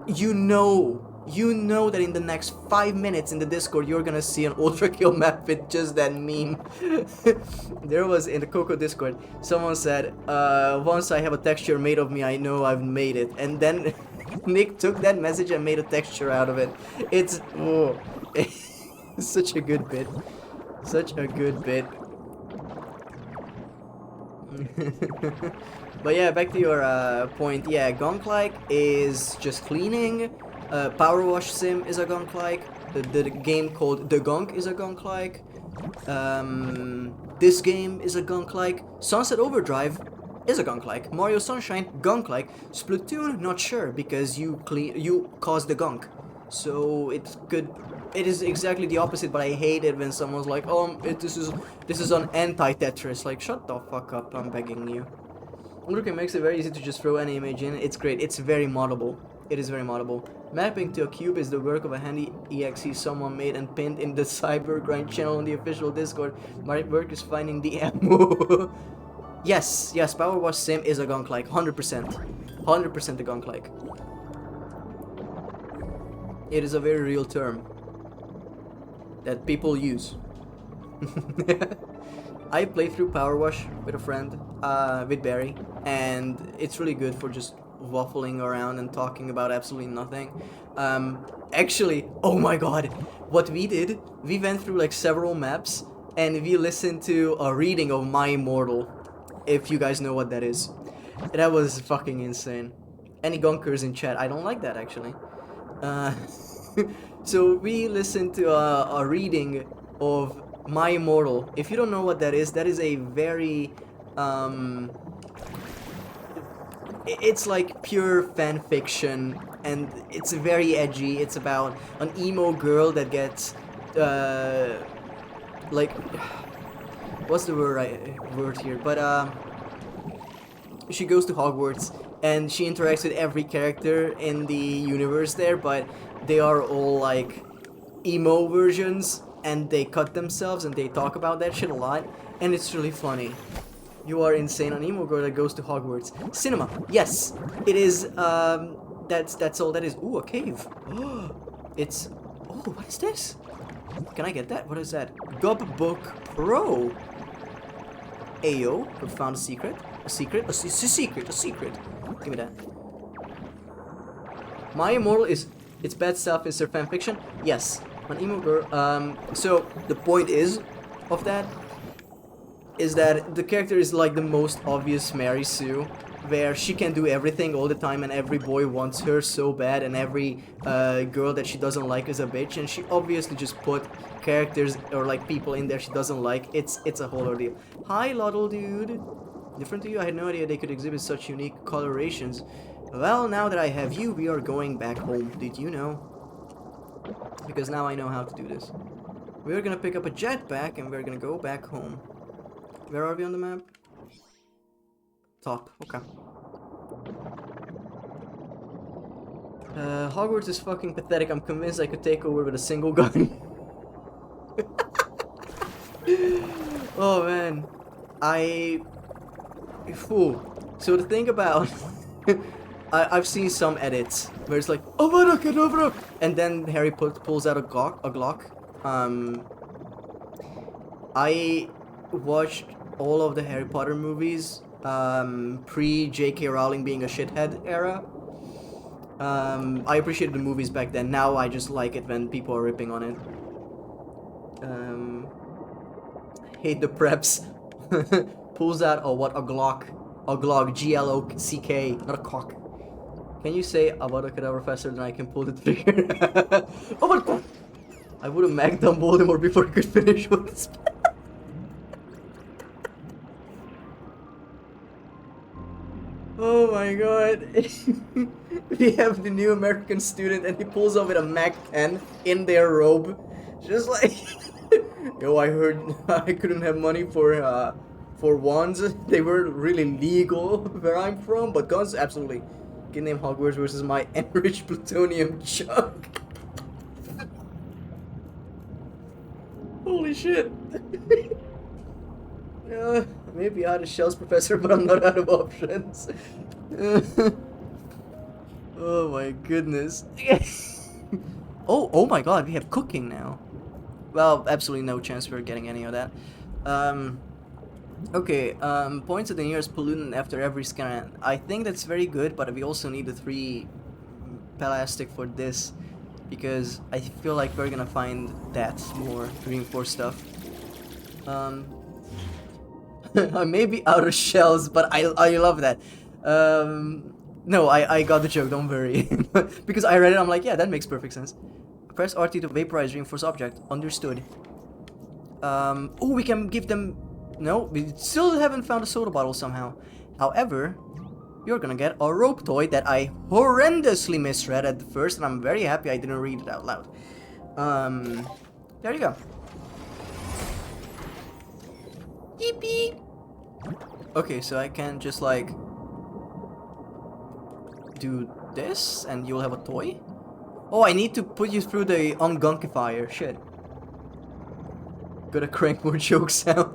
You know that in the next 5 minutes in the Discord you're gonna see an ultra kill map with just that meme. There was in the Coco Discord, someone said, once I have a texture made of me, I know I've made it. And then Nick took that message and made a texture out of it. It's such a good bit. Such a good bit. But yeah, back to your point. Yeah, Gonk-like is just cleaning. Power Wash Sim is a Gonk-like. The game called The Gonk is a Gonk-like. This game is a Gonk-like. Sunset Overdrive is a Gonk-like. Mario Sunshine, Gonk-like. Splatoon, not sure, because you caused the Gonk. So it is exactly the opposite, but I hate it when someone's like, this is an anti-Tetris. Like, shut the fuck up, I'm begging you. Ultra makes it very easy to just throw any image in. It's great. It's very moddable. It is very moddable. Mapping to a cube is the work of a handy exe someone made and pinned in the Cybergrind channel on the official Discord. My work is finding the ammo. Yes, Power Wash Sim is a Gonk-like. 100%. 100% a Gonk-like. It is a very real term that people use. I play through Power Wash with a friend, with Barry, and it's really good for just waffling around and talking about absolutely nothing. Actually, oh my god, what we did, we went through like several maps and we listened to a reading of My Immortal, if you guys know what that is. That was fucking insane. Any gonkers in chat? I don't like that actually. So we listened to a reading of My Immortal. If you don't know what that is a very it's like pure fan fiction, and it's very edgy. It's about an emo girl that gets like, what's the word here? But she goes to Hogwarts and she interacts with every character in the universe there, but they are all like emo versions, and they cut themselves and they talk about that shit a lot, and it's really funny. You are insane, an emo girl that goes to Hogwarts. Cinema, yes, it is. That's all that is. Ooh, a cave. It's. Oh, what is this? Can I get that? What is that? Gubbook Pro. Ayo, we found a secret. A secret. A secret. Give me that. My Immortal is. It's bad self-insert fanfiction. Yes, an emo girl. So the point is, of that. is that the character is like the most obvious Mary Sue, where she can do everything all the time and every boy wants her so bad and every girl that she doesn't like is a bitch, and she obviously just put characters or like people in there she doesn't like. It's a whole ordeal. Hi, Loddle dude. Different to you, I had no idea they could exhibit such unique colorations. Well, now that I have you, we are going back home. Did you know? Because now I know how to do this. We're gonna pick up a jetpack and we're gonna go back home. Where are we on the map? Top, okay. Hogwarts is fucking pathetic. I'm convinced I could take over with a single gun. Oh man. So the thing about I've seen some edits where it's like Avada Kedavra, and then Harry pulls out a Glock. I watched all of the Harry Potter movies pre J.K. Rowling being a shithead era. I appreciated the movies back then. Now I just like it when people are ripping on it. Hate the preps. Pulls out a Glock, Glock, not a cock. Can you say Avada Kedavra faster than I can pull the trigger? Oh my god! I would have magged on Voldemort before I could finish with this. Oh my god. We have the new American student and he pulls up with a Mac 10 in their robe. Just like, yo, I heard I couldn't have money for wands. They were really legal where I'm from, but guns, absolutely. Kid named Hogwarts versus my enriched plutonium chunk. Holy shit. Maybe out of shells, Professor, but I'm not out of options. Oh my goodness. Oh my god, we have cooking now. Well, absolutely no chance we're getting any of that. Okay, points at the nearest pollutant after every scan. I think that's very good, but we also need the 3 plastic for this, because I feel like we're gonna find that more reinforced stuff. I may be out of shells, but I love that. No, I got the joke, don't worry. Because I read it, I'm like, yeah, that makes perfect sense. Press RT to vaporize reinforced object. Understood. Oh, we can give them... No, we still haven't found a soda bottle somehow. However, you're gonna get a rope toy that I horrendously misread at first, and I'm very happy I didn't read it out loud. There you go. Yippee! Okay, so I can just like do this and you'll have a toy? Oh, I need to put you through the ungunkifier. Shit. Gotta crank more jokes out.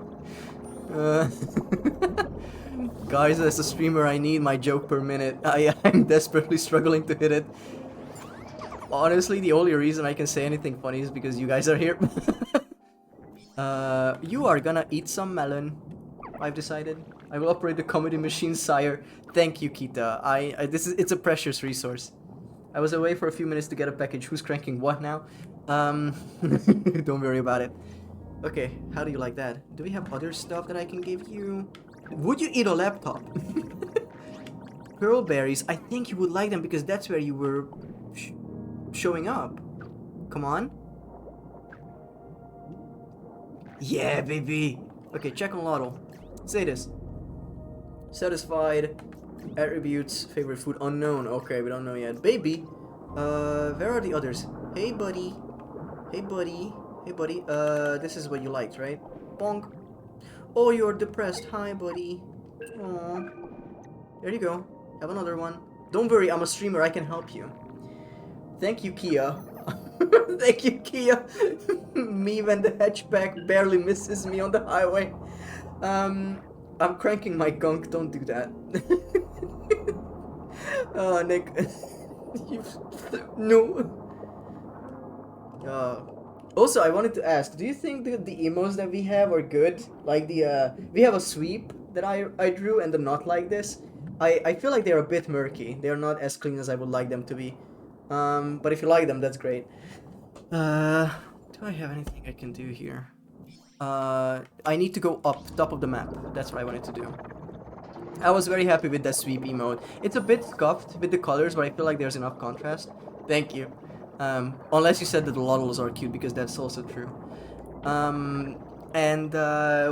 Guys, as a streamer, I need my joke per minute. I'm desperately struggling to hit it. Honestly, the only reason I can say anything funny is because you guys are here. You are gonna eat some melon. I've decided. I will operate the comedy machine, sire. Thank you, Kita. It's a precious resource. I was away for a few minutes to get a package. Who's cranking what now? Don't worry about it. Okay, how do you like that? Do we have other stuff that I can give you? Would you eat a laptop? Pearl berries. I think you would like them because that's where you were showing up. Come on. Yeah, baby. Okay, check on Loddle. Say this. Satisfied. Attributes. Favorite food unknown. Okay, we don't know yet. Baby. Where are the others? Hey, buddy. Hey, buddy. Hey, buddy. This is what you liked, right? Bonk. Oh, you're depressed. Hi, buddy. Aww. There you go. Have another one. Don't worry, I'm a streamer. I can help you. Thank you, Kia. Thank you, Kia. Me when the hatchback barely misses me on the highway. I'm cranking my gunk. Don't do that. Oh, Nick. No. Also, I wanted to ask, do you think the emos that we have are good? Like we have a sweep that I drew and the not like this. I feel like they're a bit murky. They're not as clean as I would like them to be. But if you like them, that's great. Do I have anything I can do here? I need to go up, top of the map. That's what I wanted to do. I was very happy with that sweep emote. It's a bit scuffed with the colors, but I feel like there's enough contrast. Thank you. Unless you said that the Loddles are cute, because that's also true. And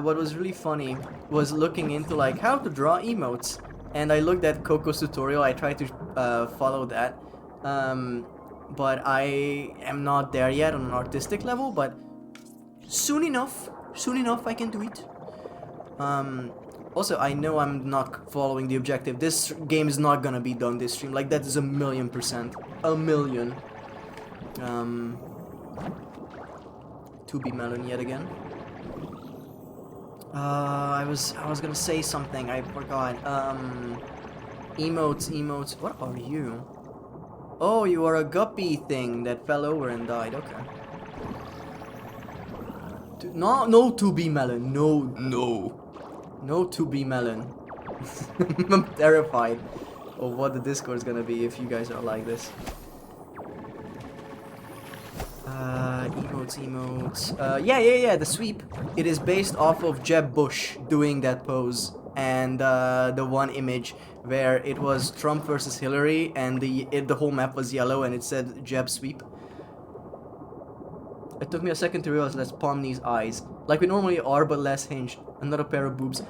what was really funny was looking into like how to draw emotes. And I looked at Coco's tutorial. I tried to follow that. But I am not there yet on an artistic level, but soon enough I can do it. Also, I know I'm not following the objective. This game is not gonna be done this stream. Like, that is 1,000,000%. 1,000,000. 2B melon yet again. I was gonna say something. I forgot. Emotes. What are you? Oh, you are a guppy thing that fell over and died. Okay. No 2B melon. No 2B melon. I'm terrified of what the Discord is gonna be if you guys are like this. Emotes. Yeah, the sweep. It is based off of Jeb Bush doing that pose. And the one image where it was Trump versus Hillary and the whole map was yellow and it said Jeb sweep. It took me a second to realize that's Pomni's eyes. Like we normally are, but less hinged. Another pair of boobs.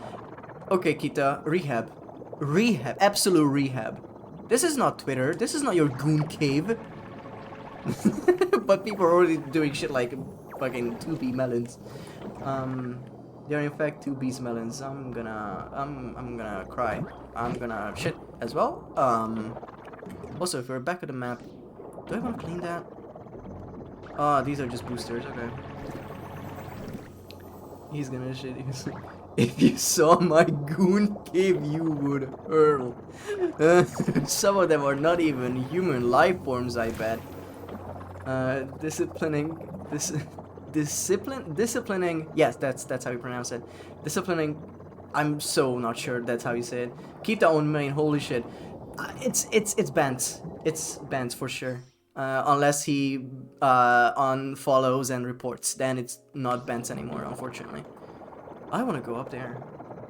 Okay, Kita, rehab. Absolute rehab. This is not Twitter. This is not your goon cave. But people are already doing shit like fucking 2B melons. They're in fact 2B's melons. I'm gonna cry. I'm gonna shit as well. Also, if we're back at the map, do I want to clean that? Ah, these are just boosters. Okay. He's gonna shit. If you saw my goon cave, you would hurl. Some of them are not even human life forms, I bet. Disciplining. Yes, that's how you pronounce it. Disciplining. I'm so not sure that's how you say it. Keep that on main. Holy shit. It's bans. It's bans for sure. Unless he unfollows and reports, then it's not bans anymore, unfortunately. I want to go up there.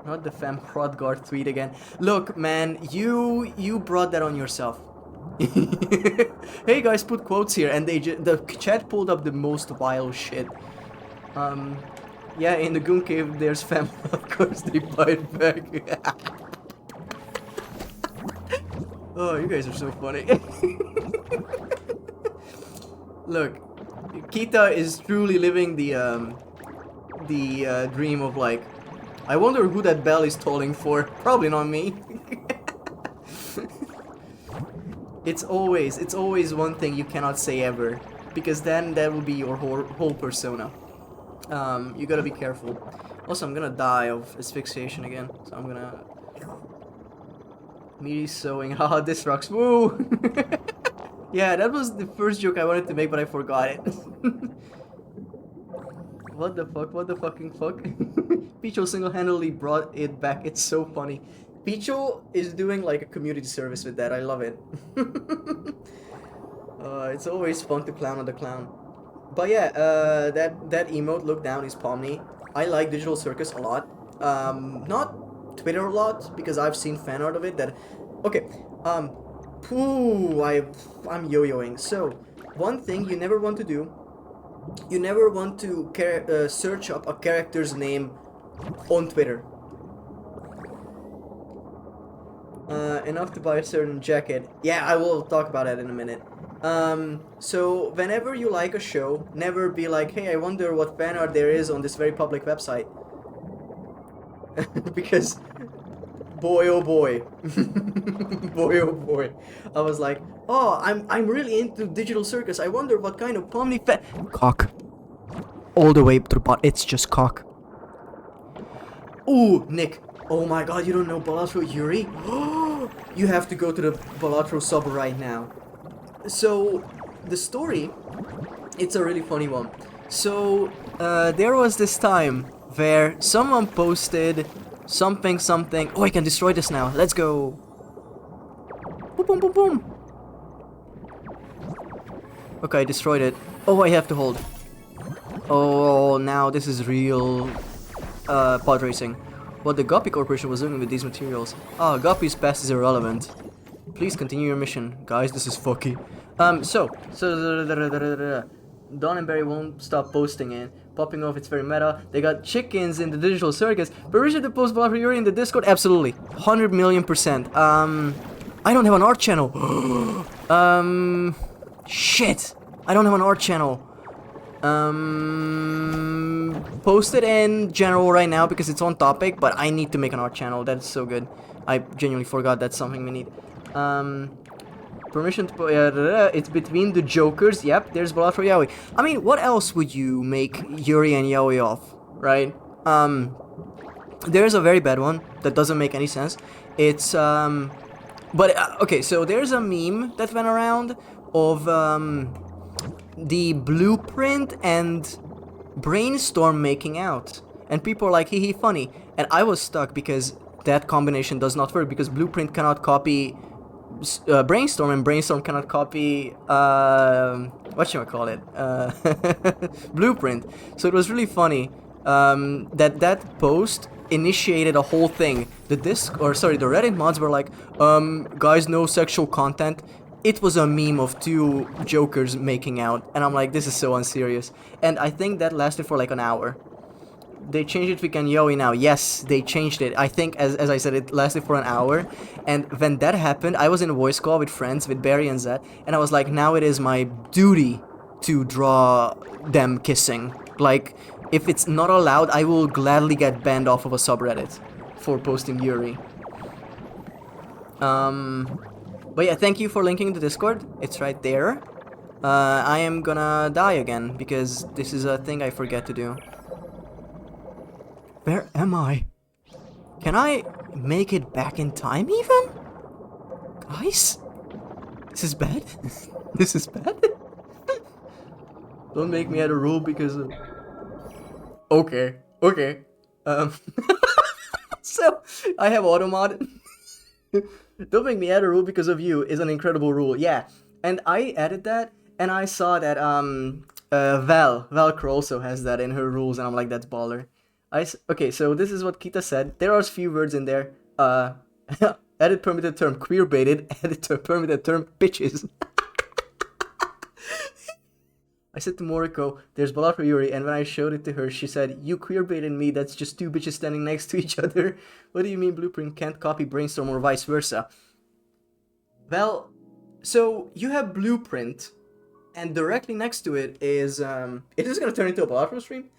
Not the Fem Hrodgard tweet again. Look, man, you brought that on yourself. Hey guys, put quotes here, and the chat pulled up the most vile shit. Yeah, in the Goon Cave, there's Fem. Of course, they bite back. Oh, you guys are so funny. Look, Kita is truly living the dream of like, I wonder who that bell is tolling for. Probably not me. It's always one thing you cannot say ever, because then that will be your whole persona. You gotta be careful. Also, I'm gonna die of asphyxiation again, so I'm gonna... Me sewing, haha, this rocks, woo! Yeah, that was the first joke I wanted to make, but I forgot it. What the fuck, what the fucking fuck? Picho single-handedly brought it back, it's so funny. Picho is doing like a community service with that, I love it. It's always fun to clown on the clown. But yeah, that emote, look down, is Pomni. I like Digital Circus a lot. Not Twitter a lot, because I've seen fan art of it that... Okay, I'm yo-yoing. So, one thing you never want to do, you never want to search up a character's name on Twitter. Enough to buy a certain jacket. Yeah, I will talk about that in a minute. So whenever you like a show, never be like, hey, I wonder what fan art there is on this very public website. Because, boy oh boy. Boy oh boy. I was like, oh, I'm really into Digital Circus. I wonder what kind of Pomni fan... Cock. All the way through bot. It's just cock. Ooh, Nick. Oh my god, you don't know Balatro Yuri? You have to go to the Balatro sub right now. So, the story, it's a really funny one. So, there was this time where someone posted something. Oh, I can destroy this now. Let's go. Boom, boom, boom, boom. Okay, I destroyed it. Oh, I have to hold. Oh, now this is real pod racing. What the Guppy Corporation was doing with these materials. Oh, Guppy's past is irrelevant. Please continue your mission. Guys, this is fucky. Don and Barry won't stop posting it. Popping off, it's very meta. They got chickens in the digital circus. Permission to post Blah Yuri in the Discord? Absolutely. 100,000,000%. I don't have an art channel. Shit. I don't have an art channel. Post it in general right now because it's on topic, but I need to make an art channel. That's so good. I genuinely forgot that's something we need. Permission to it's between the jokers. Yep, there's Balat for Yaoi. I mean, what else would you make Yuri and Yaoi off, right? There's a very bad one that doesn't make any sense. It's okay, so there's a meme that went around of the Blueprint and Brainstorm making out, and people are like, hee hee, funny. And I was stuck because that combination does not work, because Blueprint cannot copy Brainstorm, and Brainstorm cannot copy whatchamacallit, Blueprint. So it was really funny that post initiated a whole thing. The Reddit mods were like, guys, no sexual content. It was a meme of two jokers making out, and I'm like, this is so unserious. And I think that lasted for like an hour. They changed it, we can Yaoi now. Yes, they changed it. I think, as I said, it lasted for an hour. And when that happened, I was in a voice call with friends, with Barry and Zed, and I was like, now it is my duty to draw them kissing. Like, if it's not allowed, I will gladly get banned off of a subreddit for posting Yuri. But yeah, thank you for linking the Discord. It's right there. I am gonna die again, because this is a thing I forget to do. Where am I? Can I make it back in time even? Guys? This is bad? This is bad? Don't make me add a rule because of... Okay. So, I have automod. Don't make me add a rule because of you is an incredible rule. Yeah. And I added that, and I saw that Valkyr also has that in her rules, and I'm like, that's baller. Okay, so this is what Kita said. There are a few words in there. Edit permitted term queer baited. Edit permitted term bitches. I said to Moriko, there's Balat for Yuri, and when I showed it to her, she said, you queer baited me, that's just two bitches standing next to each other. What do you mean Blueprint can't copy Brainstorm or vice versa? Well, so you have Blueprint, and directly next to it is, it is gonna turn into a Balat stream.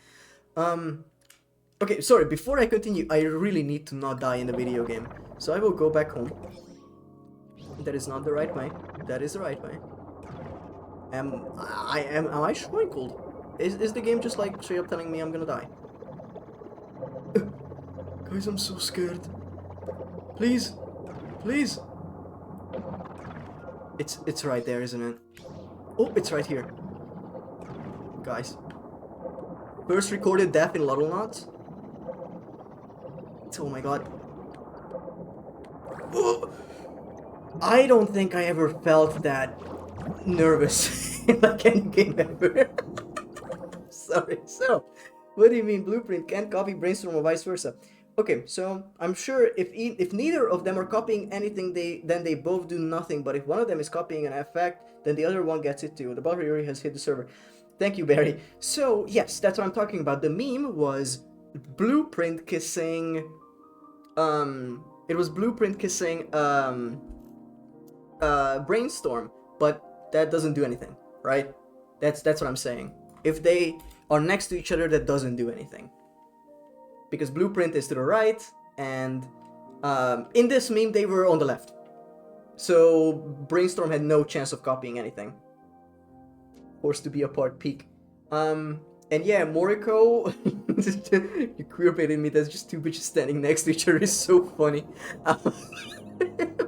Okay, sorry, before I continue, I really need to not die in the video game. So I will go back home. That is not the right way. That is the right way. Am I shrinkled? Is the game just like straight up telling me I'm gonna die? Guys, I'm so scared. Please. Please. It's right there, isn't it? Oh, it's right here. Guys. First recorded death in Loddlenaut. Oh my god. Oh, I don't think I ever felt that nervous in like any game ever. Sorry. So, what do you mean Blueprint can't copy Brainstorm or vice versa? Okay, so I'm sure if neither of them are copying anything, then they both do nothing. But if one of them is copying an effect, then the other one gets it too. The Butler Yuri has hit the server. Thank you, Barry. So yes, that's what I'm talking about. The meme was Blueprint kissing. It was Blueprint kissing Brainstorm, but that doesn't do anything, right? That's what I'm saying. If they are next to each other, that doesn't do anything. Because Blueprint is to the right, and in this meme, they were on the left. So Brainstorm had no chance of copying anything. Forced to be apart peak. And yeah, Moriko, you queer baited me, that's just two bitches standing next to each other is so funny.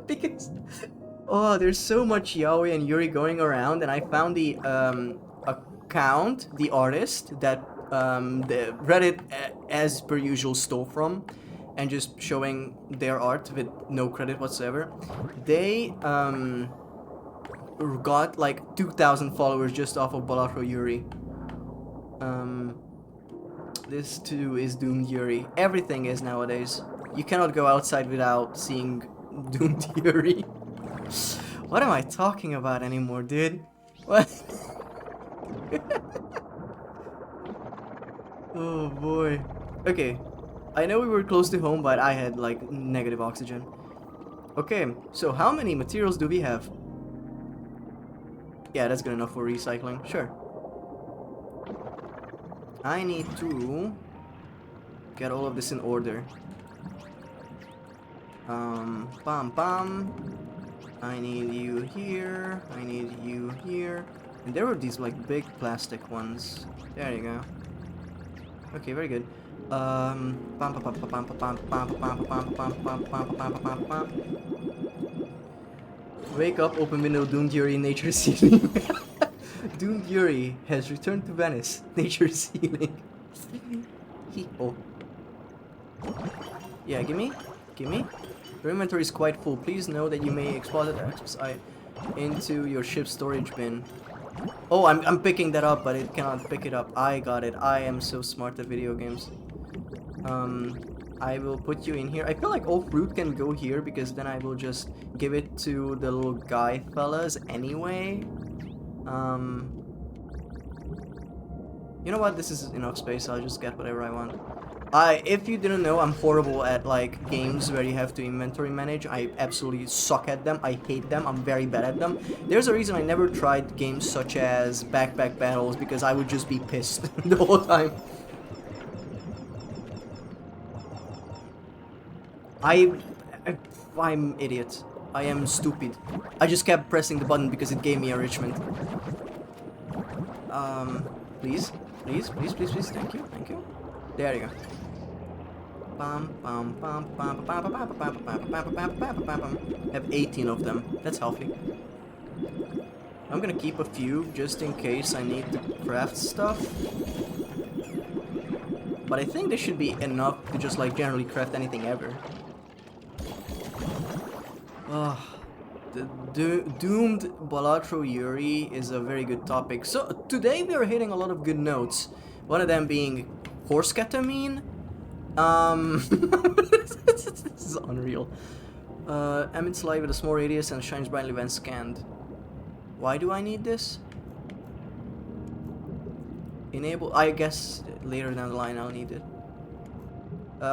Because, oh, there's so much Yaoi and Yuri going around, and I found the account, the artist, that the Reddit, as per usual, stole from, and just showing their art with no credit whatsoever. They got like 2,000 followers just off of Balatro Yuri. This too is Doomed Yuri. Everything is nowadays. You cannot go outside without seeing Doomed Yuri. What am I talking about anymore, dude? What? Oh boy. Okay. I know we were close to home, but I had like negative oxygen. Okay, so how many materials do we have? Yeah, that's good enough for recycling. Sure. I need to get all of this in order. Bam bam. I need you here. I need you here. And there were these like big plastic ones. There you go. Okay, very good. Wake up, open window, Doomed Yuri, nature ceiling. Doomed Yuri has returned to Venice. Nature ceiling. Oh. Yeah, gimme. Gimme. Your inventory is quite full. Please know that you may export it into your ship's storage bin. Oh, I'm picking that up, but it cannot pick it up. I got it. I am so smart at video games. I will put you in here. I feel like all fruit can go here because then I will just give it to the little guy fellas anyway. You know what? This is enough space. I'll just get whatever I want. If you didn't know, I'm horrible at like games where you have to inventory manage. I absolutely suck at them. I hate them. I'm very bad at them. There's a reason I never tried games such as Backpack Battles because I would just be pissed the whole time. I'm idiot. I am stupid. I just kept pressing the button because it gave me enrichment. Please, please, please, please, please. Thank you, thank you. There you go. I have 18 of them. That's healthy. I'm gonna keep a few just in case I need to craft stuff. But I think this should be enough to just like generally craft anything ever. The Doomed Balatro Yuri is a very good topic. So today we are hitting a lot of good notes. One of them being horse ketamine. This is unreal. Emits light with a small radius and shines brightly when scanned. Why do I need this? Enable. I guess later down the line I'll need it.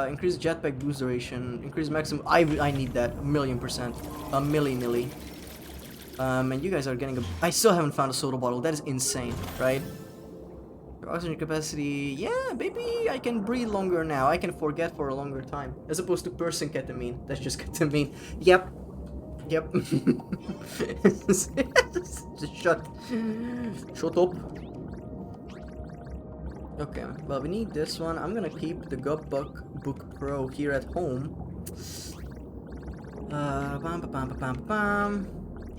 Increase jetpack boost duration. Increase maximum. I need that 1,000,000%. A milli. And you guys are getting a. I still haven't found a soda bottle. That is insane, right? Your oxygen capacity. Yeah, baby. I can breathe longer now. I can forget for a longer time, as opposed to person ketamine. That's just ketamine. Yep. Just shut up. Okay, well we need this one. I'm gonna keep the Gutbook Book Pro here at home.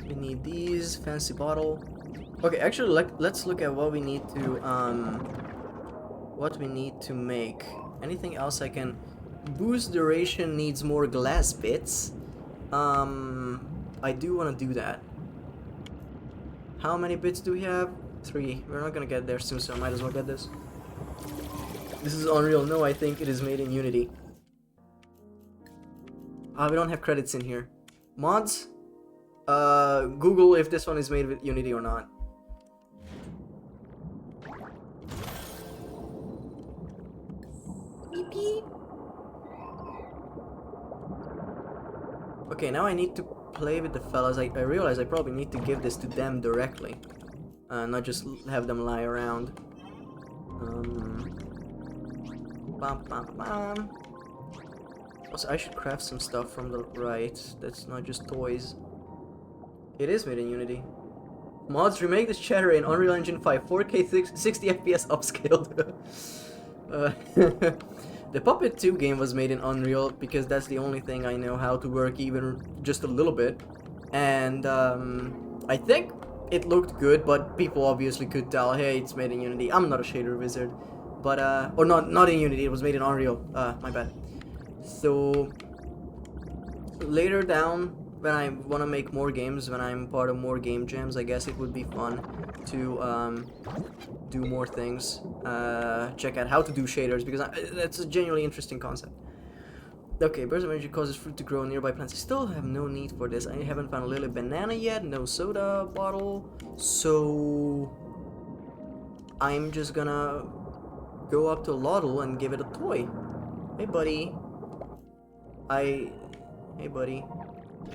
We need these, fancy bottle. Okay, actually let's look at what we need to make. Anything else I can boost duration needs more glass bits. I do want to do that. How many bits do we have? 3. We're not gonna get there soon, so I might as well get this. This is Unreal. No, I think it is made in Unity. We don't have credits in here. Mods? Google if this one is made with Unity or not. Beep beep. Okay, now I need to play with the fellas. I realize I probably need to give this to them directly. Not just have them lie around. Also, I should craft some stuff from the right. That's not just toys. It is made in Unity. Mods remake this chatter in Unreal Engine 5, 4K 60 FPS upscaled. The Puppet 2 game was made in Unreal because that's the only thing I know how to work even just a little bit. And I think it looked good, but people obviously could tell, hey, it's made in Unity. I'm not a shader wizard. But, or not in Unity, it was made in Unreal. My bad. So, later down when I want to make more games, when I'm part of more game jams, I guess it would be fun to do more things. Check out how to do shaders, because that's a genuinely interesting concept. Okay, burst of energy causes fruit to grow on nearby plants. I still have no need for this. I haven't found a little banana yet, no soda bottle, so I'm just gonna go up to Loddle and give it a toy. Hey buddy. Hey buddy.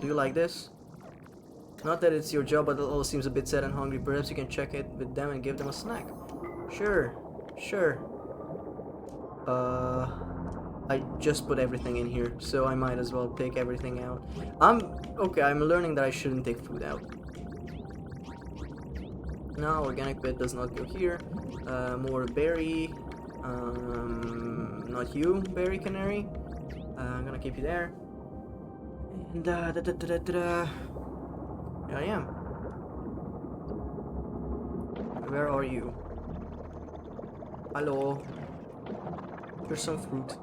Do you like this? Not that it's your job, but it all seems a bit sad and hungry. Perhaps you can check it with them and give them a snack. Sure. I just put everything in here, so I might as well take everything out. I'm learning that I shouldn't take food out. No, organic bit does not go here. More berry. Not you, berry canary. I'm gonna keep you there. And here I am. Where are you? Hello. Here's some fruit.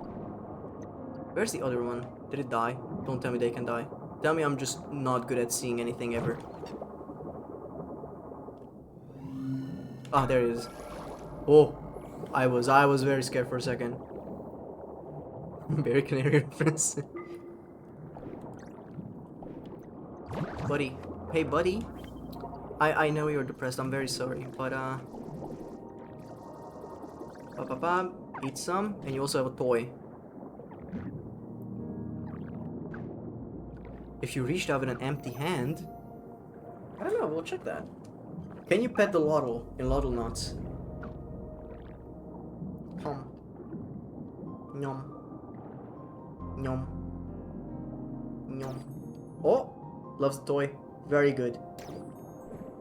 Where's the other one? Did it die? Don't tell me they can die. Tell me I'm just not good at seeing anything ever. Ah, there it is. Oh, I was very scared for a second. Berry canary reference. Buddy. Hey, buddy. I know you're depressed. I'm very sorry, but eat some, and you also have a toy. If you reached out with an empty hand, I don't know. We'll check that. Can you pet the Loddle in Loddlenauts? Nom. Nom. Nom. Oh! Loves the toy. Very good.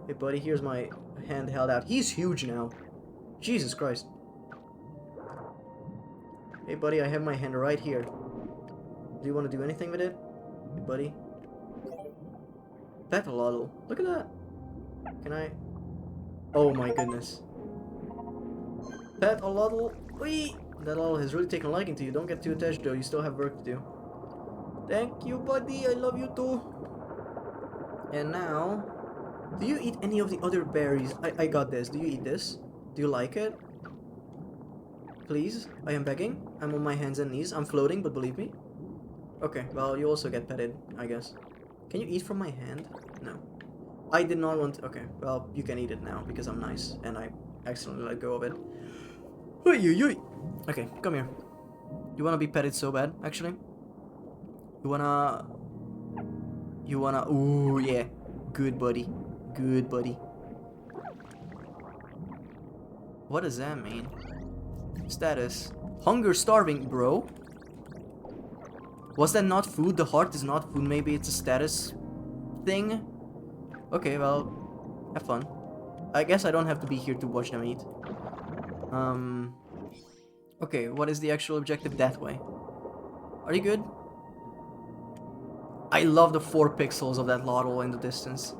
Hey buddy, here's my hand held out. He's huge now. Jesus Christ. Hey buddy, I have my hand right here. Do you want to do anything with it? Hey buddy. Pet a Loddle. Look at that. Can I? Oh my goodness. Pet a Loddle. Whee! That Loddle has really taken a liking to you. Don't get too attached though. You still have work to do. Thank you, buddy. I love you too. And now, do you eat any of the other berries? I got this. Do you eat this? Do you like it? Please? I am begging. I'm on my hands and knees. I'm floating, but believe me. Okay, well, you also get petted, I guess. Can you eat from my hand? No. I did not want to... Okay, well, you can eat it now, because I'm nice, and I accidentally let go of it. Okay, come here. You wanna be petted so bad, actually? You wanna... Ooh, yeah. Good buddy. Good buddy. What does that mean? Status. Hunger starving, bro. Was that not food? The heart is not food. Maybe it's a status thing? Okay, well, have fun. I guess I don't have to be here to watch them eat. Okay, what is the actual objective that way? Are you good? I love the 4 pixels of that Loddle in the distance.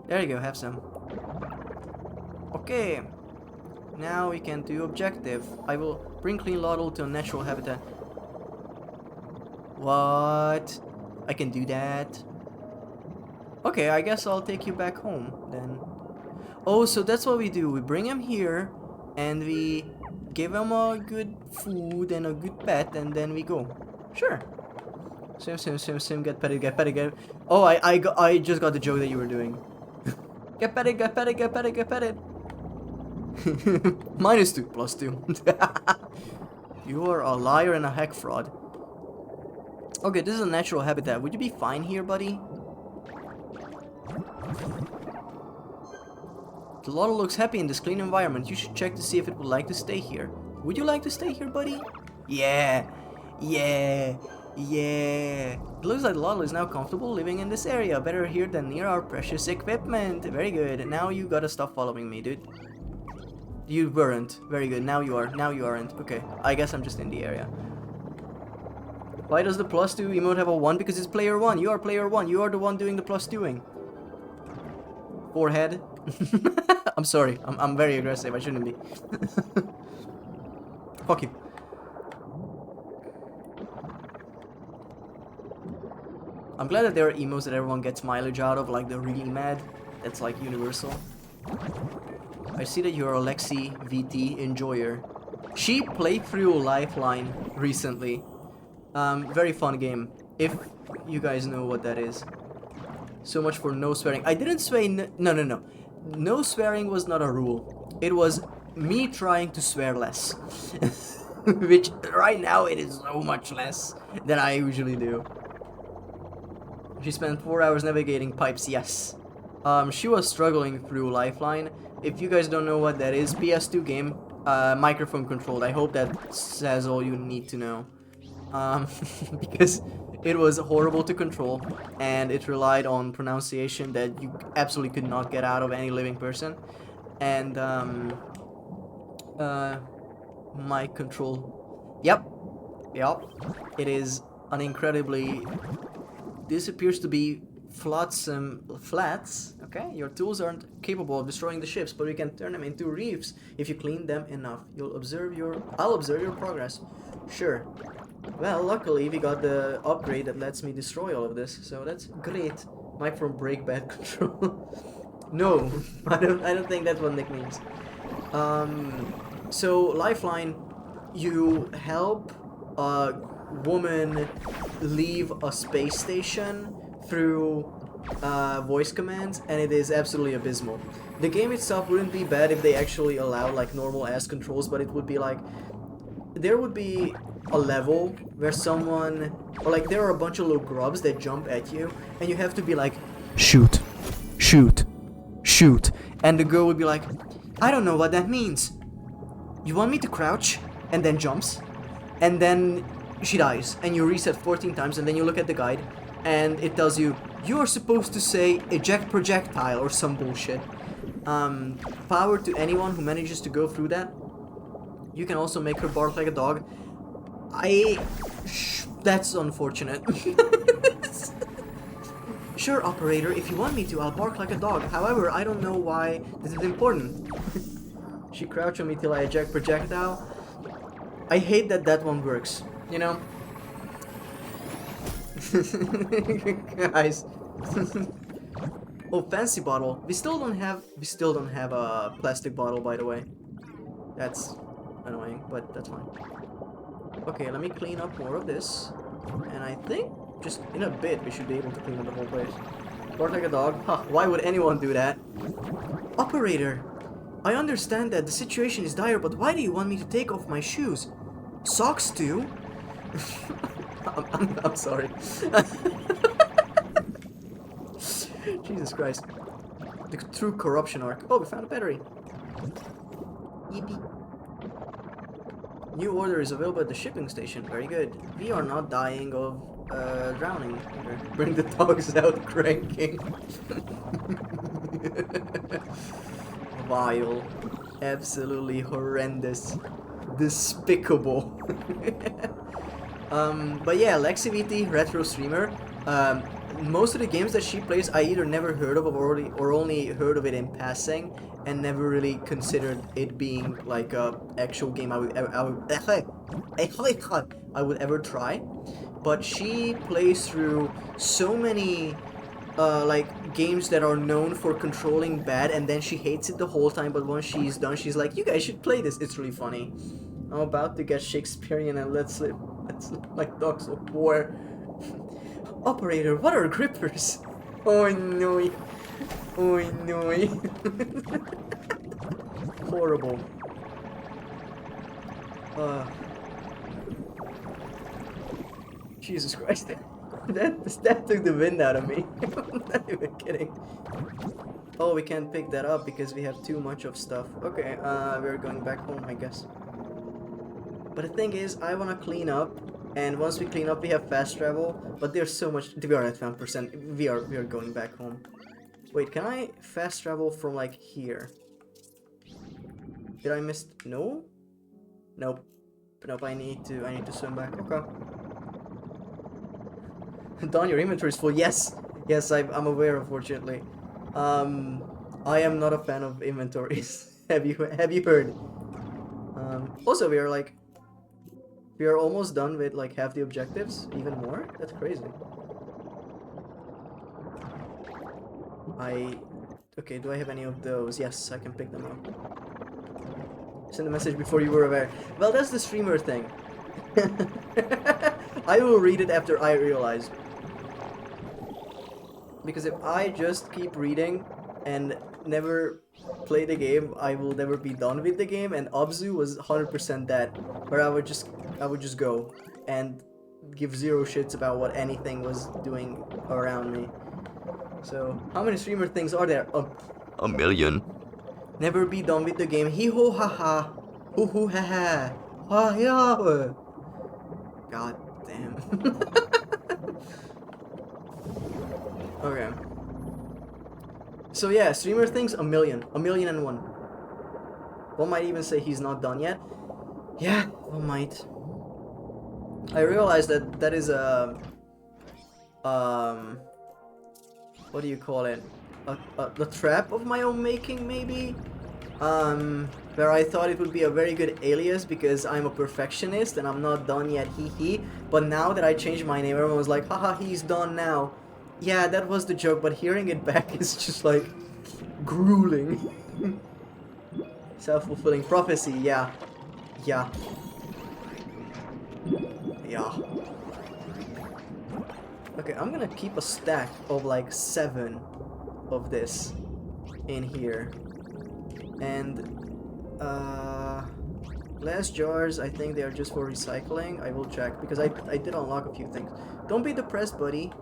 There you go, have some. Okay. Now we can do objective. I will bring clean Loddle to a natural habitat. What? I can do that? Okay, I guess I'll take you back home then. Oh, so that's what we do. We bring him here and we give him a good food and a good pet and then we go. Sure. Sim, get petted, get... Oh, I just got the joke that you were doing. Get petted. -2, +2. You are a liar and a hack fraud. Okay, this is a natural habitat. Would you be fine here, buddy? The Loddle looks happy in this clean environment. You should check to see if it would like to stay here. Would you like to stay here, buddy? Yeah. It looks like the Loddle is now comfortable living in this area. Better here than near our precious equipment. Very good. Now you gotta stop following me, dude. You weren't. Very good. Now you are. Now you aren't. Okay. I guess I'm just in the area. Why does the +2 emote have a 1? Because it's player 1. You are player 1. You are the one doing the +2ing. Forehead. I'm sorry. I'm very aggressive. I shouldn't be. Fuck you. I'm glad that there are emotes that everyone gets mileage out of, like the really mad. That's like universal. I see that you're a Lexi VT enjoyer. She played through Lifeline recently. Very fun game, if you guys know what that is. So much for no swearing. I didn't swear. No. No swearing was not a rule. It was me trying to swear less. Which, right now, it is so much less than I usually do. She spent 4 hours navigating pipes, yes. She was struggling through Lifeline. If you guys don't know what that is, PS2 game, microphone controlled. I hope that says all you need to know. Because it was horrible to control, and it relied on pronunciation that you absolutely could not get out of any living person. And, mic control. Yep. It is an incredibly... This appears to be flats. Okay, your tools aren't capable of destroying the ships, but we can turn them into reefs if you clean them enough. I'll observe your progress. Sure. Well, luckily we got the upgrade that lets me destroy all of this, so that's great. Mike from Break Bad Control. No, I don't think that's what Nick means. So Lifeline, you help a woman leave a space station through voice commands, and it is absolutely abysmal. The game itself wouldn't be bad if they actually allowed like normal ass controls, but it would be like there would be a level where someone, or like there are a bunch of little grubs that jump at you, and you have to be like, shoot, shoot, shoot, and the girl would be like, I don't know what that means. You want me to crouch? And then jumps, and then she dies, and you reset 14 times, and then you look at the guide, and it tells you, you are supposed to say eject projectile or some bullshit. Power to anyone who manages to go through that. You can also make her bark like a dog. That's unfortunate. Sure, operator, if you want me to, I'll bark like a dog. However, I don't know why this is important. She crouched on me till I eject projectile. I hate that that one works, you know? Guys. Oh, fancy bottle. We still don't have a plastic bottle, by the way. That's annoying, but that's fine. Okay, let me clean up more of this. And I think just in a bit we should be able to clean up the whole place. Bark like a dog. Huh, why would anyone do that? Operator, I understand that the situation is dire, but why do you want me to take off my shoes? Socks too? I'm sorry. Jesus Christ. The true corruption arc. Oh, we found a battery. Yippee. New order is available at the shipping station. Very good. We are not dying of drowning. Here. Bring the dogs out cranking. Vile. Absolutely horrendous. Despicable. But yeah, LexiVT, retro streamer. Most of the games that she plays, I either never heard of or only heard of it in passing, and never really considered it being like a actual game I would ever try. But she plays through so many like games that are known for controlling bad, and then she hates it the whole time, but once she's done, she's like, you guys should play this, it's really funny. I'm about to get Shakespearean and let's live like dogs of war. Operator, what are grippers? Oh no. Oh no. Horrible. Jesus Christ. that took the wind out of me. I'm not even kidding. Oh, we can't pick that up because we have too much of stuff. Okay, we're going back home, I guess. But the thing is, I want to clean up, and once we clean up, we have fast travel. But there's so much. We are at 1%. We are going back home. Wait, can I fast travel from like here? Did I miss? No. Nope. Nope. I need to swim back. Okay. Don, your inventory is full. Yes. Yes, I'm aware. Unfortunately, I am not a fan of inventories. Have you heard? Also, we are almost done with like half the objectives, even more. That's crazy. Okay, do I have any of those? Yes, I can pick them up. Send a message before you were aware. Well, that's the streamer thing. I will read it after I realize. Because if I just keep reading and never play the game, I will never be done with the game. And Abzu was 100% that, where I would just go and give zero shits about what anything was doing around me. So, how many streamer things are there? A million. Never be done with the game. Hee ho ha ha. Hoo hoo ha ha. Ha yeah. God damn. Okay. So yeah, streamer things, a million. 1,000,001. One might even say he's not done yet. Yeah, one might. I realized that that is a... what do you call it? A trap of my own making, maybe? Where I thought it would be a very good alias because I'm a perfectionist and I'm not done yet, hee hee. But now that I changed my name, everyone was like, haha, he's done now. Yeah, that was the joke, but hearing it back is just like grueling. Self-fulfilling prophecy, yeah. Yeah. Yeah. Okay, I'm gonna keep a stack of like 7 of this in here. And glass jars, I think they are just for recycling. I will check because I did unlock a few things. Don't be depressed, buddy.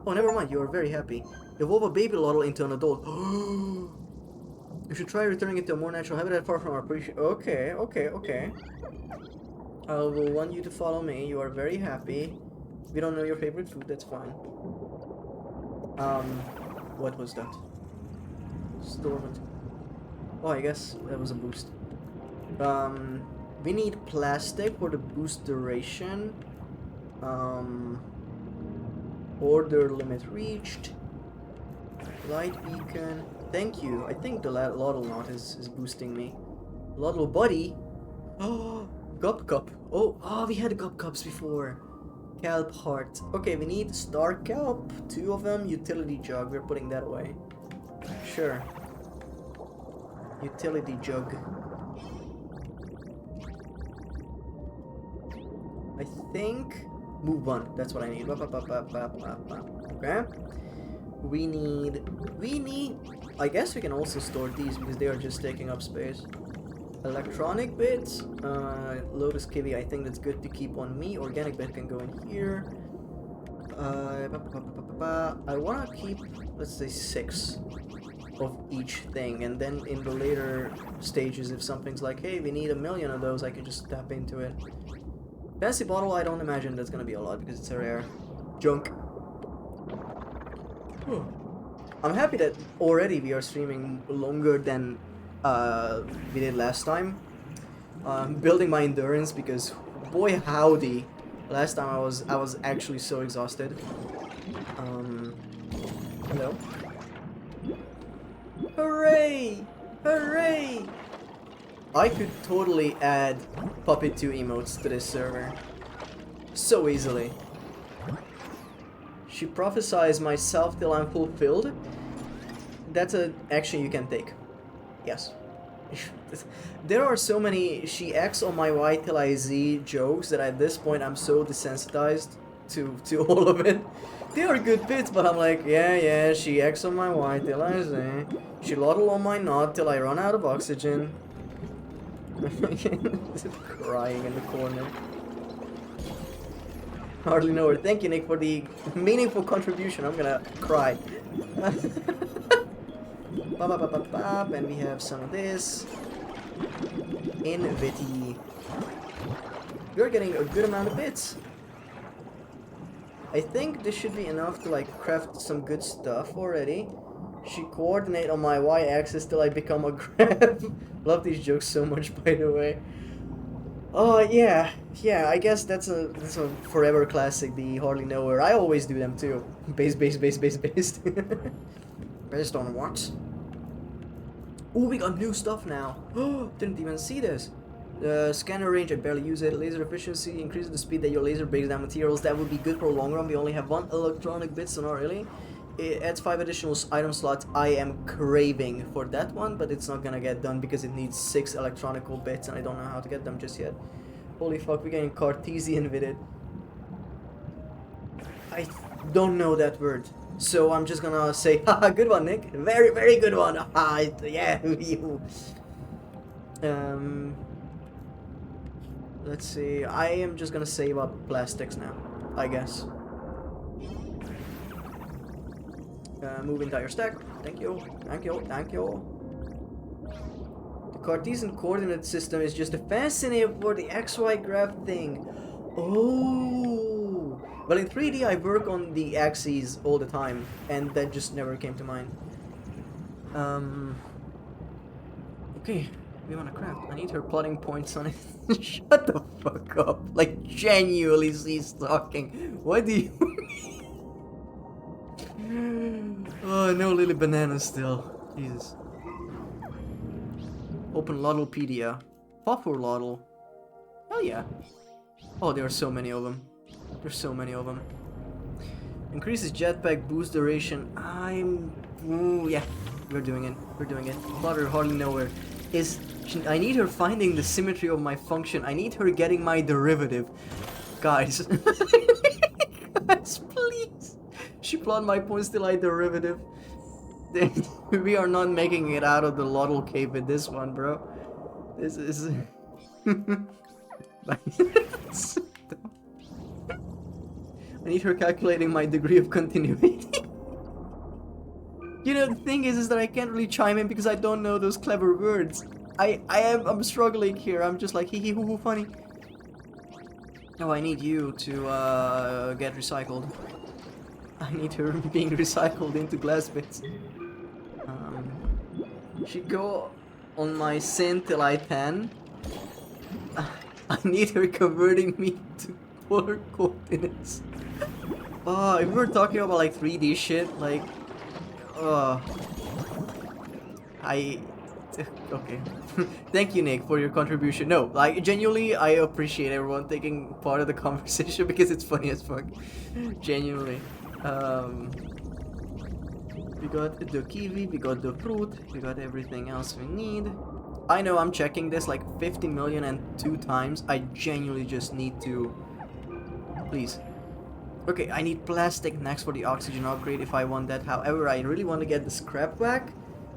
Oh, never mind, you are very happy. Evolve a baby Loddle into an adult. You should try returning it to a more natural habitat far from our Okay. I will want you to follow me. You are very happy. We don't know your favorite food, that's fine. What was that? Stormont. Oh, I guess that was a boost. We need plastic for the boost duration. Order limit reached. Light beacon. Thank you. I think the Loddlenaut is boosting me. Loddle buddy. Oh, Gup Cup. Oh, we had Gup Cups before. Kelp heart. Okay, we need star kelp. 2 of them. Utility jug. We're putting that away. Sure. Utility jug. I think move 1. That's what I need. Okay. We need. I guess we can also store these because they are just taking up space. Electronic bits. Lotus kiwi. I think that's good to keep on me. Organic bit can go in here. I wanna keep, let's say, 6 of each thing, and then in the later stages, if something's like, hey, we need 1,000,000 of those, I can just tap into it. Fancy bottle, I don't imagine that's gonna be a lot because it's a rare junk. I'm happy that already we are streaming longer than we did last time. Building my endurance because boy howdy, last time I was actually so exhausted. Hello. Hooray! Hooray! I could totally add Puppet 2 emotes to this server. So easily. She prophesies myself till I'm fulfilled. That's an action you can take. Yes. There are so many she X on my Y till I Z jokes that at this point I'm so desensitized to all of it. They are good bits, but I'm like, yeah, she X on my Y till I Z. She Loddle on my knot till I run out of oxygen. Crying in the corner. Hardly know her. Thank you, Nick, for the meaningful contribution. I'm gonna cry. And we have some of this. Invity. You're getting a good amount of bits. I think this should be enough to like craft some good stuff already. She coordinate on my y-axis till I become a grab. Love these jokes so much, by the way. Oh yeah, I guess that's a forever classic. The hardly know her. I always do them too. Based. Based on what? Oh, we got new stuff now. Didn't even see this. Scanner range, I barely use it. Laser efficiency, increases the speed that your laser breaks down materials. That would be good for a long run. We only have 1 electronic bit, so not really. it adds 5 additional item slots. I am craving for that one, but it's not gonna get done because it needs 6 electronical bits, and I don't know how to get them just yet. Holy fuck, we're getting Cartesian with it. I don't know that word, so I'm just gonna say, haha, good one, Nick. Very, very good one. Haha, yeah, you. Let's see. I am just gonna save up plastics now, I guess. Move entire stack. Thank you. Thank you. Thank you. The Cartesian coordinate system is just a fancy name for the XY graph thing. Oh. Well, in 3D I work on the axes all the time, and that just never came to mind. Okay. We wanna craft. I need her plotting points on it. Shut the fuck up. Like, genuinely, she's talking. What do you mean? Oh, no Lily Banana still. Jesus. Open Loddlepedia. Popper Loddle. Hell yeah. Oh, there are so many of them. There's so many of them. Increases jetpack boost duration. Ooh, yeah. We're doing it. We're doing it. Plotter hardly nowhere. I need her finding the symmetry of my function. I need her getting my derivative. Guys. Guys, please. She plotted my points till I derivative. We are not making it out of the Loddle cave with this one, bro. This is... I need her calculating my degree of continuity. You know, the thing is that I can't really chime in because I don't know those clever words. I'm struggling here. I'm just like hee hee hoo hoo funny. Oh, I need you to get recycled. I need her being recycled into glass bits. Should go on my sin till I 10. I need her converting me to polar coordinates. Oh, if we were talking about like 3D shit, like, okay. Thank you, Nick, for your contribution. No, like, genuinely, I appreciate everyone taking part of the conversation because it's funny as fuck. Genuinely. We got the kiwi, we got the fruit, we got everything else we need. I know I'm checking this like 50,000,002 times. I genuinely just need to... Please. Okay, I need plastic next for the oxygen upgrade if I want that. However, I really want to get the scrap back.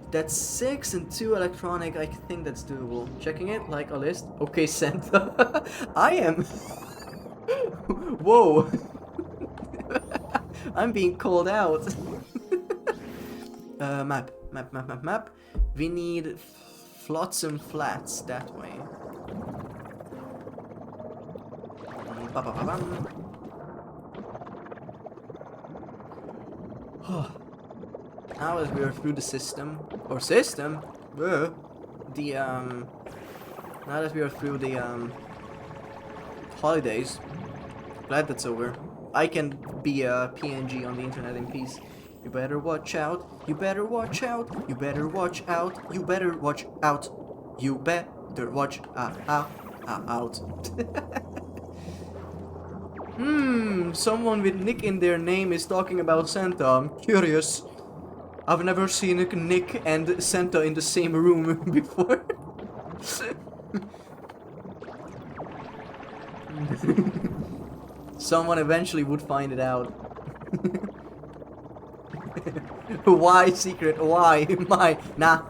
That's 6 and 2 electronic. I think that's doable. Checking it like a list. Okay, Santa. I am. Whoa. I'm being called out. Map. We need flotsam flats that way. Now that we are through the system, now that we are through the holidays, glad that's over. I can be a PNG on the internet in peace. You better watch out. You better watch out. You better watch out. You better watch out. You better watch out. Someone with Nick in their name is talking about Santa. I'm curious. I've never seen Nick and Santa in the same room before. Someone eventually would find it out. Why secret? Why? Nah,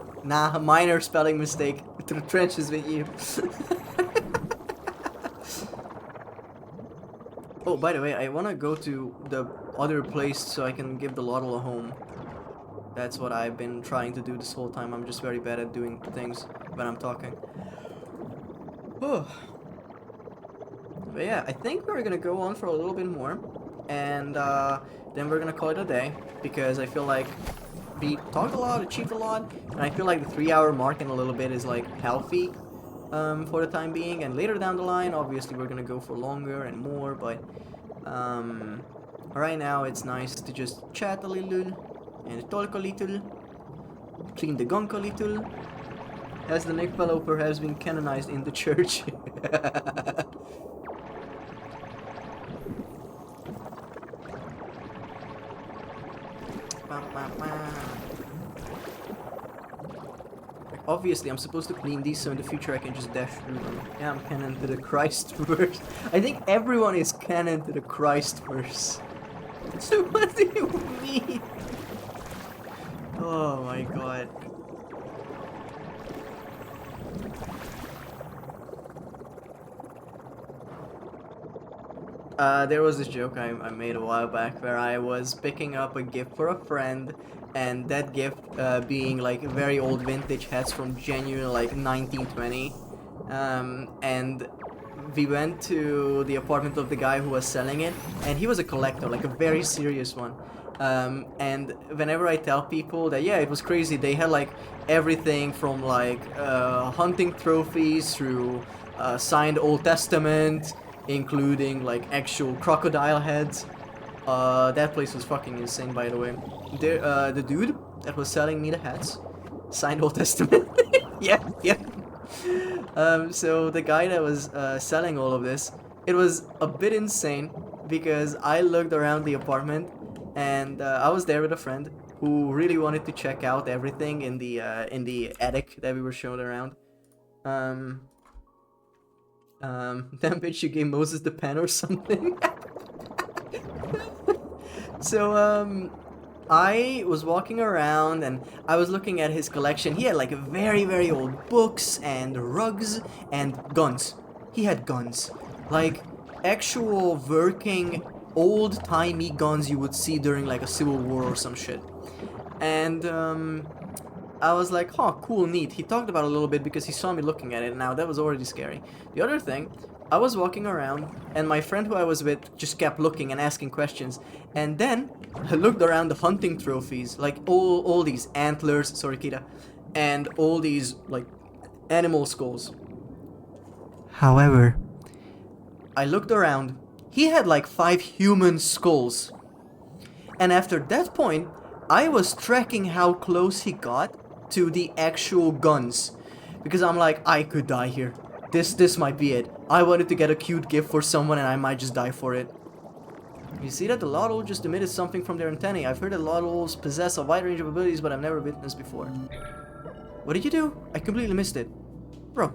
minor spelling mistake. To the trenches with you. Oh, by the way, I wanna go to the other place so I can give the Loddle a home. That's what I've been trying to do this whole time. I'm just very bad at doing things when I'm talking. Oh. But yeah, I think we're gonna go on for a little bit more. And then we're gonna call it a day. Because I feel like we talked a lot, achieved a lot. And I feel like the 3-hour mark in a little bit is like healthy for the time being. And later down the line, obviously we're gonna go for longer and more. But right now it's nice to just chat a little. And talk a little, clean the gunk a little. Has the Nick fellow perhaps been canonized in the church? Obviously, I'm supposed to clean these so in the future I can just dash through them. Yeah, I'm canon to the Christ verse. I think everyone is canon to the Christ verse. So what do you mean? Oh my god. There was this joke I made a while back where I was picking up a gift for a friend, and that gift being like very old vintage hats from genuine like 1920. And we went to the apartment of the guy who was selling it, and he was a collector, like a very serious one. And whenever I tell people that, yeah, it was crazy, they had like everything from like hunting trophies through signed Old Testament, including like actual crocodile heads. That place was fucking insane, by the way. The dude that was selling me the hats signed Old Testament. Yeah, yeah. So the guy that was selling all of this, it was a bit insane because I looked around the apartment and I was there with a friend who really wanted to check out everything in the attic that we were showing around. Damn bitch, you gave Moses the pen or something. So, I was walking around and I was looking at his collection. He had like very, very old books and rugs and guns. He had guns. Like actual working, old-timey guns you would see during like a civil war or some shit. And, I was like, huh, cool, neat. He talked about it a little bit because he saw me looking at it. Now, that was already scary. The other thing, I was walking around, and my friend who I was with just kept looking and asking questions. And then, I looked around the hunting trophies, like all these antlers, sorry, Kita, and all these, like, animal skulls. However, I looked around. He had, like, 5 human skulls. And after that point, I was tracking how close he got to the actual guns, because I'm like, I could die here. This might be it. I wanted to get a cute gift for someone and I might just die for it. You see that the Loddle just emitted something from their antennae. I've heard that Loddles possess a wide range of abilities, but I've never witnessed before. What did you do? I completely missed it. Bro,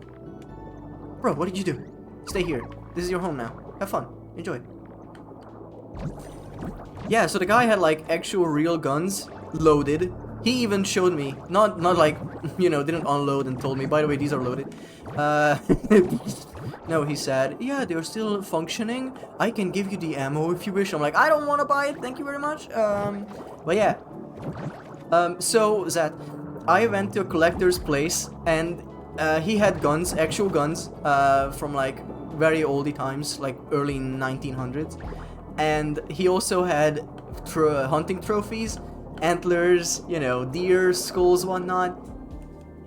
what did you do? Stay here. This is your home now. Have fun. Enjoy. Yeah, so the guy had like actual real guns loaded. He even showed me, not like, you know, didn't unload and told me, by the way, these are loaded. No, he said, yeah, they're still functioning. I can give you the ammo if you wish. I'm like, I don't want to buy it, thank you very much. But yeah. So, Zat, I went to a collector's place, and he had guns, actual guns, from like very oldie times, like early 1900s. And he also had hunting trophies, antlers, you know, deer, skulls, whatnot,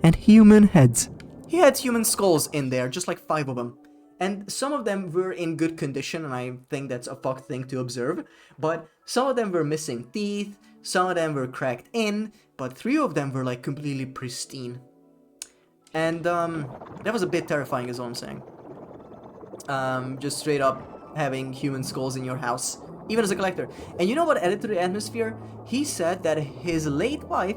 and human heads. He had human skulls in there, just like 5 of them. And some of them were in good condition, and I think that's a fucked thing to observe. But some of them were missing teeth, some of them were cracked in, but 3 of them were like completely pristine. And that was a bit terrifying is all I'm saying. Just straight up having human skulls in your house, even as a collector. And you know what added to the atmosphere? He said that his late wife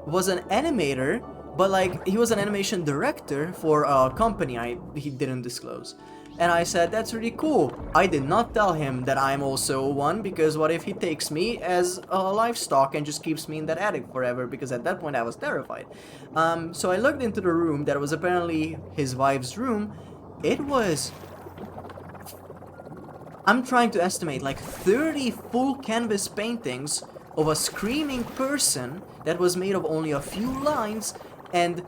was an animator, but like he was an animation director for a company he didn't disclose. And I said, that's really cool. I did not tell him that I'm also one, because what if he takes me as a livestock and just keeps me in that attic forever, because at that point I was terrified. So I looked into the room that was apparently his wife's room. It was, I'm trying to estimate, like 30 full canvas paintings of a screaming person that was made of only a few lines and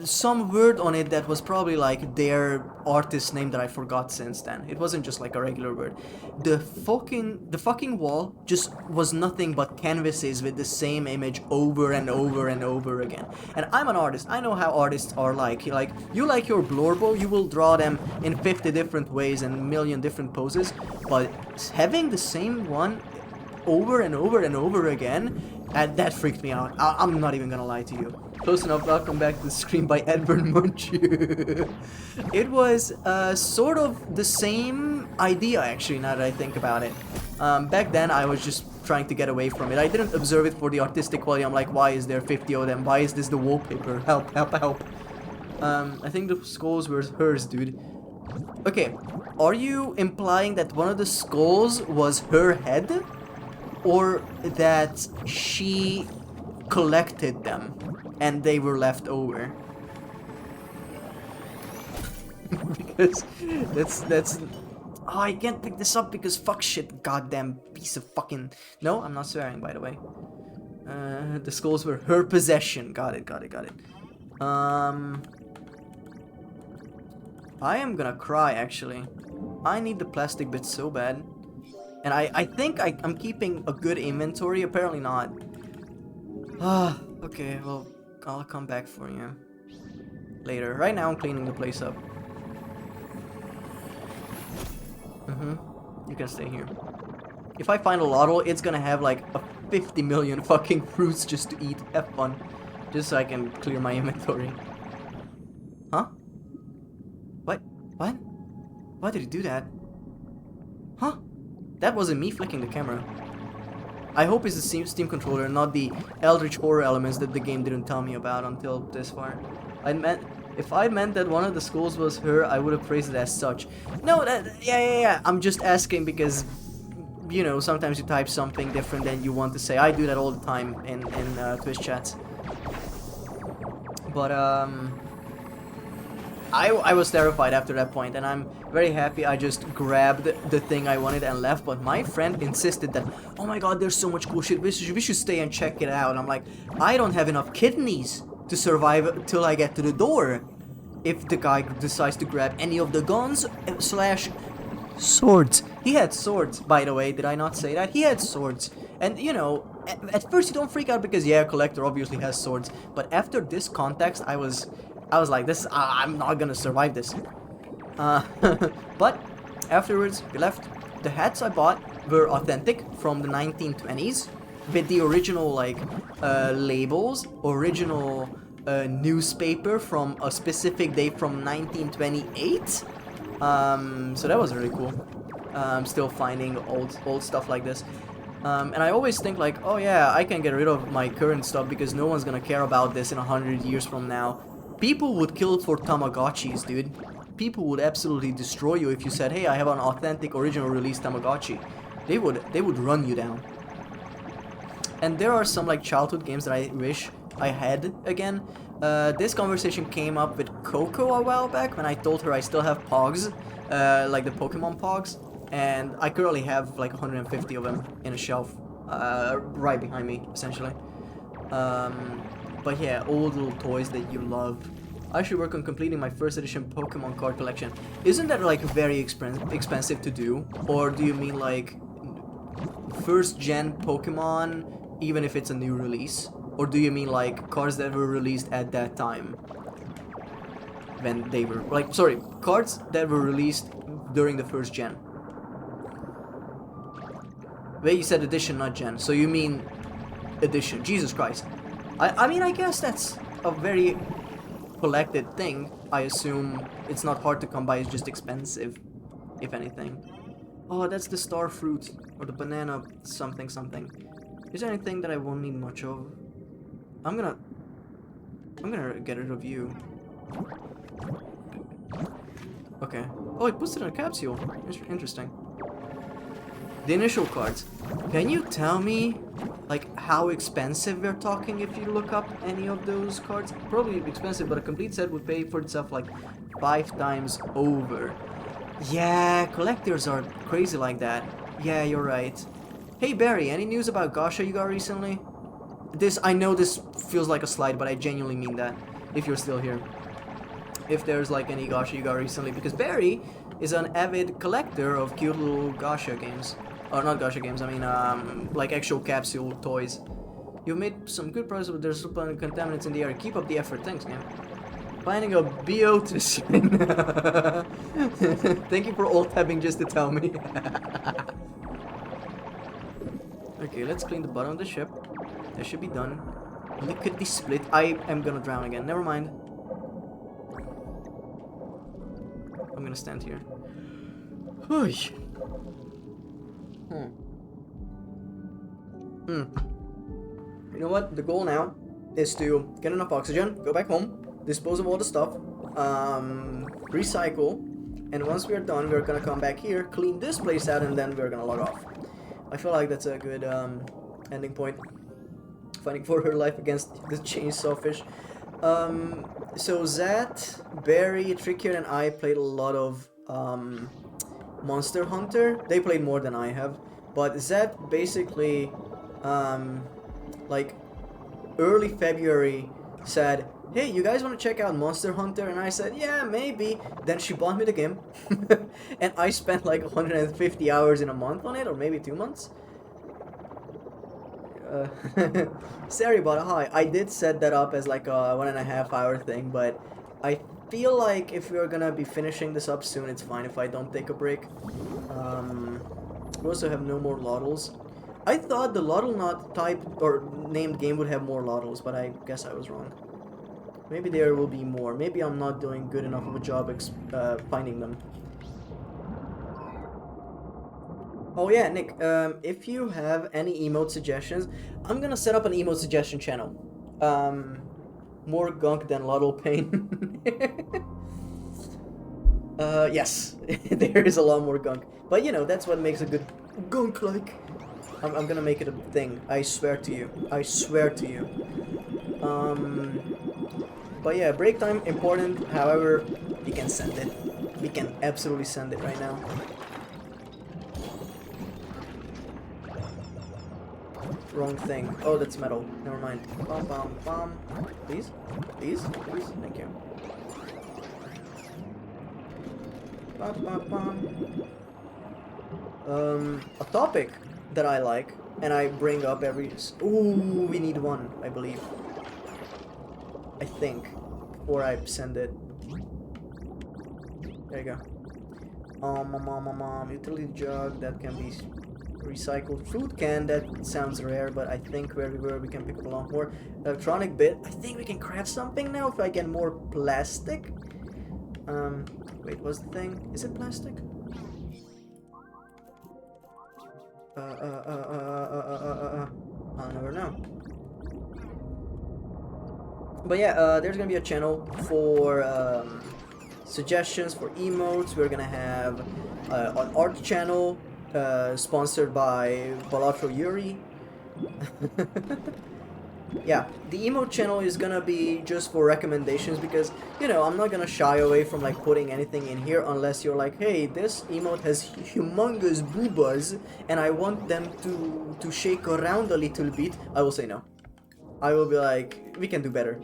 some word on it that was probably like their artist name that I forgot since then. It wasn't just like a regular word. The fucking wall just was nothing but canvases with the same image over and over and over again. And I'm an artist. I know how artists are like. You like your Blorbo, you will draw them in 50 different ways and a million different poses, but having the same one over and over and over again, and that freaked me out. I'm not even gonna lie to you. Close enough, Welcome Back to the Screen by Edward Munch. It was sort of the same idea, actually, now that I think about it. Back then, I was just trying to get away from it. I didn't observe it for the artistic quality. I'm like, why is there 50 of them? Why is this the wallpaper? Help, help, help. I think the skulls were hers, dude. Okay, are you implying that one of the skulls was her head? Or that she collected them and they were left over? Because that's oh, I can't pick this up because fuck shit, goddamn piece of fucking... No, I'm not swearing, by the way. The skulls were her possession. Got it. I am gonna cry, actually. I need the plastic bit so bad. And I think I'm keeping a good inventory. Apparently not. Ah, okay, well, I'll come back for you later. Right now, I'm cleaning the place up. You can stay here. If I find a Loddle, it's gonna have like a 50 million fucking fruits just to eat. Have fun. Just so I can clear my inventory. Huh? What? What? Why did he do that? Huh? That wasn't me flicking the camera. I hope it's the Steam controller, not the eldritch horror elements that the game didn't tell me about until this far. If I meant that one of the skulls was her, I would have phrased it as such. No, yeah. I'm just asking because, you know, sometimes you type something different than you want to say. I do that all the time in Twitch chats. But I was terrified after that point, and I'm very happy I just grabbed the thing I wanted and left. But my friend insisted that, oh my god, there's so much cool shit, we should stay and check it out. I'm like, I don't have enough kidneys to survive till I get to the door. If the guy decides to grab any of the guns / swords. He had swords, by the way. Did I not say that? He had swords. And, you know, at first you don't freak out because, yeah, Collector obviously has swords. But after this context, I was like, I'm not gonna survive this. But afterwards, we left. The hats I bought were authentic from the 1920s. With the original, like, labels, original newspaper from a specific date from 1928. So that was really cool. Still finding old stuff like this. And I always think like, oh yeah, I can get rid of my current stuff because no one's gonna care about this in 100 years from now. People would kill for Tamagotchis, dude. People would absolutely destroy you if you said, hey, I have an authentic original release Tamagotchi. They would run you down. And there are some like childhood games that I wish I had again. This conversation came up with Coco a while back when I told her I still have Pogs, like the Pokemon Pogs, and I currently have like 150 of them in a shelf, right behind me, essentially. But yeah, old little toys that you love. I should work on completing my first edition Pokemon card collection. Isn't that like very expensive to do? Or do you mean like first gen Pokemon, even if it's a new release? Or do you mean like cards that were released at that time? When they were, like, sorry, cards that were released during the first gen. Wait, you said edition, not gen. So you mean edition. Jesus Christ. I mean, I guess that's a very collected thing. I assume it's not hard to come by, it's just expensive, if anything. Oh, that's the star fruit, or the banana something something. Is there anything that I won't need much of? I'm gonna get rid of you. Okay. Oh, it puts it in a capsule. Interesting. The initial cards. Can you tell me, like, how expensive we're talking if you look up any of those cards? Probably expensive, but a complete set would pay for itself like 5 times over. Yeah, collectors are crazy like that. Yeah, you're right. Hey Barry, any news about Gacha you got recently? I know this feels like a slide, but I genuinely mean that, if you're still here. If there's like any Gacha you got recently, because Barry is an avid collector of cute little Gacha games. Or not Gacha games, I mean, like actual capsule toys. You've made some good progress, but there's still plenty of contaminants in the air. Keep up the effort, thanks, man. Finding a Beotis. Thank you for alt-tabbing just to tell me. Okay, let's clean the bottom of the ship. That should be done. Liquidly split. I am gonna drown again. Never mind. I'm gonna stand here. Hmm. You know what? The goal now is to get enough oxygen, go back home, dispose of all the stuff, recycle, and once we're done, we're gonna come back here, clean this place out, and then we're gonna log off. I feel like that's a good ending point. Fighting for her life against the chainsaw fish. So Zat, Barry, Trickier, and I played a lot of Monster Hunter. They played more than I have, but Zat basically, like early February, said, "Hey, you guys want to check out Monster Hunter?" And I said, "Yeah, maybe." Then she bought me the game, and I spent like 150 hours in a month on it, or maybe 2 months. Sorry about hi. I did set that up as like a 1.5 hour thing, but I feel like if we're gonna be finishing this up soon, it's fine if I don't take a break. We also have no more Loddles. I thought the Loddlenaut type or named game would have more Loddles, but I guess I was wrong. Maybe there will be more. Maybe I'm not doing good enough of a job finding them. Oh yeah, Nick, if you have any emote suggestions, I'm gonna set up an emote suggestion channel. More gunk than Loddle Pain. Yes, there is a lot more gunk. But you know, that's what makes a good gunk-like. I'm gonna make it a thing. I swear to you. I swear to you. But yeah, break time, important. However, we can send it. We can absolutely send it right now. Wrong thing. Oh, that's metal. Never mind. Bum, bum, bum. Please? Please? Please? Thank you. Bum, bum, bum. A topic that I like, and I bring up every... Ooh, we need one, I believe. I think. Before I send it. There you go. Utility jug, that can be... recycled fruit can, that sounds rare, but I think where we were we can pick up a lot more. Electronic bit, I think we can craft something now if I get more plastic. Wait, what's the thing? Is it plastic? I'll never know. But yeah, there's gonna be a channel for suggestions for emotes. We're gonna have an art channel sponsored by Balatro Yuri. Yeah, the emote channel is gonna be just for recommendations because, you know, I'm not gonna shy away from like putting anything in here unless you're like, hey, this emote has humongous boobas and I want them to shake around a little bit. I will say no. I will be like, we can do better.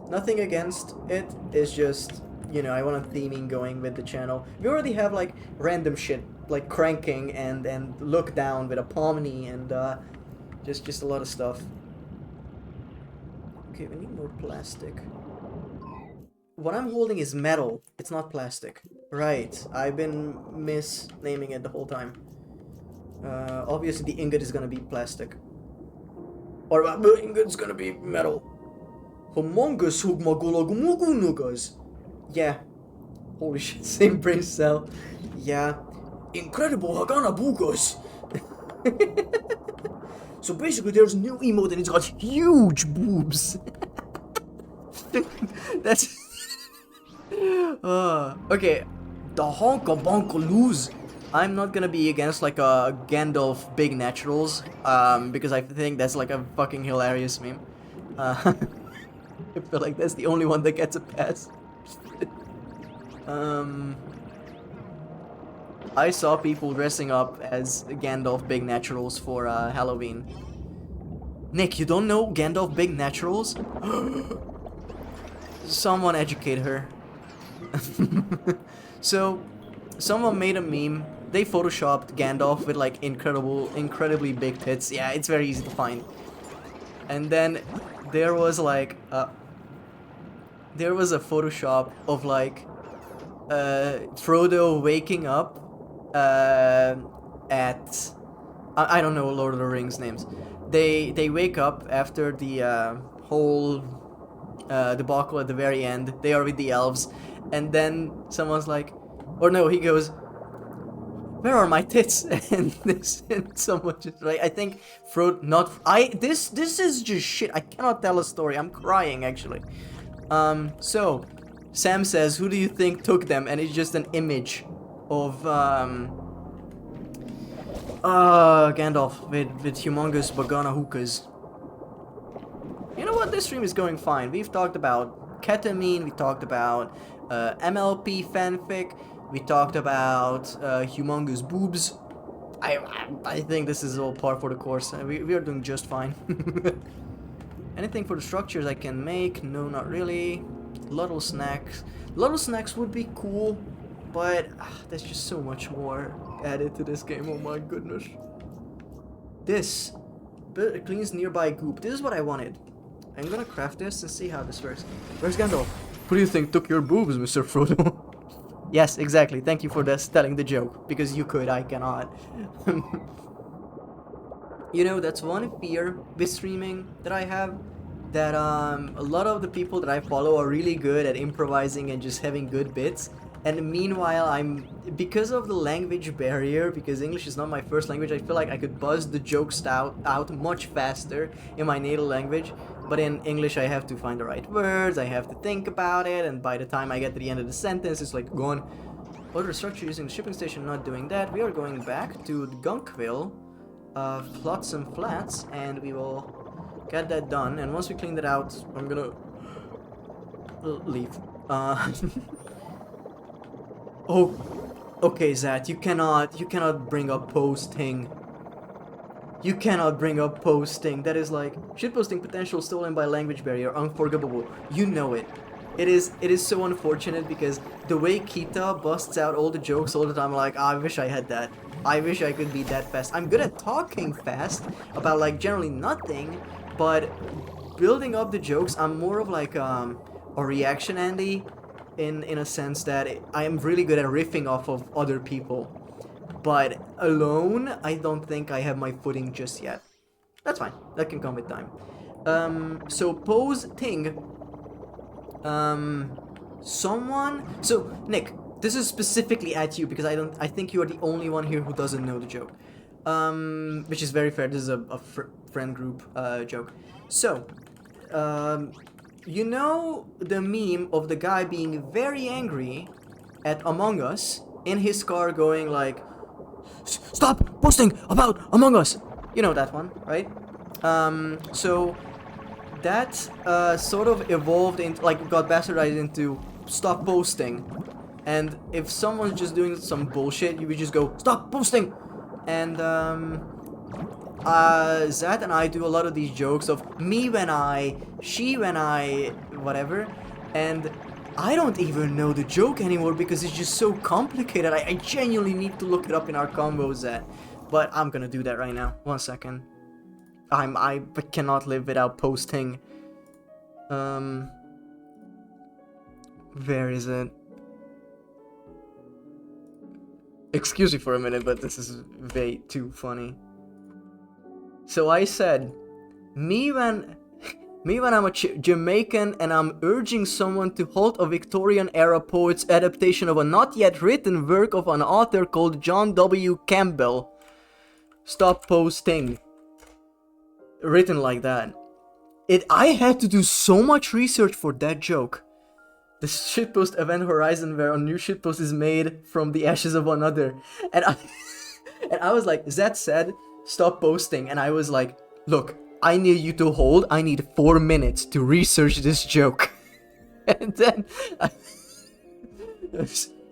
Nothing against it, it's just, you know, I want a theming going with the channel. We already have like random shit, like cranking and look down with a pomni and just a lot of stuff. Okay, we need more plastic. What I'm holding is metal, it's not plastic. Right, I've been misnaming it the whole time. Obviously the ingot is gonna be plastic. Or the ingot's gonna be metal. Humongous hugmagulagumagunugas. Yeah. Holy shit, same brain cell. Yeah. Incredible Hagana Bugas. So basically there's a new emote and it's got huge boobs. That's... okay. The Honka Bonka lose. I'm not gonna be against like a Gandalf Big Naturals, because I think that's like a fucking hilarious meme. I feel like that's the only one that gets a pass. I saw people dressing up as Gandalf Big Naturals for Halloween. Nick, you don't know Gandalf Big Naturals? Someone educate her. So, someone made a meme. They photoshopped Gandalf with like incredibly big tits. Yeah, it's very easy to find. And then there was like there was a Photoshop of like Frodo waking up at I don't know Lord of the Rings names. They wake up after the whole debacle at the very end. They are with the elves, and then someone's like, or no, he goes, "Where are my tits?" And someone just like, I think Frodo, not I. This is just shit. I cannot tell a story. I'm crying actually. So Sam says, "Who do you think took them?" And it's just an image of Gandalf with humongous Bagana hookahs. You know what? This stream is going fine. We've talked about ketamine. We talked about MLP fanfic. We talked about humongous boobs. I think this is all par for the course. We are doing just fine. Anything for the structures I can make? No, not really. Loddle snacks. Loddle snacks would be cool, but there's just so much more added to this game. Oh my goodness. This cleans nearby goop. This is what I wanted. I'm gonna craft this and see how this works. Where's Gandalf? Who do you think took your boobs, Mr. Frodo? Yes, exactly. Thank you for this, telling the joke. Because you could, I cannot. You know, that's one fear with streaming that I have. That a lot of the people that I follow are really good at improvising and just having good bits. And meanwhile, because of the language barrier, because English is not my first language, I feel like I could buzz the jokes out much faster in my native language. But in English, I have to find the right words, I have to think about it, and by the time I get to the end of the sentence, it's like gone. Order structure using the shipping station, not doing that. We are going back to the Gunkville, Flotsam Flats, and we will get that done. And once we clean that out, I'm gonna leave. Oh, okay, Zat, you cannot bring up posting. You cannot bring up posting. That is like shitposting potential stolen by language barrier, unforgivable. You know it. It is so unfortunate because the way Kita busts out all the jokes all the time, like, I wish I had that. I wish I could be that fast. I'm good at talking fast about like generally nothing, but building up the jokes, I'm more of like a reaction Andy. In a sense that I am really good at riffing off of other people, but alone I don't think I have my footing just yet. That's fine, that can come with time. So pose thing, someone, so Nick, this is specifically at you because I think you are the only one here who doesn't know the joke, which is very fair. This is a friend group joke. So you know the meme of the guy being very angry at Among Us in his car going like, "Stop posting about Among Us!" You know that one, right? So that sort of evolved into, like, got bastardized into "stop posting." And if someone's just doing some bullshit, you would just go, "Stop posting!" And Zat and I do a lot of these jokes of me when I, she when I, whatever, and I don't even know the joke anymore because it's just so complicated. I genuinely need to look it up in our combos, Zat. But I'm gonna do that right now. 1 second. I cannot live without posting. Where is it? Excuse me for a minute, but this is way too funny. So I said, me when I'm a Jamaican and I'm urging someone to halt a Victorian-era poet's adaptation of a not yet written work of an author called John W. Campbell. Stop posting. Written like that. I had to do so much research for that joke. The shitpost event horizon where a new shitpost is made from the ashes of another. And I was like, Zed said, "Stop posting," and I was like, "Look, I need you to hold. I need 4 minutes to research this joke." And then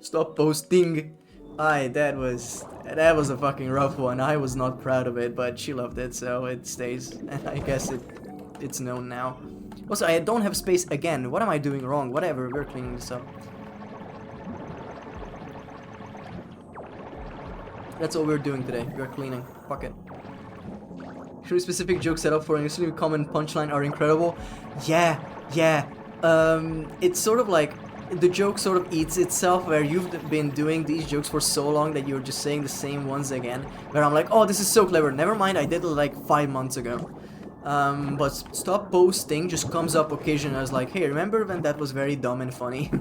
stop posting. That was a fucking rough one. I was not proud of it, but she loved it, so it stays. And I guess it's known now. Also, I don't have space again. What am I doing wrong? Whatever, we're cleaning this up. That's all we're doing today. We're cleaning. Fuck it. Should specific jokes set up for an extremely common punchline are incredible. Yeah. It's sort of like the joke sort of eats itself, where you've been doing these jokes for so long that you're just saying the same ones again, where I'm like, oh, this is so clever, never mind, I did it like 5 months ago. But stop posting just comes up occasionally as like, hey, remember when that was very dumb and funny?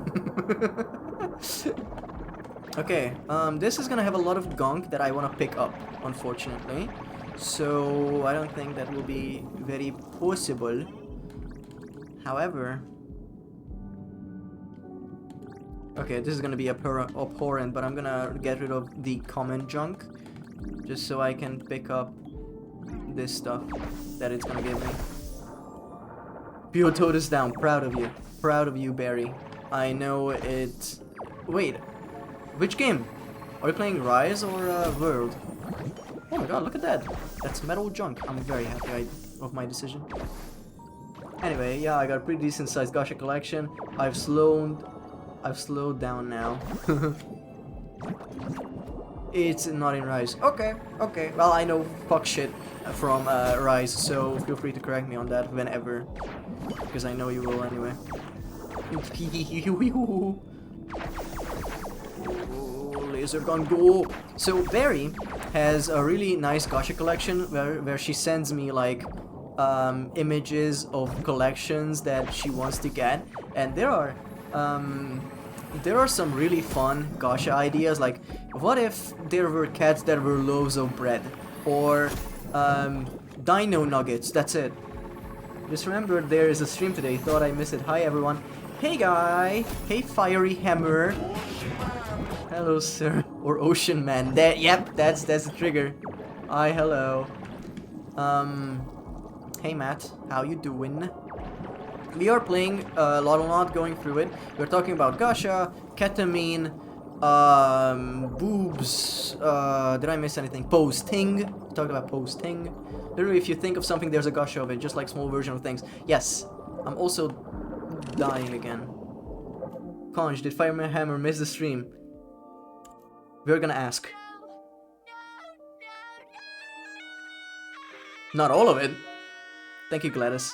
Okay, this is gonna have a lot of gunk that I wanna pick up, unfortunately. So I don't think that will be very possible. However, okay, this is gonna be abhorrent, but I'm gonna get rid of the common junk, just so I can pick up this stuff that it's gonna give me. Pure is down, proud of you, Barry. I know it. Wait, which game? Are we playing Rise or World? Oh my god, look at that! That's metal junk. I'm very happy of my decision. Anyway, yeah, I got a pretty decent sized gacha collection. I've slowed down now. It's not in Rise. Okay, okay. Well, I know fuck shit from Rise, so feel free to correct me on that whenever, because I know you will anyway. Laser gun go! So Barry has a really nice gacha collection where she sends me like images of collections that she wants to get, and there are some really fun gacha ideas, like what if there were cats that were loaves of bread, or dino nuggets. That's it. Just remembered there is a stream today, thought I missed it. Hi everyone. Hey guy. Hey Fiery Hammer. Hello sir. Or Ocean Man. Yep, that's the trigger. Hi, hello. Hey Matt, how you doing? We are playing Loddlenaut, going through it. We're talking about gacha, ketamine, boobs, did I miss anything? Posting. We talked about posting. Literally, if you think of something, there's a gacha of it, just like small version of things. Yes, I'm also dying again. Conch, did Fireman Hammer miss the stream? We're gonna ask. Not all of it. Thank you, Gladys.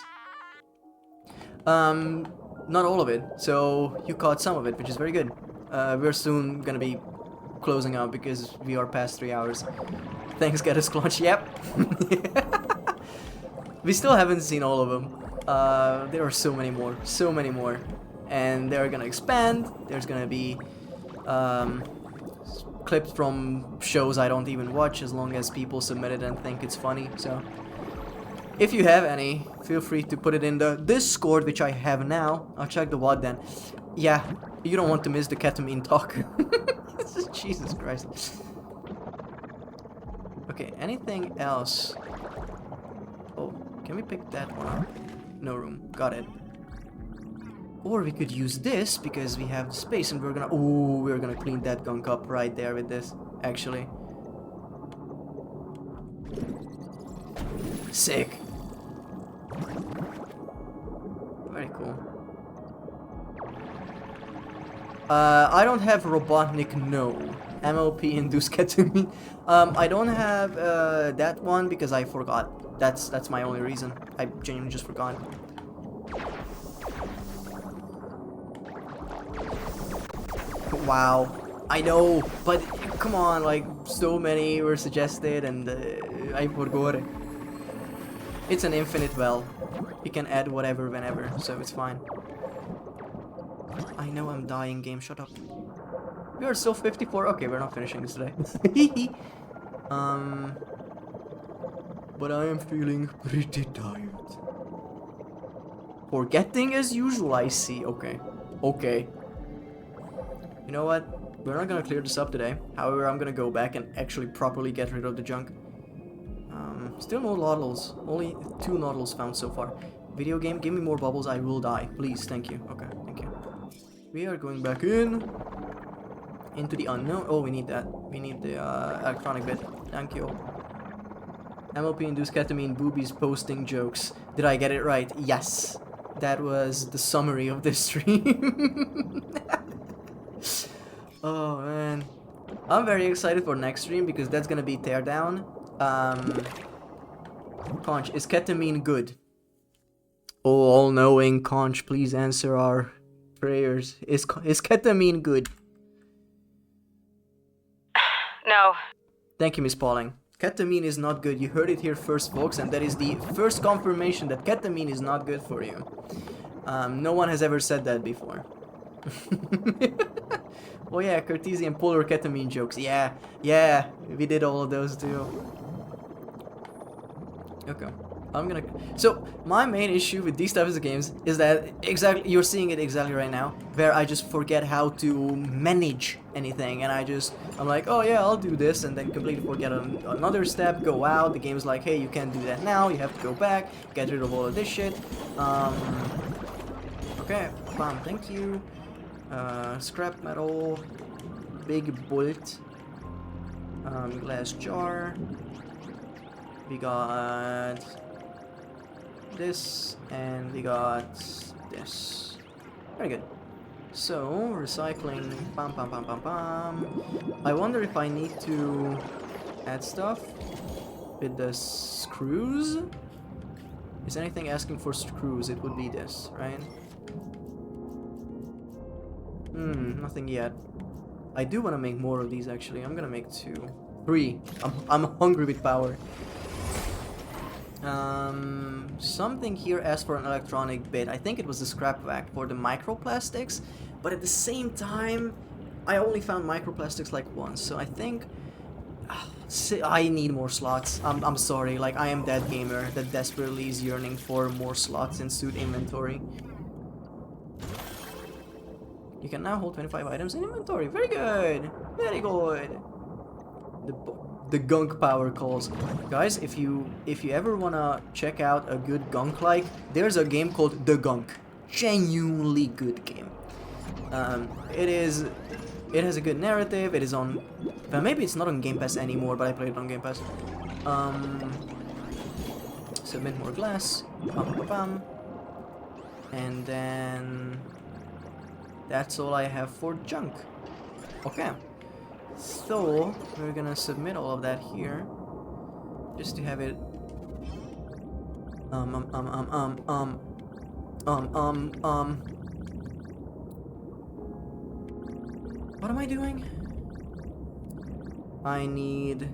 Not all of it. So you caught some of it, which is very good. We're soon gonna be closing out because we are past 3 hours. Thanks, Gladys Clutch. Yep. We still haven't seen all of them. There are so many more, and they're gonna expand. There's gonna be clips from shows I don't even watch, as long as people submit it and think it's funny. So if you have any, feel free to put it in the Discord, which I have now. I'll check the WOD then. Yeah, you don't want to miss the ketamine talk. Jesus Christ. Okay, anything else? Oh, can we pick that one up? No room. Got it. Or we could use this because we have the space, and we're gonna clean that gunk up right there with this, actually. Sick. Very cool. I don't have Robotnik, no. MLP induced ketamine. I don't have that one because I forgot. That's my only reason. I genuinely just forgot. Wow, I know, but come on, like so many were suggested, and I forgot it. It's an infinite well. You can add whatever whenever, so it's fine. I know I'm dying, game. Shut up. We are still 54. Okay, we're not finishing this today. But I am feeling pretty tired. Forgetting as usual, I see. Okay. Okay. You know what? We're not gonna clear this up today. However, I'm gonna go back and actually properly get rid of the junk. Still no Loddles. Only 2 Loddles found so far. Video game, give me more bubbles, I will die. Please, thank you. Okay, thank you. We are going back into the unknown. Oh, we need that. We need the electronic bit. Thank you. MLP induced ketamine boobies posting jokes. Did I get it right? Yes. That was the summary of this stream. Oh man, I'm very excited for next stream because that's gonna be teardown. Conch, is ketamine good? Oh, all-knowing Conch, please answer our Prayers. Is ketamine good? No. Thank you, Miss Pauling. Ketamine is not good. You heard it here first, folks, and that is the first confirmation that ketamine is not good for you. No one has ever said that before. Oh yeah, Cartesian polar ketamine jokes. Yeah, we did all of those too. Okay. So my main issue with these types of games is that exactly you're seeing it exactly right now, where I just forget how to manage anything, and I'm like, oh yeah, I'll do this, and then completely forget another step, go out. The game's like, hey, you can't do that now. You have to go back, get rid of all of this shit. Okay, bam, thank you. Scrap metal, big bolt, glass jar. We got this, and we got this. Very good. So, recycling, pam pam pam pam pam. I wonder if I need to add stuff with the screws. Is anything asking for screws? It would be this, right? Nothing yet. I do want to make more of these actually. I'm gonna make 2. 3. I'm hungry with power. Something here asked for an electronic bit. I think it was the scrap vac for the microplastics, but at the same time, I only found microplastics like once, so I think I need more slots. I'm sorry, like I am that gamer that desperately is yearning for more slots in suit inventory. You can now hold 25 items in inventory. Very good, very good. The gunk power calls. Guys, if you ever wanna check out a good gunk like, there's a game called The Gunk. Genuinely good game. It has a good narrative. It is on, well, maybe it's not on Game Pass anymore, but I played it on Game Pass. Submit more glass. Bam, bam, bam. And then that's all I have for junk. Okay. So, we're gonna submit all of that here, just to have it, what am I doing? I need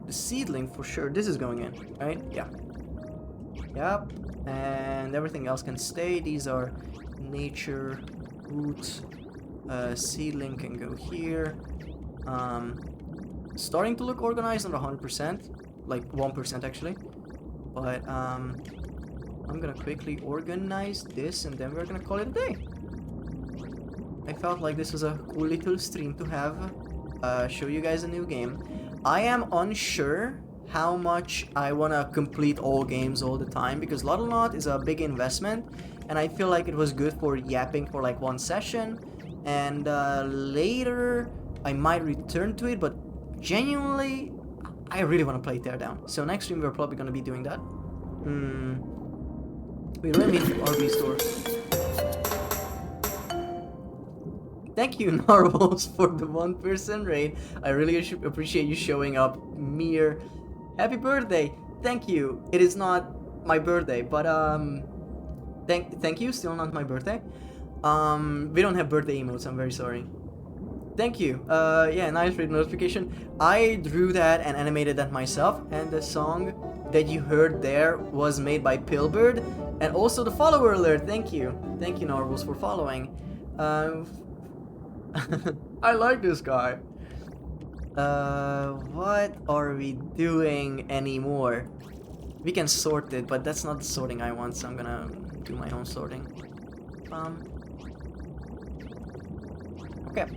the seedling for sure. This is going in, right? Yeah. Yep. And everything else can stay. These are nature roots. Seedling can go here. Starting to look organized, not 100%, like 1% actually, but I'm gonna quickly organize this and then we're gonna call it a day. I felt like this was a cool little stream to have, show you guys a new game. I am unsure how much I wanna complete all games all the time, because Loddlenaut is a big investment, and I feel like it was good for yapping for like one session, and later I might return to it, but genuinely, I really want to play Teardown. So next stream we're probably going to be doing that. Wait, let me RB store. Thank you, Narwhals, for the 1% raid. I really appreciate you showing up. Mir, happy birthday. Thank you. It is not my birthday, but thank you. Still not my birthday. We don't have birthday emotes. I'm very sorry. Thank you. Yeah, nice raid notification. I drew that and animated that myself, and the song that you heard there was made by Pillbird, and also the follower alert. Thank you, Narwhals, for following. I like this guy. What are we doing anymore? We can sort it, but that's not the sorting I want, so I'm gonna do my own sorting. Okay.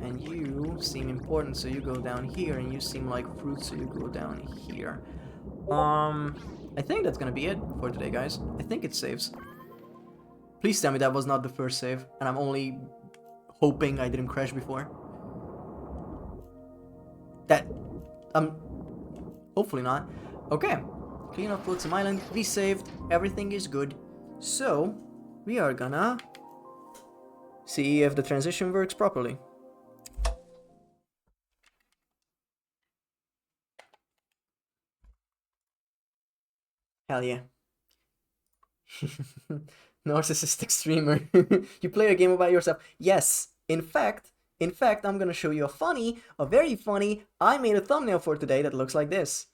And you seem important, so you go down here, and you seem like fruit, so you go down here. I think that's gonna be it for today, guys. I think it saves. Please tell me that was not the first save, and I'm only hoping I didn't crash before. That, hopefully not. Okay, clean up Flotsam Island, we saved, everything is good. So, we are gonna see if the transition works properly. Hell yeah. Narcissistic streamer. You play a game about yourself. Yes, in fact, I'm gonna show you a very funny, I made a thumbnail for today that looks like this.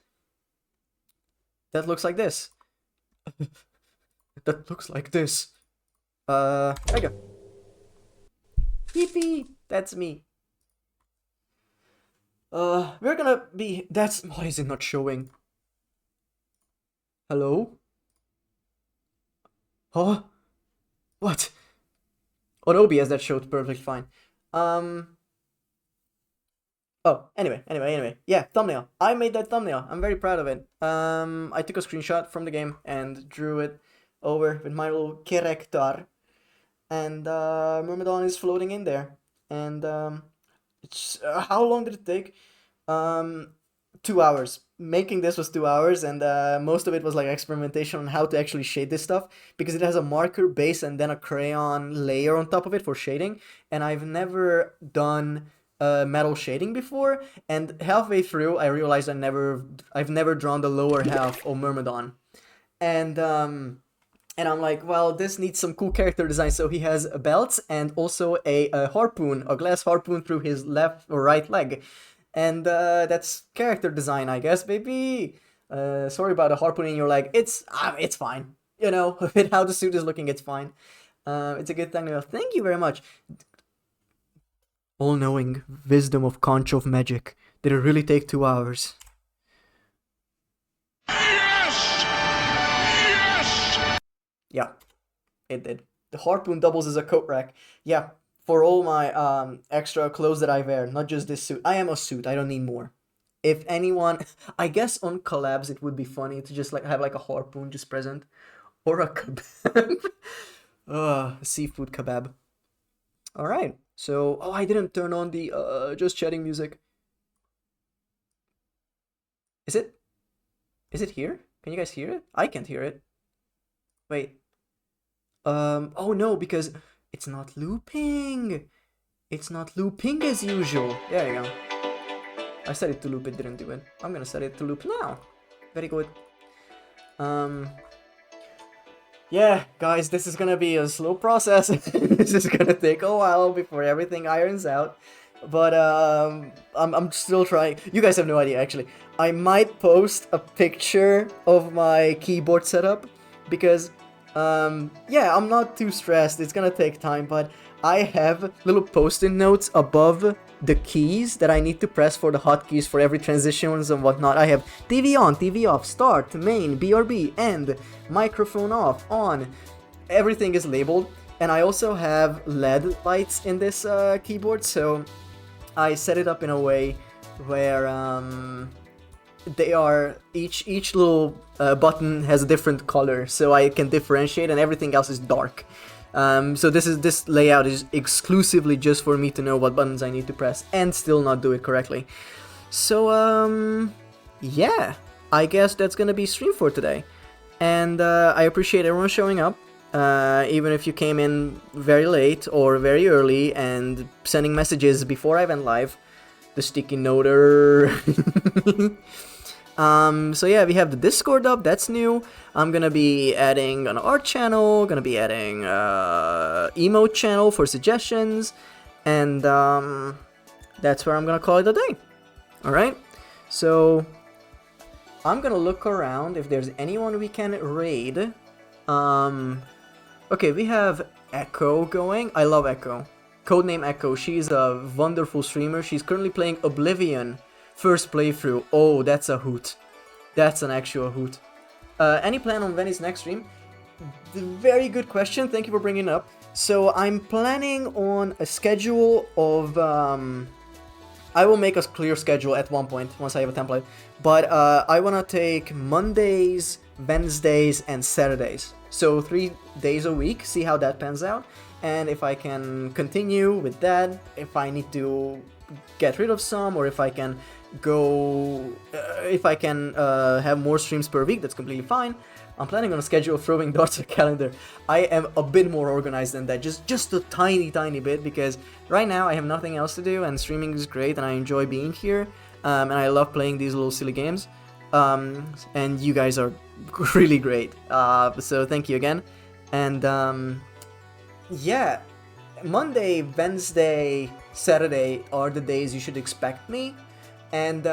That looks like this. That looks like this. There you go. Yippee! That's me. We're gonna be. That's. Why is it not showing? Hello? Huh? What? On OBS that showed perfectly fine. Oh, anyway. Yeah, thumbnail. I made that thumbnail. I'm very proud of it. I took a screenshot from the game and drew it over with my little character. And Myrmidon is floating in there. And how long did it take? 2 hours. Making this was 2 hours, and most of it was like experimentation on how to actually shade this stuff, because it has a marker base and then a crayon layer on top of it for shading, and I've never done metal shading before, and halfway through I realized I've never drawn the lower half of Myrmidon, and I'm like, well, this needs some cool character design. So he has belts and also a harpoon, a glass harpoon through his left or right leg. And that's character design, I guess, baby. Sorry about the harpoon in your leg. It's fine. You know, with how the suit is looking, it's fine. It's a good thing. Thank you very much. All-knowing wisdom of conch of magic. Did it really take 2 hours? Yeah, it did. The harpoon doubles as a coat rack. Yeah, for all my extra clothes that I wear, not just this suit. I am a suit. I don't need more. If anyone, I guess on collabs it would be funny to just like have like a harpoon just present, or a kebab. Seafood kebab. All right. So, I didn't turn on the just chatting music. Is it here? Can you guys hear it? I can't hear it. Wait. Oh no, because it's not looping. It's not looping as usual. There you go. I set it to loop, it didn't do it. I'm gonna set it to loop now. Very good. Yeah, guys, this is gonna be a slow process. This is gonna take a while before everything irons out. But I'm still trying. You guys have no idea, actually. I might post a picture of my keyboard setup because yeah, I'm not too stressed. It's gonna take time, but I have little post-it notes above the keys that I need to press for the hotkeys for every transitions and whatnot. I have TV on, TV off, start, main, BRB, end, microphone off, on. Everything is labeled, and I also have LED lights in this keyboard, so I set it up in a way where they are each little button has a different color, so I can differentiate, and everything else is dark. So this layout is exclusively just for me to know what buttons I need to press and still not do it correctly. So yeah, I guess that's gonna be stream for today, and I appreciate everyone showing up, even if you came in very late or very early and sending messages before I went live. The sticky noter. So yeah, we have the Discord up, that's new. I'm gonna be adding an art channel, gonna be adding emote channel for suggestions, and that's where I'm gonna call it a day. Alright, so I'm gonna look around if there's anyone we can raid. Okay, we have Echo going. I love Echo. Codename Echo, she's a wonderful streamer. She's currently playing Oblivion. First playthrough. Oh, that's a hoot. That's an actual hoot. Any plan on when is next stream? Very good question. Thank you for bringing it up. So I'm planning on a schedule of... I will make a clear schedule at one point once I have a template. But I want to take Mondays, Wednesdays, and Saturdays. So 3 days a week. See how that pans out. And if I can continue with that, if I need to get rid of some, or if I can go, if I can have more streams per week, that's completely fine. I'm planning on a schedule of throwing darts at calendar. I am a bit more organized than that, just a tiny bit, because right now I have nothing else to do, and streaming is great, and I enjoy being here, and I love playing these little silly games. And you guys are really great. So thank you again. And yeah, Monday, Wednesday, Saturday are the days you should expect me. And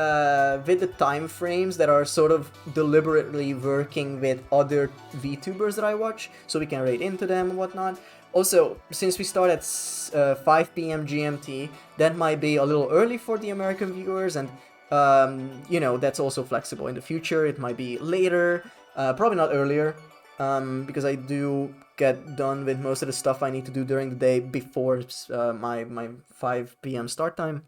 with the time frames that are sort of deliberately working with other VTubers that I watch, so we can rate into them and whatnot. Also, since we start at 5 p.m. GMT, that might be a little early for the American viewers, and you know, that's also flexible. In the future, it might be later, probably not earlier, because I do get done with most of the stuff I need to do during the day before my 5 p.m. start time.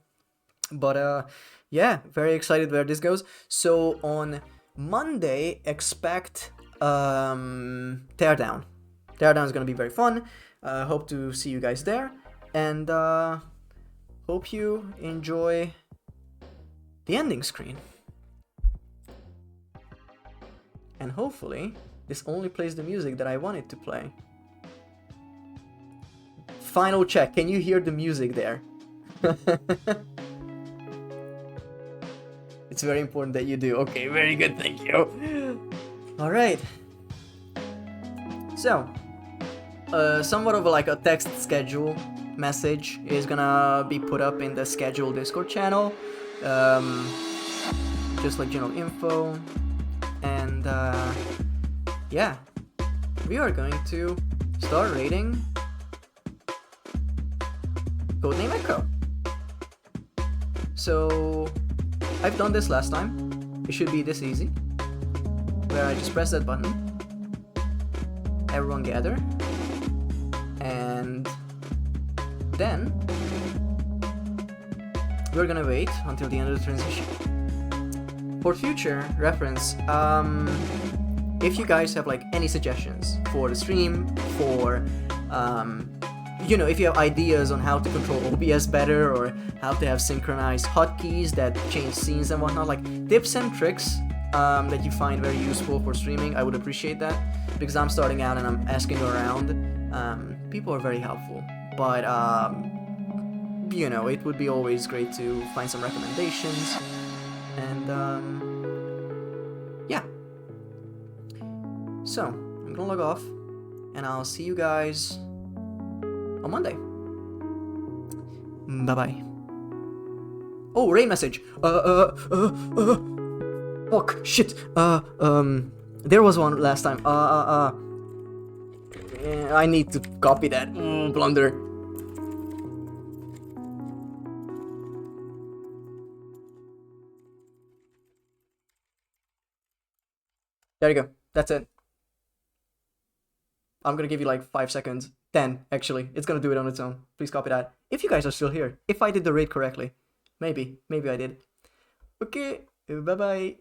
But yeah, very excited where this goes. So on Monday, expect Teardown. Teardown is gonna be very fun. Hope to see you guys there, and hope you enjoy the ending screen. And hopefully, this only plays the music that I want it to play. Final check. Can you hear the music there? It's very important that you do. Okay, very good, thank you. Alright. So, somewhat of like a text schedule message is gonna be put up in the schedule Discord channel. Just like general info. And yeah, we are going to start rating Codename Echo. So, I've done this last time. It should be this easy. Where I just press that button. Everyone gather. And then we're gonna wait until the end of the transition. For future reference, if you guys have like any suggestions for the stream, for you know, if you have ideas on how to control OBS better or how to have synchronized hotkeys that change scenes and whatnot, like tips and tricks that you find very useful for streaming, I would appreciate that, because I'm starting out and I'm asking around. People are very helpful, but you know, it would be always great to find some recommendations. And yeah, so I'm gonna log off and I'll see you guys on Monday. Bye bye. Oh, raid message. Fuck, shit. There was one last time. I need to copy that. Blunder. There you go. That's it. I'm gonna give you like 5 seconds. 10, actually. It's gonna do it on its own. Please copy that. If you guys are still here. If I did the raid correctly. Maybe I did. Okay, bye bye.